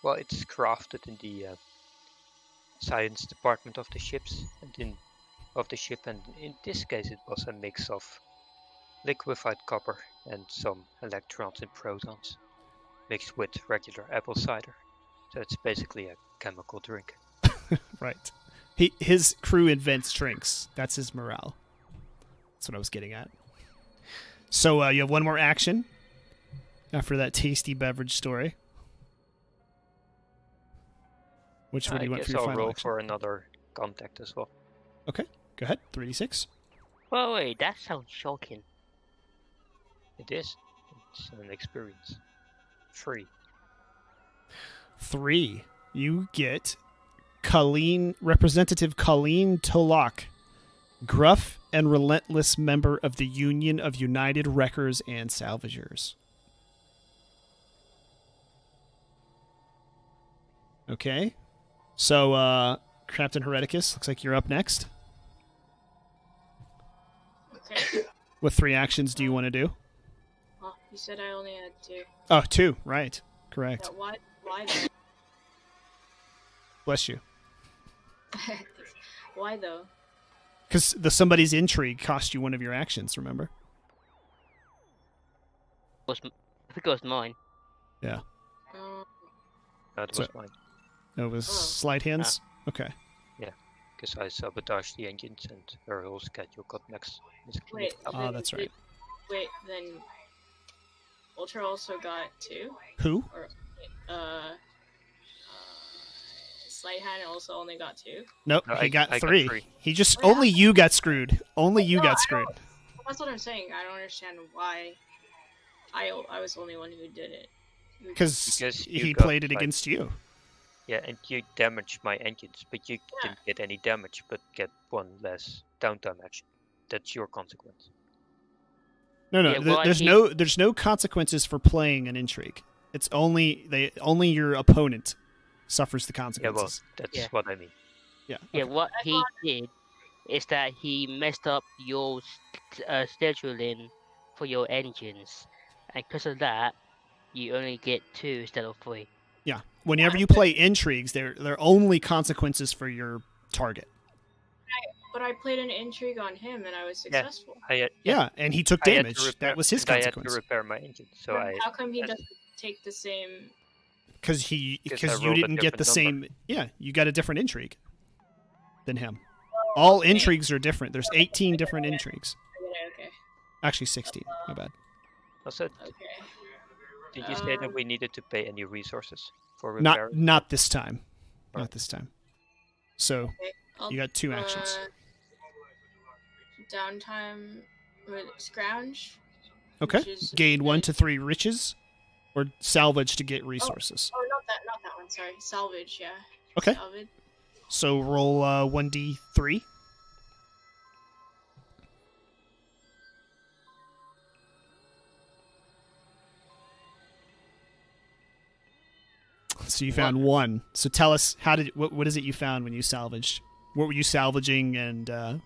Well, it's crafted in the science department of the ship, and in this case it was a mix of liquefied copper and some electrons and protons mixed with regular apple cider. So it's basically a chemical drink. Right. His crew invents drinks. That's his morale. That's what I was getting at. So you have one more action after that tasty beverage story. Which one do you want for your I'll final roll action? for another contact as well. Okay, go ahead. 3d6. Well, wait, that sounds shocking. It is. It's an experience. 3. 3. You get Representative Colleen Tolok, gruff and relentless member of the Union of United Wreckers and Salvagers. Okay. So, Captain Hereticus, looks like you're up next. Okay. What 3 actions do you want to do? Oh, you said I only had 2. Oh, 2. Right. Correct. Yeah, why though? Bless you. Why though? Because somebody's intrigue cost you one of your actions, remember? I think it was mine. Yeah. That So- was mine. It was Oh. sleight hands? Okay. Because I sabotaged the engines and her whole schedule got next. Wait. Ah, that's right. Wait, then Ultra also got 2? Who? Sleight Hand also only got 2? Nope, No, he got I got 3. 3. He just Oh, yeah. only you got screwed. Only you No, got I screwed. That's what I'm saying. I don't understand why I was the only one who did it. Because Because you he got, played it like- against you. Yeah, and you damaged my engines, but you Yeah. didn't get any damage, but get 1 less downtime action. That's your consequence. No, Yeah, well, there's no consequences for playing an intrigue. It's only your opponent suffers the Yeah, well, consequences. that's Yeah. what I mean. Yeah. Yeah, okay. what he did is that he messed up your scheduling for your engines, and because of that, you only get 2 instead of 3. Yeah. Whenever you play intrigues, they're only consequences for your target. But I played an intrigue on him and I was Yeah. successful. Yeah, and he took I had to damage. repair, That was his and I had to consequence. repair my engine, so But I how come he as- doesn't take the same? Because I you rolled a didn't get the different number. same. Yeah, you got a different intrigue than him. All okay. intrigues are different. There's 18 different intrigues. Okay. Actually, 16. My bad. Also, Okay. did you say that we needed to pay any resources for Not repairing? not this time. Oh. Not this time. So Okay. I'll, you got 2 actions. Downtime with scrounge. Okay. which is- Gain 1 to 3 riches, or salvage to get resources. Oh, not that one. Sorry, salvage. Yeah. Okay. Salvage. So roll 1d3. So you found 1. So tell us, what is it you found when you salvaged? What were you salvaging, and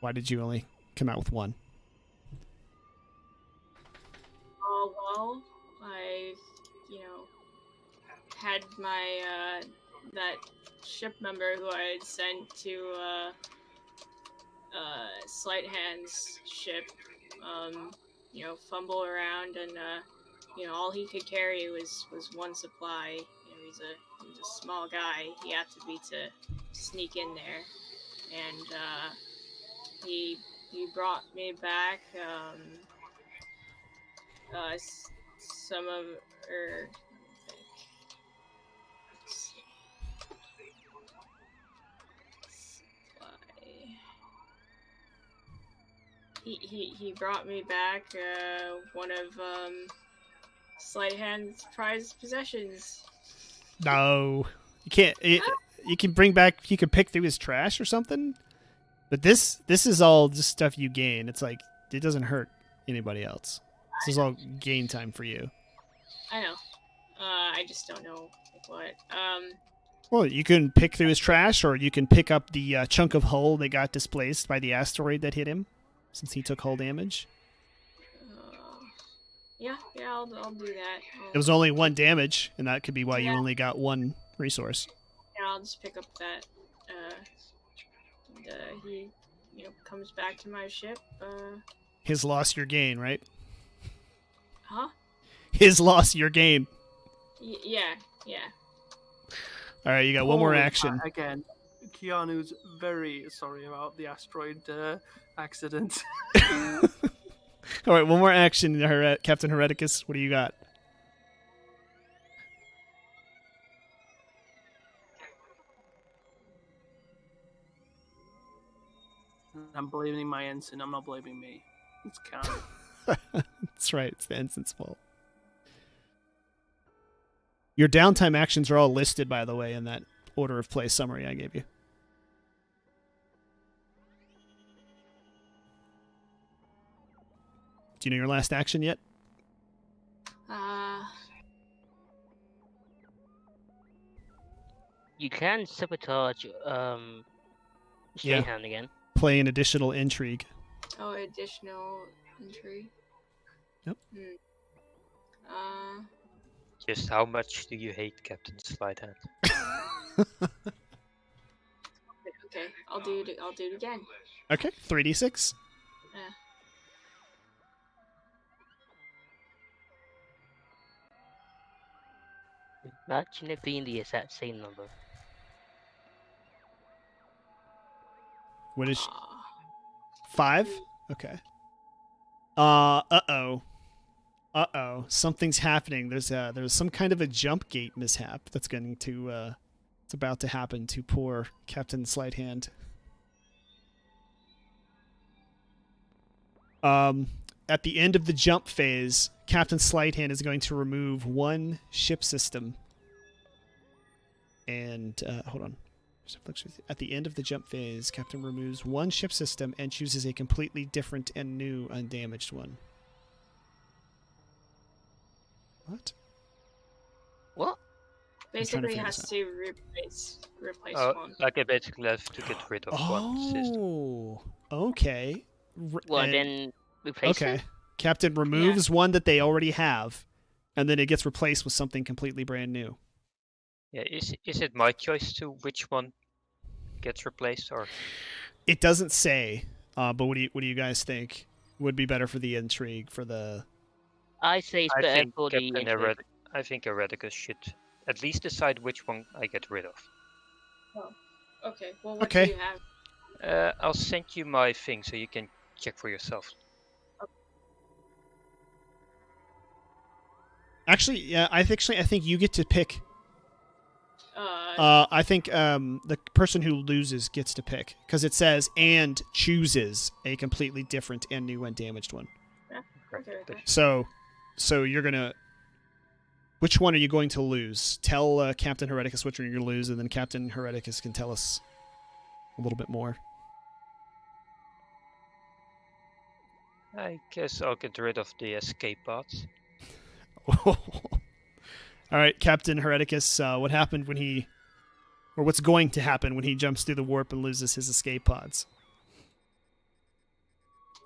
why did you only come out with 1? Oh well, I, had my that ship member who I had sent to Sleight Hand's ship, fumble around and all he could carry was 1 supply. He's a small guy. He had to be to sneak in there, and he brought me back some of he brought me back one of Sleight Hand's prized possessions. No, you can't. You can bring back. You can pick through his trash or something. But this is all just stuff you gain. It's like it doesn't hurt anybody else. This is all gain time for you. I know. I just don't know what. Well, you can pick through his trash, or you can pick up the chunk of hull that got displaced by the asteroid that hit him, since he took hull damage. Yeah, I'll do that. It was only 1 damage, and that could be why you Yeah. only got 1 resource. Yeah, I'll just pick up that. He, comes back to my ship. His loss, your gain, right? Huh? His loss, your gain. Yeah. All right, you got 1 more Holy action. crap, again, Keanu's very sorry about the asteroid accident. All right, 1 more action, Captain Hereticus. What do you got? I'm blaming my ensign. I'm not blaming me. It's Keanu. That's right. It's the ensign's fault. Your downtime actions are all listed, by the way, in that order of play summary I gave you. Do you know your last action yet? You can sabotage Yeah. Hand again. Play an additional intrigue. Oh, additional intrigue. Yep. Just how much do you hate Captain Sleighthand? Okay, I'll do it again. Okay, 3d6. Imagine it being the exact same number. What is Aw. 5? Okay. Uh-oh. Something's happening. There's some kind of a jump gate mishap that's going to it's about to happen to poor Captain Sleighthand. At the end of the jump phase, Captain Sleighthand is going to remove 1 ship system. And hold on. At the end of the jump phase, Captain removes 1 ship system and chooses a completely different and new undamaged one. What? What? Basically, figure has this to replace Oh, one. like I basically have to get rid of 1 system. Oh, okay. Well, And- then replace okay. it? Captain removes one that they already have, and then it gets replaced with something completely brand new. Yeah, is it my choice to which one gets replaced, or It doesn't say, but what do you guys think would be better for the intrigue for the? I say it's I better think for the Captain intrigue. I think Ereticus should at least decide which one I get rid of. Okay. Well, what Okay. do you have? I'll send you my thing so you can check for yourself. Actually, yeah, I think you get to pick. Uh, I think the person who loses gets to pick because it says and chooses a completely different and new and damaged one. okay. So you're gonna. Which one are you going to lose? Tell Captain Hereticus which one you're going to lose, and then Captain Hereticus can tell us a little bit more. I guess I'll get rid of the escape pods. All right, Captain Hereticus, what happened when he, or what's going to happen when he jumps through the warp and loses his escape pods?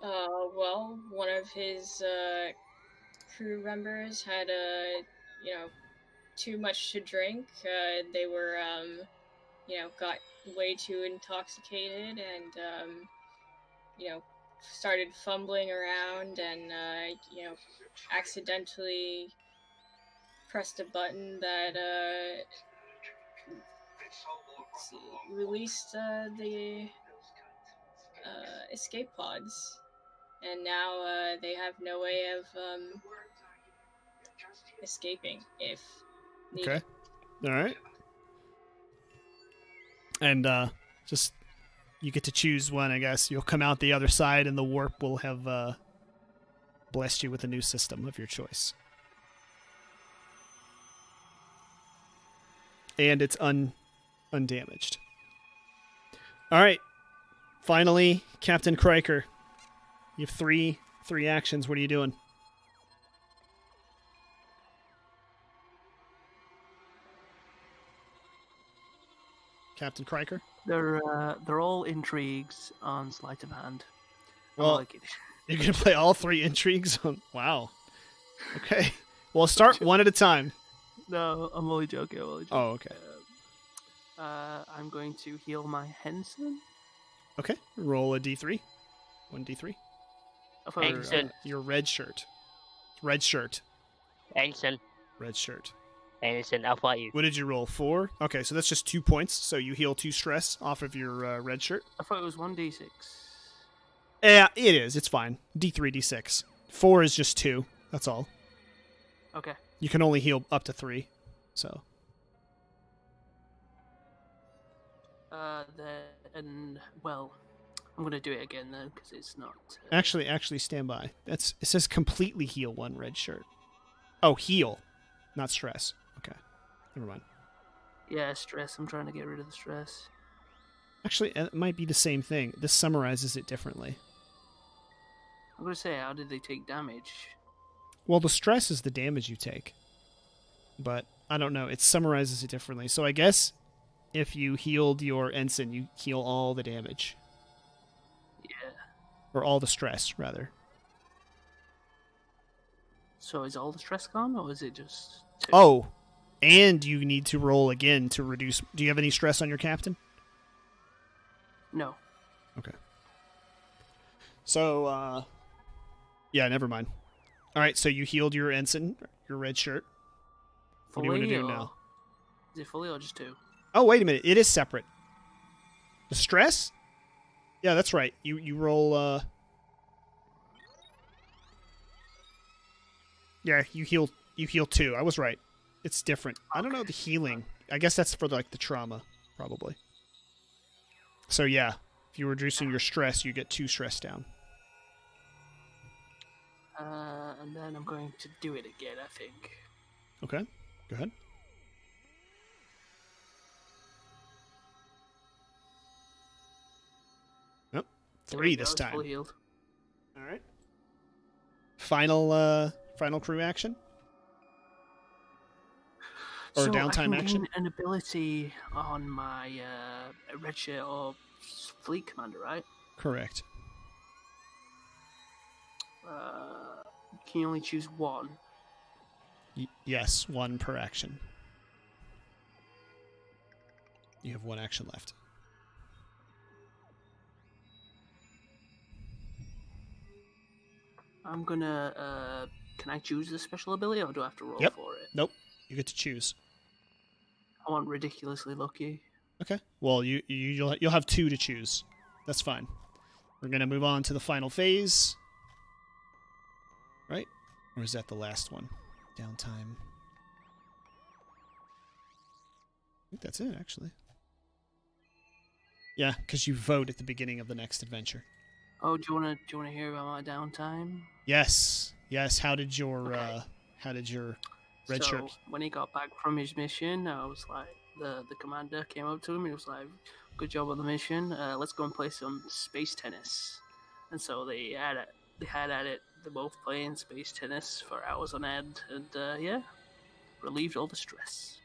Well, one of his crew members had too much to drink. They were got way too intoxicated and started fumbling around and accidentally pressed a button that released the escape pods, and now they have no way of escaping if needed. Okay. All right. And just you get to choose one, I guess. You'll come out the other side, and the warp will have blessed you with a new system of your choice. And it's undamaged. All right. Finally, Captain Kriker. You have three actions. What are you doing? Captain Kriker? They're all intrigues on sleight of hand. Well, like it. You're going to play all three intrigues on... Wow. Okay. Well, start one at a time. No, I'm only joking. Oh, okay. I'm going to heal my Henson. Okay. Roll a d3. 1d3. Henson. Your red shirt. Red shirt. Ensign. Red shirt. Ensign, I'll fight you. What did you roll? 4? Okay, so that's just 2 points. So you heal 2 stress off of your red shirt. I thought it was 1d6. Yeah, it is. It's fine. D3, D6. 4 is just 2. That's all. Okay. You can only heal up to 3. So. I'm gonna do it again then because it's not. Actually, stand by. It says completely heal 1 red shirt. Oh, heal, not stress. Okay, never mind. Yeah, stress. I'm trying to get rid of the stress. Actually, it might be the same thing. This summarizes it differently. I'm gonna say, how did they take damage? Well, the stress is the damage you take. But I don't know. It summarizes it differently. So I guess if you healed your ensign, you heal all the damage. Yeah. Or all the stress, rather. So is all the stress gone, or is it just 2? Oh, and you need to roll again to reduce... Do you have any stress on your captain? No. Okay. So, yeah, never mind. All right, so you healed your ensign, your red shirt. Fully, what do you want to do now? Is it fully or just 2? Oh, wait a minute. It is separate. The stress? Yeah, that's right. You roll... Yeah, you heal 2. I was right. It's different. I don't know the healing. I guess that's for like the trauma, probably. So yeah, if you're reducing your stress, you get 2 stress down. And then I'm going to do it again, I think. Okay, go ahead. Nope, 3 this time. Fully healed. All right. Final crew action? Or downtime I can action? gain an ability on my red shirt or fleet commander, right? Correct. Can you only choose 1? Yes, 1 per action. You have 1 action left. I'm gonna. Can I choose the special ability, or do I have to roll Yep. for it? Nope. You get to choose. I want ridiculously lucky. Okay. Well, you'll have 2 to choose. That's fine. We're gonna move on to the final phase. Right? Or is that the last one? Downtime. I think that's it, actually. Yeah, because you vote at the beginning of the next adventure. Oh, do you wanna hear about my downtime? Yes. Yes. How did your Okay. red So shirt? when he got back from his mission, I was like, the commander came up to him and he was like, "Good job on the mission. Let's go and play some space tennis." And so they had at it. They're both playing space tennis for hours on end, and yeah, relieved all the stress.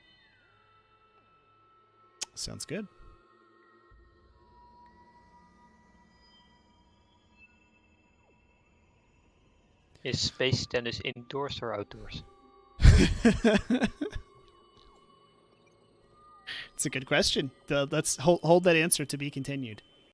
Sounds good. Is space tennis indoors or outdoors? It's a good question. Let's hold that answer to be continued.